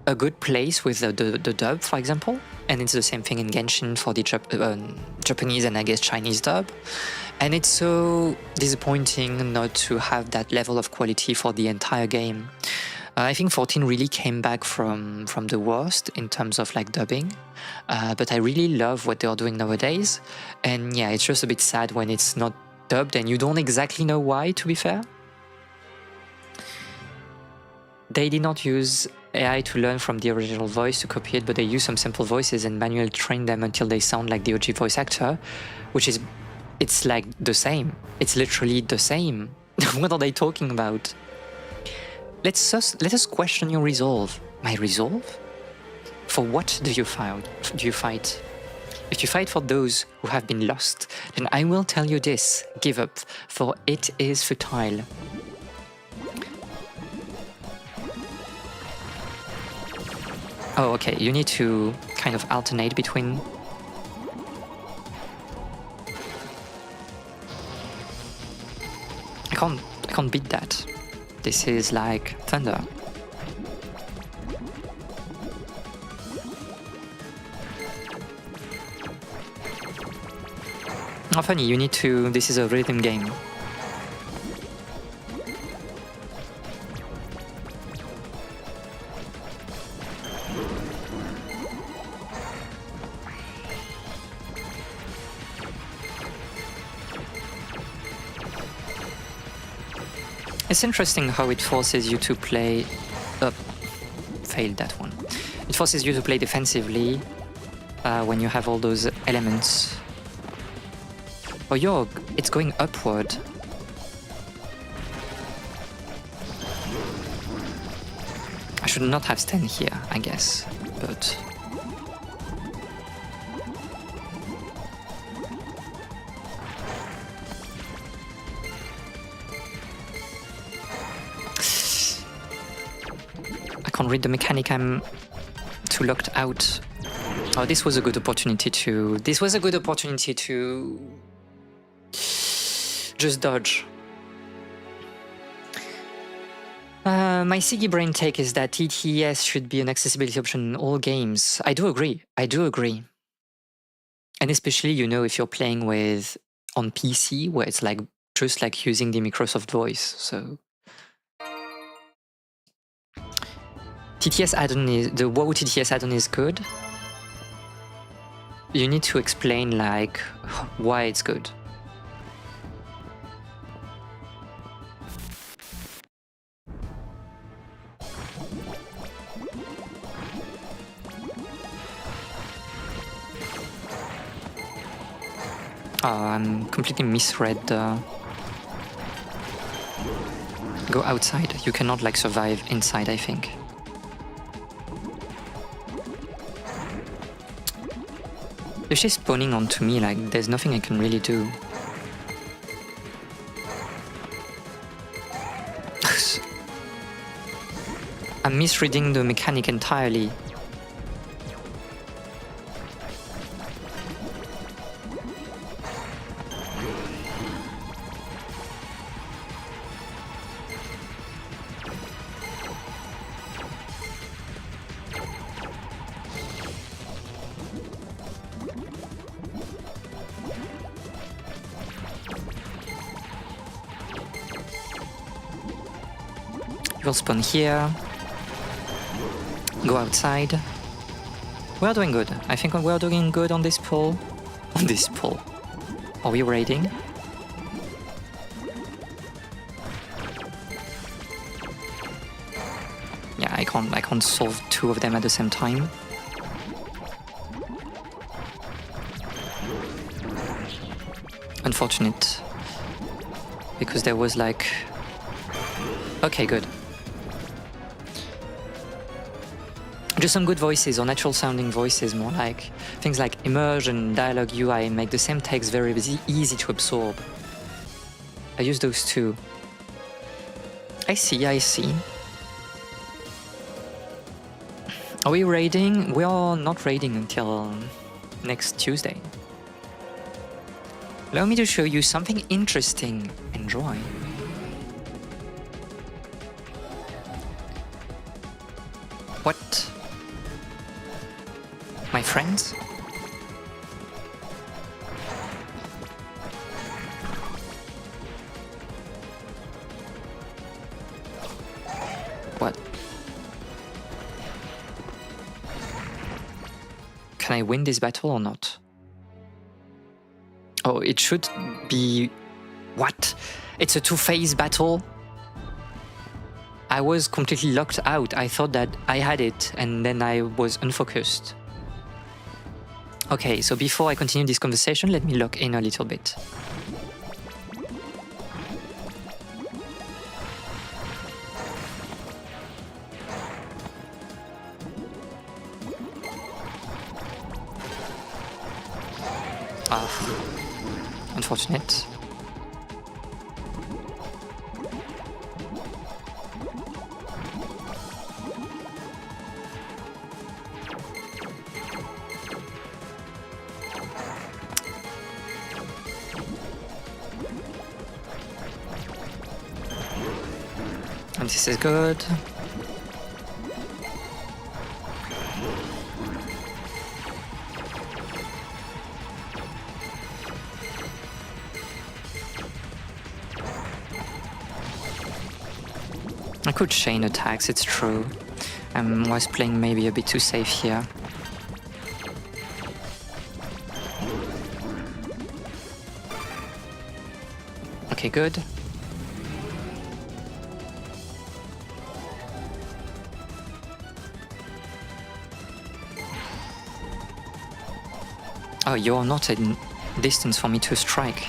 a good place with the dub, for example. And it's the same thing in Genshin for the Japanese and I guess Chinese dub. And it's so disappointing not to have that level of quality for the entire game. I think 14 really came back from the worst in terms of like dubbing. But I really love what they are doing nowadays. And yeah, it's just a bit sad when it's not dubbed and you don't exactly know why, to be fair. They did not use AI to learn from the original voice to copy it, but they used some sample voices and manually trained them until they sound like the OG voice actor, which is, it's like the same. It's literally the same. What are they talking about? Let us question your resolve. My resolve? For what do you fight? If you fight for those who have been lost, then I will tell you this: give up, for it is futile. Oh, okay, you need to kind of alternate between... I can't beat that. This is like thunder. How funny, you need to... This is a rhythm game. It's interesting how it forces you to play... failed that one. It forces you to play defensively when you have all those elements. Oh, yo, it's going upward. I should not have stand here, I guess, but... I can't read the mechanic, I'm too locked out. Oh, this was a good opportunity to... This was a good opportunity to... just dodge. My Siggy brain take is that TTS should be an accessibility option in all games. I do agree. I do agree. And especially, you know, if you're playing with on PC, where it's like just like using the Microsoft Voice. So TTS add-on is the WoW TTS add-on is good. You need to explain like why it's good. Oh, I'm completely misread. Go outside. You cannot like survive inside, I think. If she's spawning onto me, like there's nothing I can really do. I'm misreading the mechanic entirely. You'll spawn here. Go outside. We're doing good. I think we're doing good on this pull. On this pull. Are we raiding? Yeah, I can't solve two of them at the same time. Unfortunate. Because there was like... Okay, good. Just some good voices or natural sounding voices, more like things like immersion, dialogue UI make the same text very easy to absorb. I use those two. I see, I see. Are we raiding? We are not raiding until next Tuesday. Allow me to show you something interesting. Enjoy. What? My friends? What? Can I win this battle or not? Oh, it should be... What? It's a two-phase battle? I was completely locked out. I thought that I had it, and then I was unfocused. Okay, so before I continue this conversation, let me lock in a little bit. Ah, unfortunate. And this is good. I could chain attacks, it's true. I was playing maybe a bit too safe here. Okay, good. Oh, you're not in distance for me to strike.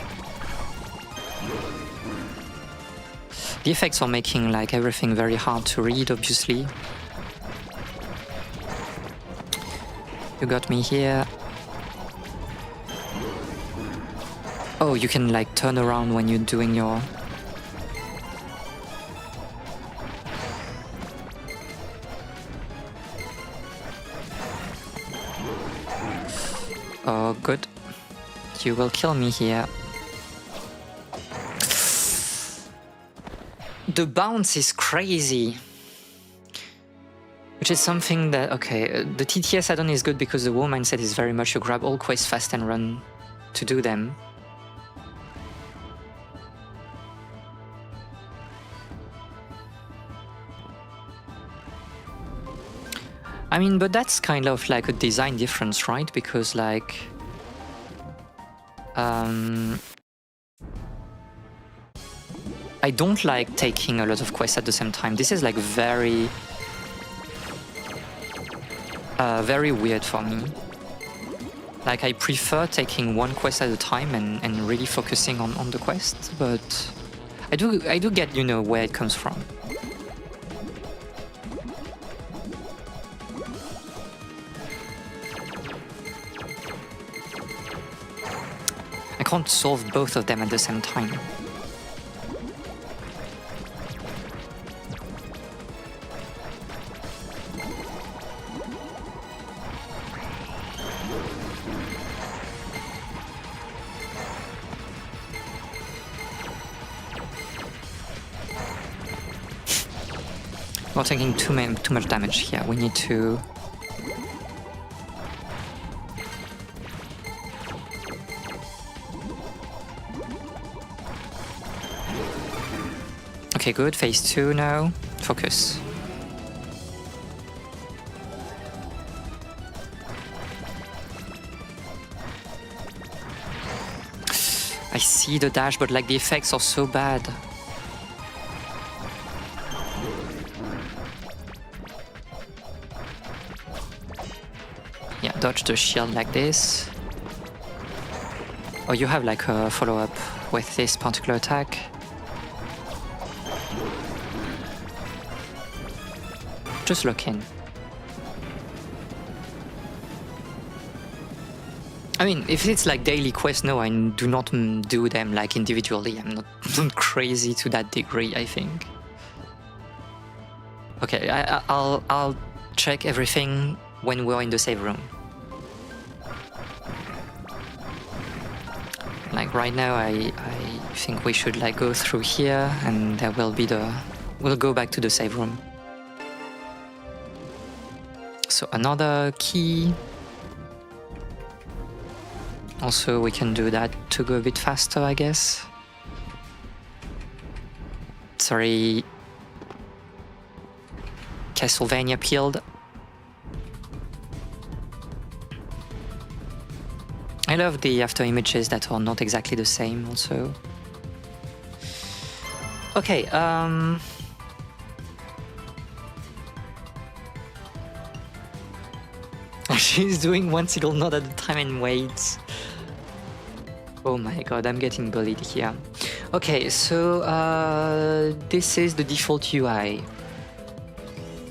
The effects are making like everything very hard to read, obviously. You got me here. Oh, you can like turn around when you're doing your... Oh, good. You will kill me here. The bounce is crazy. Which is something that, okay, the TTS add-on is good because the war mindset is very much you grab all quests fast and run to do them. I mean, but that's kind of like a design difference, right? Because like... I don't like taking a lot of quests at the same time. This is like very... very weird for me. Like I prefer taking one quest at a time and really focusing on the quest, but I do get, you know, where it comes from. I can't solve both of them at the same time. We're taking too much damage here. We need to... Okay, good. Phase 2 now. Focus. I see the dash, but like the effects are so bad. Yeah, dodge the shield like this. Oh, you have like a follow-up with this particular attack. Just lock in. I mean, if it's like daily quests, no, I do not do them like individually. I'm not crazy to that degree, I think. Okay, I'll check everything when we're in the save room. Like right now, I think we should like go through here, and there will be the... We'll go back to the save room. So another key. Also, we can do that to go a bit faster, I guess. Sorry. Castlevania peeled. I love the after images that are not exactly the same also. Okay, she's doing one single node at a time and waits. Oh my god, I'm getting bullied here. Okay, so this is the default UI.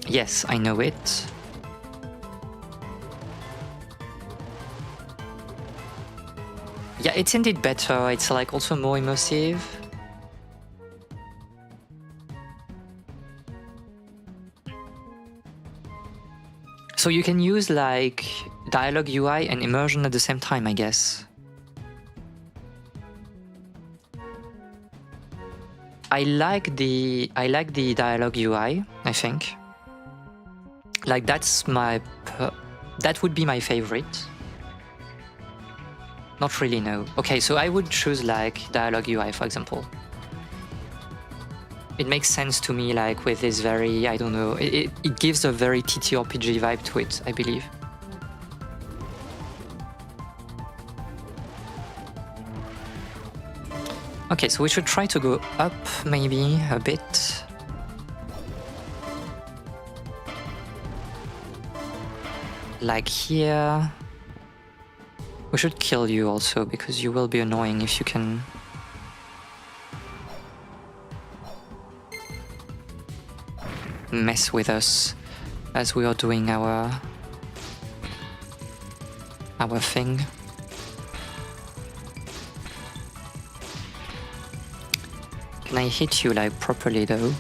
Yes, I know it. Yeah, it's indeed better. It's like also more immersive. So you can use like dialogue UI and immersion at the same time, I guess. I like the dialogue UI, I think. Like that's that would be my favorite. Not really, no. Okay, so I would choose like dialogue UI, for example. it makes sense to me, like with this very, I don't know, it gives a very TTRPG vibe to it, I believe. Okay, so we should try to go up maybe a bit. Like here. We should kill you also, because you will be annoying if you can... mess with us as we are doing our thing. Can I hit you like properly though?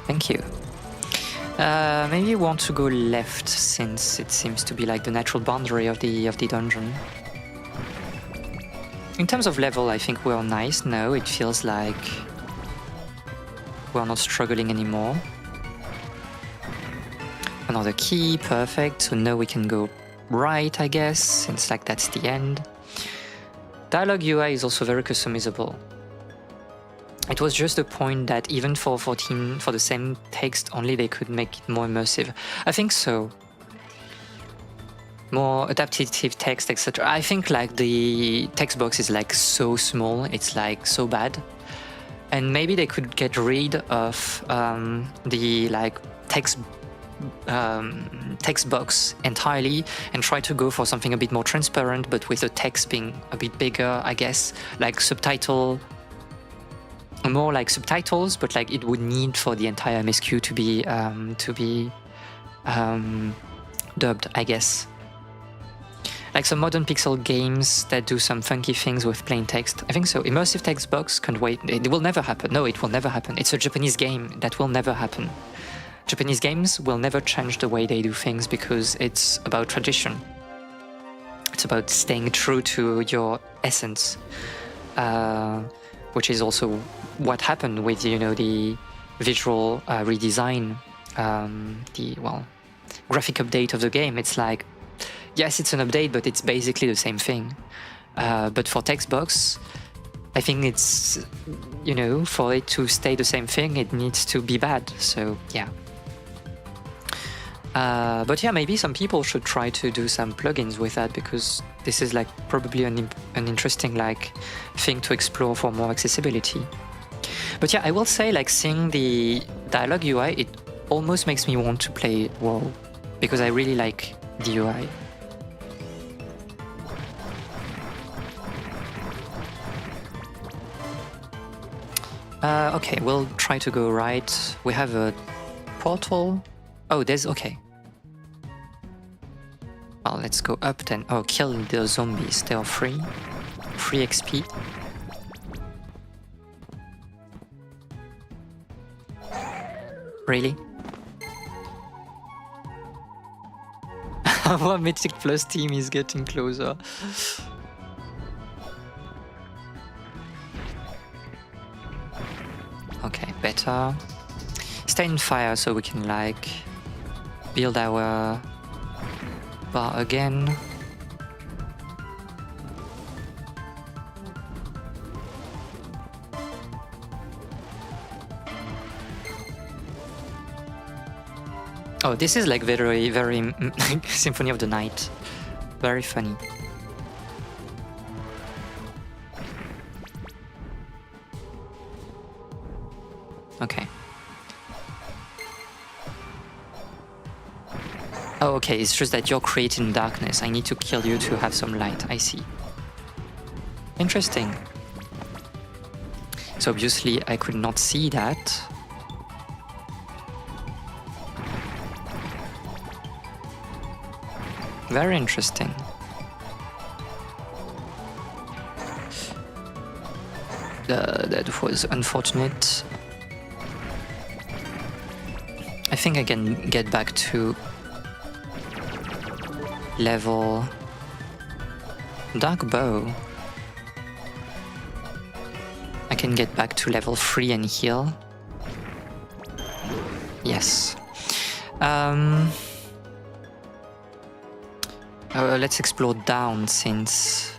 Thank you. Maybe you want to go left, since it seems to be like the natural boundary of the dungeon. In terms of level, I think we're nice now. It feels like we're not struggling anymore. Another key, perfect. So now we can go right, I guess, since like that's the end. Dialogue UI is also very customizable. It was just a point that even for the same text only, they could make it more immersive. I think so. More adaptive text, etc. I think like the text box is like so small, it's like so bad. And maybe they could get rid of the like text box entirely and try to go for something a bit more transparent, but with the text being a bit bigger, I guess, like subtitle, more like subtitles, but like it would need for the entire MSQ to be dubbed, I guess. Like some modern pixel games that do some funky things with plain text. I think so. Immersive text box, can't wait. It will never happen. No, it will never happen. It's a Japanese game. That will never happen. Japanese games will never change the way they do things because it's about tradition. It's about staying true to your essence, which is also what happened with, you know, the visual redesign, graphic update of the game. It's like, yes, it's an update, but it's basically the same thing. But for text box, I think it's, you know, for it to stay the same thing, it needs to be bad. So yeah. But yeah, maybe some people should try to do some plugins with that, because this is like probably an interesting like thing to explore for more accessibility. But yeah, I will say, like, seeing the dialogue UI, it almost makes me want to play WoW, because I really like the UI. Okay, we'll try to go right. We have a portal. Oh, there's... okay. Well, let's go up then. Oh, kill the zombies. They are free. Free XP. Really? Our Mythic Plus team is getting closer. Okay, better. Stay in fire so we can like build our bar again. Oh, this is like very, very like Symphony of the Night. Very funny. Okay. Oh, okay, it's just that you're creating darkness. I need to kill you to have some light. I see. Interesting. So obviously I could not see that. Very interesting. That was unfortunate. I think I can get back to level Dark Bow. I can get back to level 3 and heal. Yes. Let's explore down, since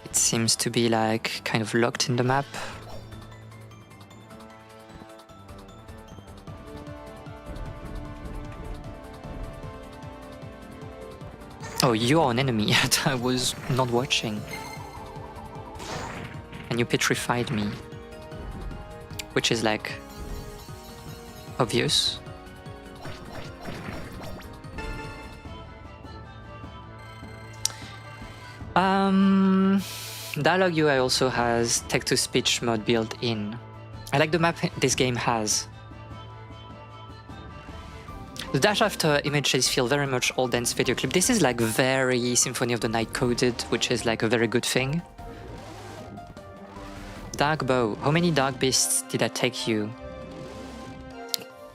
it seems to be like kind of locked in the map. Oh, you are an enemy that I was not watching. And you petrified me. Which is like obvious. Dialogue UI also has text-to-speech mode built in. I like the map this game has. The dash after images feel very much old dance video clip. This is like very Symphony of the Night coded, which is like a very good thing. Dark bow. How many dark beasts did that take you?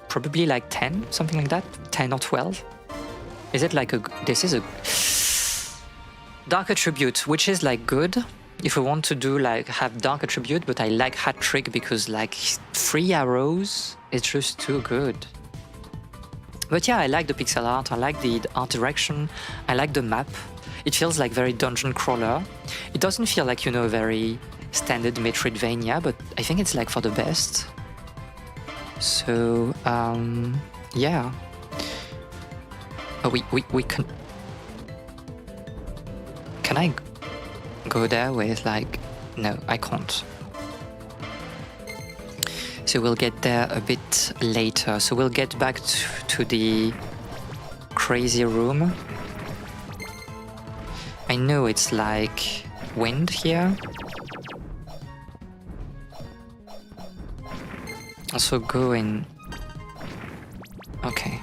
Probably like 10, something like that. 10 or 12. Is it like a... This is a... Dark attribute, which is like good. If we want to do like have dark attribute, but I like hat trick because like 3 arrows is just too good. But yeah, I like the pixel art, I like the art direction, I like the map. It feels like very dungeon crawler. It doesn't feel like, you know, very standard Metroidvania, but I think it's like for the best. So, yeah. Oh, we can... Can I go there with like... No, I can't. So we'll get there a bit later. So we'll get back to the crazy room. I know it's like wind here. Also go in... Okay.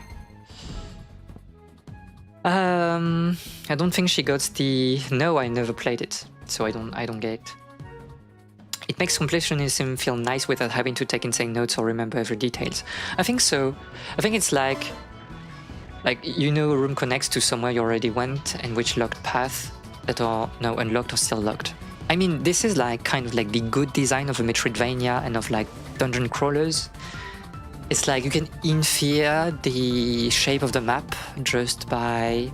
I don't think she got the... No, I never played it, so I don't get it. It makes completionism feel nice without having to take insane notes or remember every details. I think so. I think it's like you know, a room connects to somewhere you already went and which locked paths that are now unlocked or still locked. I mean, this is like kind of like the good design of a Metroidvania and of like dungeon crawlers. It's like you can infer the shape of the map just by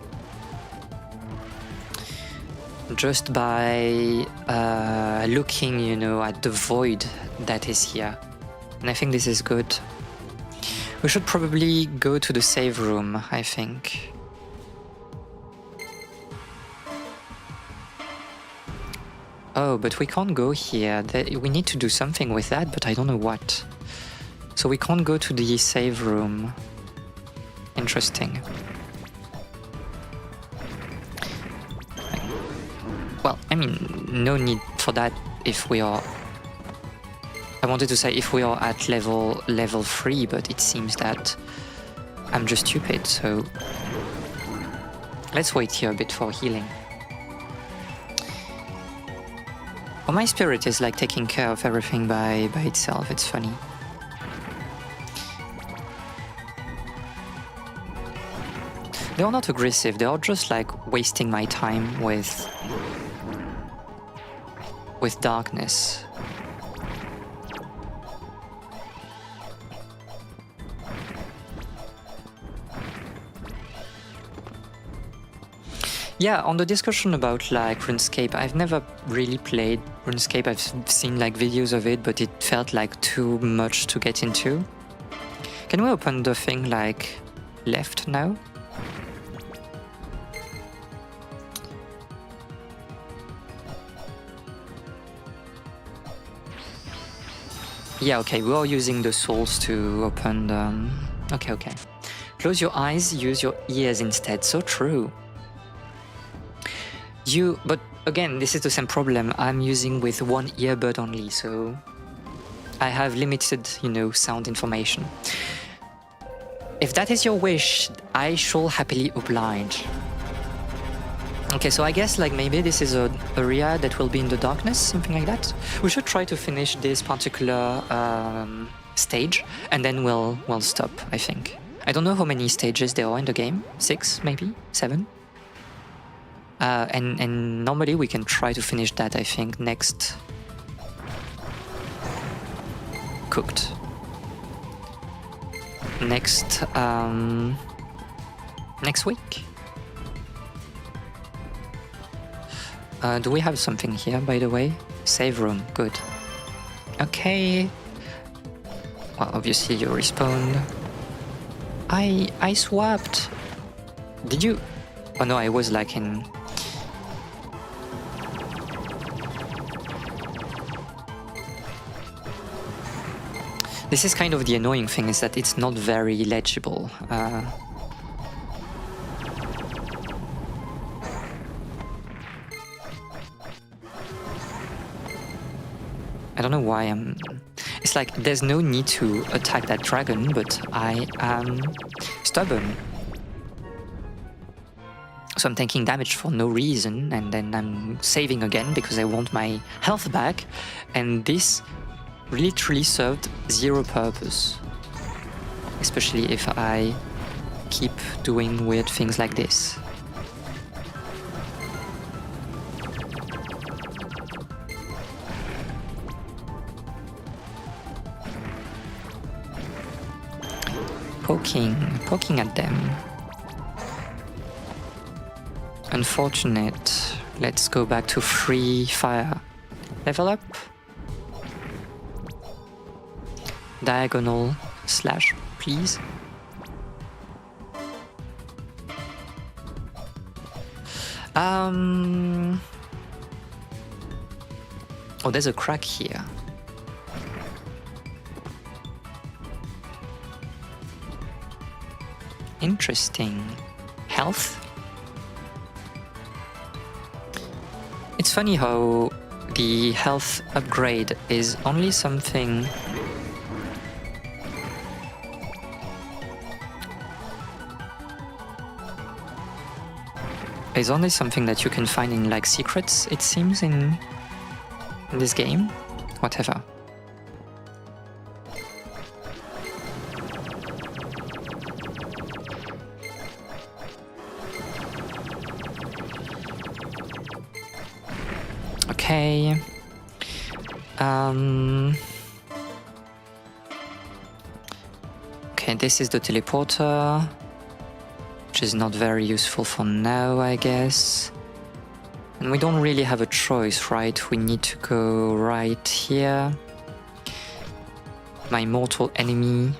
looking, you know, at the void that is here. And I think this is good. We should probably go to the save room, I think. Oh, but we can't go here. We need to do something with that, but I don't know what. So we can't go to the save room. Interesting. Well, I mean, no need for that if we are... I wanted to say if we are at level 3, but it seems that I'm just stupid, so... Let's wait here a bit for healing. Oh, my spirit is like taking care of everything by itself, it's funny. They are not aggressive, they are just like wasting my time with darkness. Yeah, on the discussion about like RuneScape, I've never really played RuneScape. I've seen like videos of it, but it felt like too much to get into. Can we open the thing like left now? Yeah, okay, we are using the souls to open the... Okay. Close your eyes, use your ears instead. So true. But again, this is the same problem. I'm using with one earbud only, so I have limited, you know, sound information. If that is your wish, I shall happily oblige. Okay, so I guess like maybe this is an area that will be in the darkness, something like that. We should try to finish this particular stage, and then we'll stop, I think. I don't know how many stages there are in the game. 6, maybe? 7? And normally we can try to finish that, I think, next... Cooked. Next week? Do we have something here, by the way? Save room, good. Okay. Well, obviously you respawned. I swapped. Did you? Oh no, I was like in... This is kind of the annoying thing, is that it's not very legible. I don't know why I'm... It's like there's no need to attack that dragon, but I am stubborn. So I'm taking damage for no reason, and then I'm saving again because I want my health back, and this literally served zero purpose. Especially if I keep doing weird things like this. Poking at them. Unfortunate. Let's go back to free fire. Level up. Diagonal slash, please. Oh, there's a crack here. Interesting. Health? It's funny how the health upgrade is only something... It's only something that you can find in like secrets, it seems, in this game. Whatever. Okay. Okay, this is the teleporter, which is not very useful for now, I guess. And we don't really have a choice, right? We need to go right here. My mortal enemy.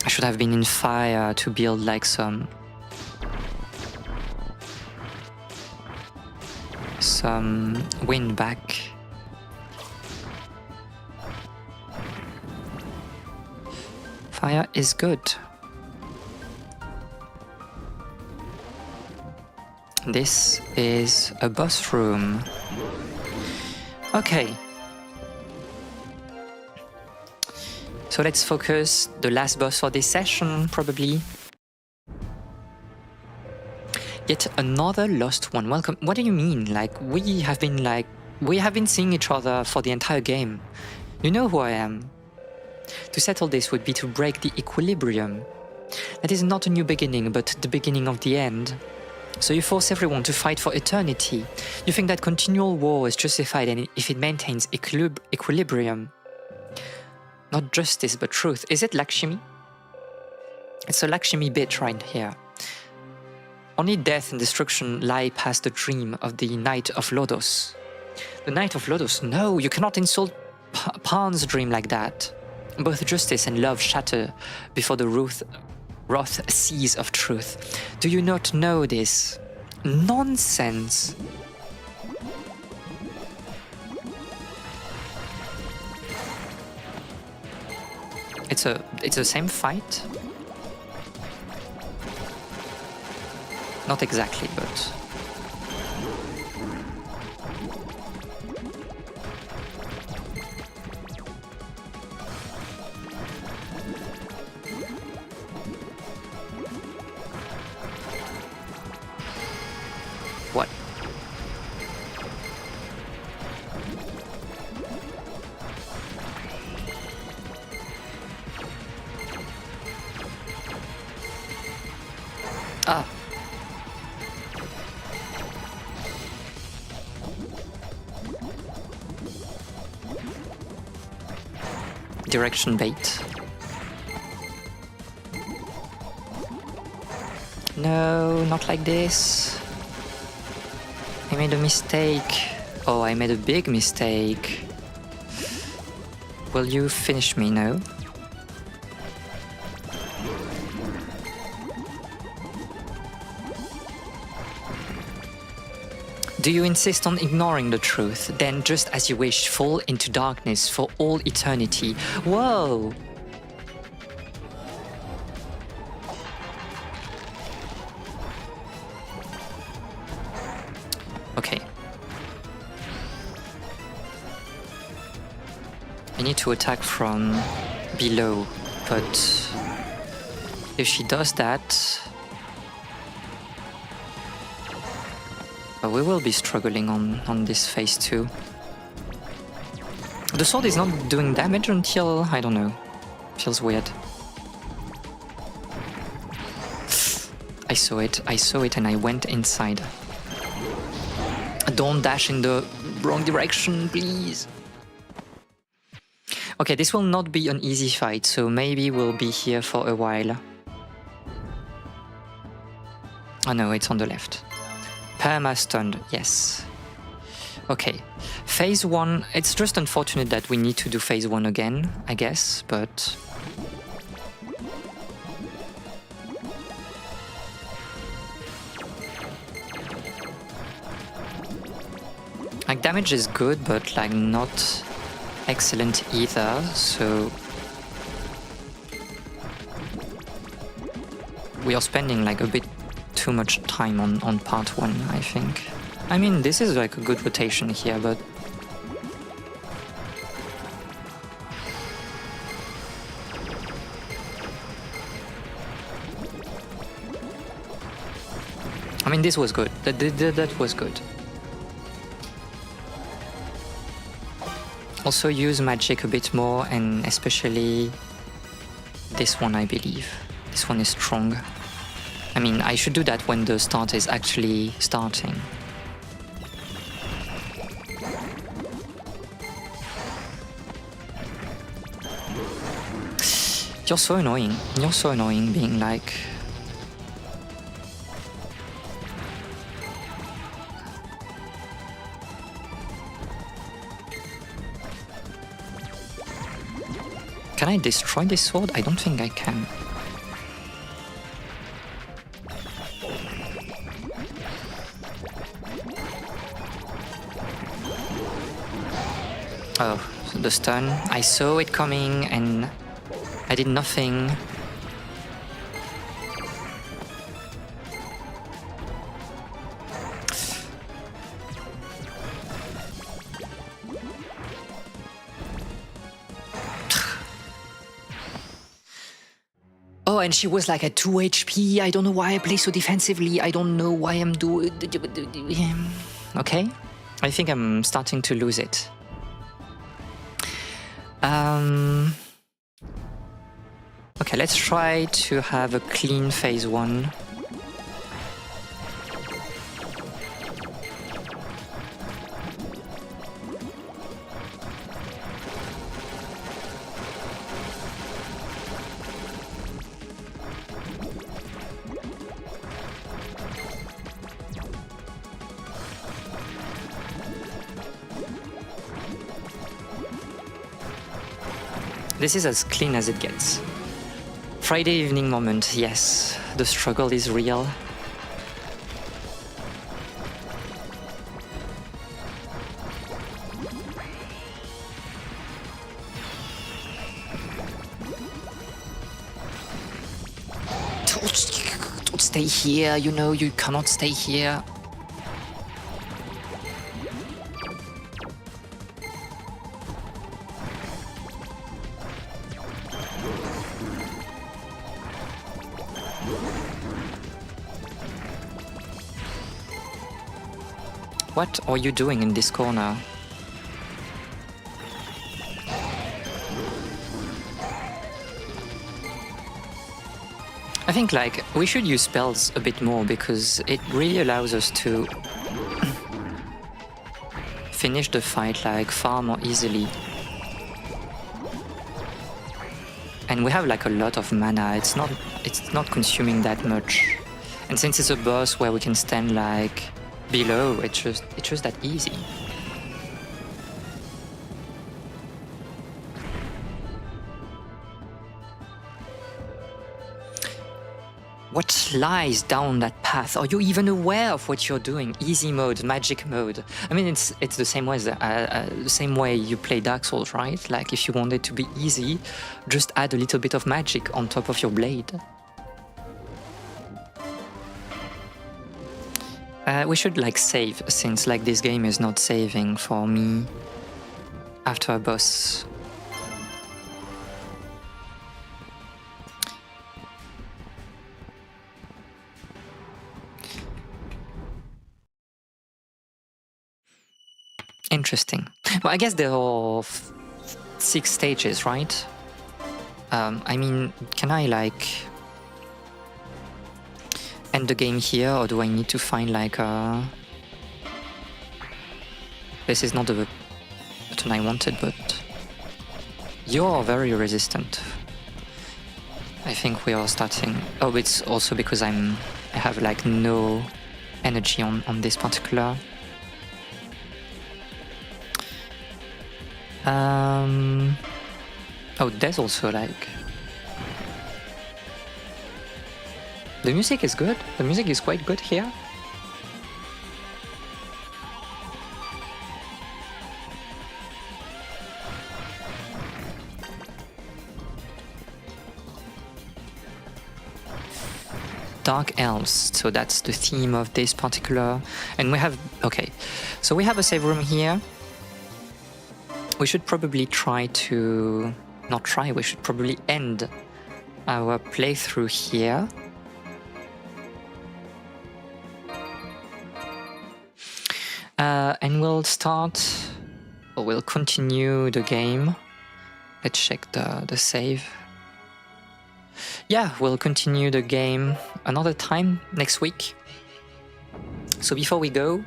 I should have been in fire to build like some wind back. Fire is good. This is a boss room. Okay. So let's focus the last boss for this session, probably. Yet another lost one. Welcome. What do you mean? Like, we have been seeing each other for the entire game. You know who I am. To settle this would be to break the equilibrium. That is not a new beginning, but the beginning of the end. So you force everyone to fight for eternity. You think that continual war is justified and if it maintains equilibrium. Not justice, but truth. Is it Lakshmi? It's a Lakshmi bit right here. Only death and destruction lie past the dream of the Knight of Lodoss. The Knight of Lodoss? No, you cannot insult Pan's dream like that. Both justice and love shatter before the wrath seas of truth. Do you not know this? Nonsense! It's the same fight? Not exactly, but... What? Ah. Direction bait. No, not like this. I made a mistake. Oh, I made a big mistake. Will you finish me now? Do you insist on ignoring the truth? Then just as you wish, fall into darkness for all eternity. Whoa! Okay. I need to attack from below, but if she does that, we will be struggling on this phase 2. The sword is not doing damage until, I don't know, feels weird. I saw it and I went inside. Don't dash in the wrong direction, please. Okay, this will not be an easy fight, so maybe we'll be here for a while. Oh no, it's on the left. Perma stunned, yes. Okay, phase 1, it's just unfortunate that we need to do phase 1 again, I guess, but... like, damage is good, but like not excellent either, so... we are spending like a bit too much time on part 1, I think. I mean, this is like a good rotation here, but... I mean, this was good. That was good. Also use magic a bit more, and especially this one, I believe. This one is strong. I mean, I should do that when the start is actually starting. You're so annoying. You're so annoying being like... Can I destroy this sword? I don't think I can. Oh, the stun. I saw it coming and I did nothing. Oh, and she was like at 2 HP. I don't know why I play so defensively. I don't know why I'm doing... Okay, I think I'm starting to lose it. Okay, let's try to have a clean phase 1. This is as clean as it gets. Friday evening moment, yes, the struggle is real. Don't stay here, you know, you cannot stay here. What are you doing in this corner? I think like we should use spells a bit more because it really allows us to finish the fight like far more easily. And we have like a lot of mana, it's not consuming that much. And since it's a boss where we can stand like below, it's just that easy. What lies down that path? Are you even aware of what you're doing? Easy mode, magic mode. I mean, it's the same way as the same way you play Dark Souls, right? Like if you want it to be easy, just add a little bit of magic on top of your blade. We should like save, since like this game is not saving for me after a boss. Interesting. Well, I guess there are 6 stages, right? I mean, can I like end the game here, or do I need to find like a... This is not the button I wanted, but you're very resistant. I think we are starting... Oh, it's also because I have like no energy on this particular... Oh, there's also like... The music is good. The music is quite good here. Dark Elves, so that's the theme of this particular... And we have... Okay, so we have a save room here. We should probably try to... Not try, we should probably end our playthrough here. And we'll start... Or we'll continue the game. Let's check the save. Yeah, we'll continue the game another time next week. So before we go...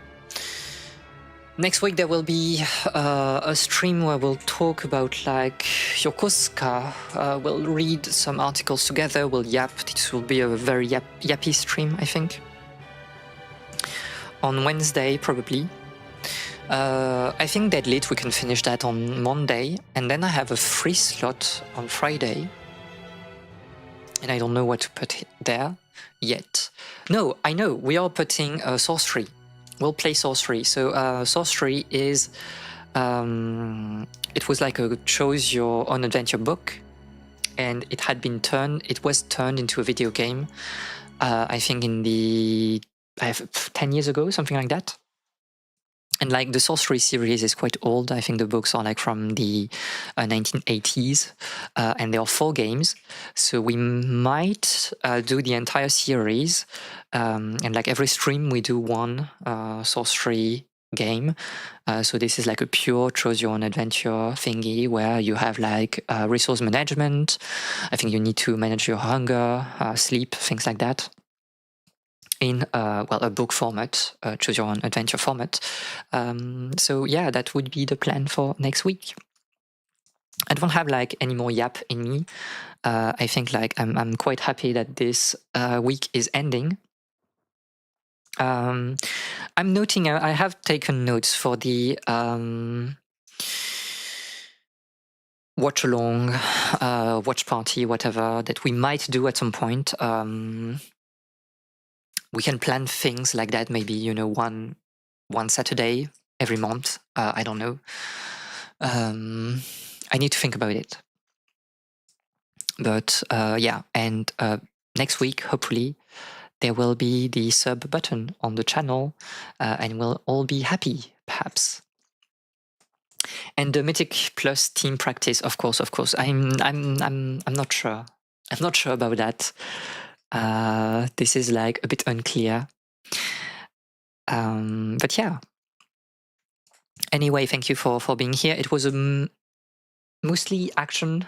Next week there will be a stream where we'll talk about like Yokosuka. We'll read some articles together, we'll yap. This will be a very yappy stream, I think. On Wednesday, probably. I think Deedlit, we can finish that on Monday. And then I have a free slot on Friday. And I don't know what to put there yet. No, I know, we are putting Sorcery. We'll play Sorcery. So Sorcery is, it was like a choose your own adventure book, and it was turned into a video game, I think in 10 years ago, something like that. And like the Sorcery series is quite old. I think the books are like from the 1980s, and there are 4 games. So we might do the entire series, and like every stream we do one Sorcery game. So this is like a pure choose your own adventure thingy where you have like resource management. I think you need to manage your hunger, sleep, things like that. In a book format, choose your own adventure format. So yeah, that would be the plan for next week. I don't have like any more yap in me. I think like I'm quite happy that this week is ending. I'm noting, I have taken notes for the watch along, watch party, whatever that we might do at some point. We can plan things like that, maybe, you know, one Saturday every month. I don't know. I need to think about it. But yeah, and next week, hopefully, there will be the sub button on the channel, and we'll all be happy, perhaps. And the Mythic Plus team practice, of course. I'm not sure. I'm not sure about that. This is like a bit unclear. But yeah. Anyway, thank you for being here. It was a mostly action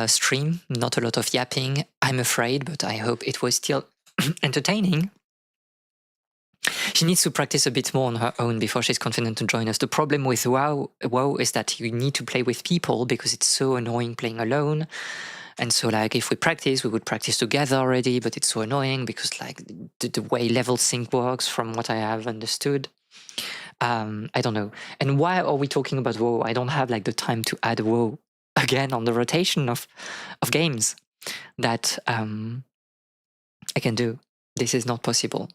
stream, not a lot of yapping, I'm afraid, but I hope it was still entertaining. She needs to practice a bit more on her own before she's confident to join us. The problem with WoW is that you need to play with people because it's so annoying playing alone. And so like if we practice, we would practice together already, but it's so annoying because like the way level sync works from what I have understood. I don't know. And why are we talking about WoW? I don't have like the time to add WoW again on the rotation of games that I can do. This is not possible.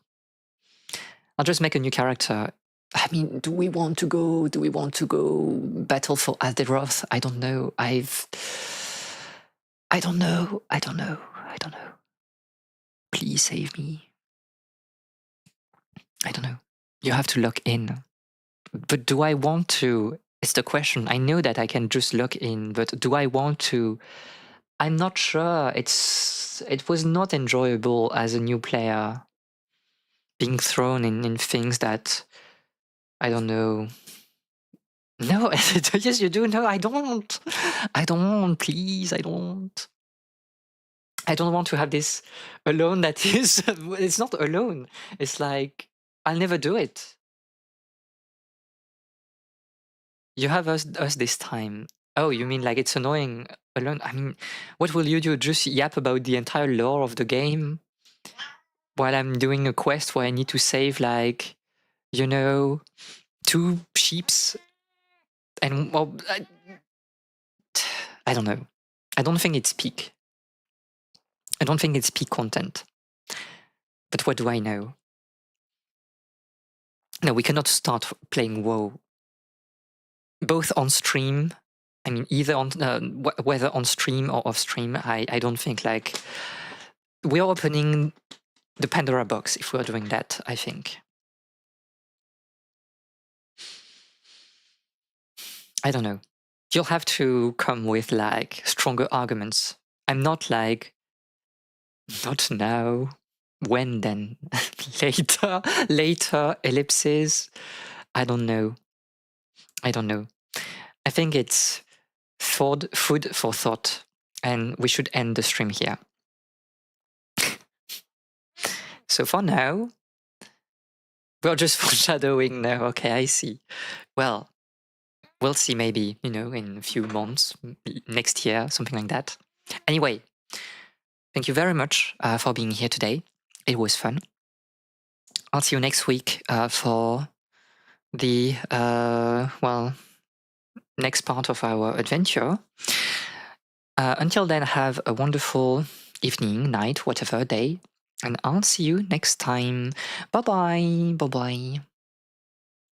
I'll just make a new character. I mean, do we want to go battle for Azeroth? I don't know. I don't know. Please save me. I don't know. You have to log in. But do I want to? It's the question. I know that I can just log in, but do I want to? I'm not sure. It was not enjoyable as a new player being thrown in things that I don't know. No, yes, you do. No, I don't. Please, I don't. I don't want to have this alone. That is, it's not alone. It's like I'll never do it. You have us this time. Oh, you mean like it's annoying alone? I mean, what will you do? Just yap about the entire lore of the game while I'm doing a quest where I need to save like, you know, 2 sheeps and well, I don't know. I don't think it's peak. I don't think it's peak content. But what do I know? No, we cannot start playing WoW both on stream. I mean, either on whether on stream or off stream. I don't think like we are opening the Pandora box if we're doing that. I think. I don't know. You'll have to come with like stronger arguments. I'm not like not now. When then? Later ellipses. I don't know. I think it's food for thought, and we should end the stream here. So for now, we're just foreshadowing now. Okay, I see. Well, we'll see maybe, you know, in a few months, next year, something like that. Anyway, thank you very much for being here today. It was fun. I'll see you next week for the, well, next part of our adventure. Until then, have a wonderful evening, night, whatever day, and I'll see you next time. Bye-bye. Bye-bye.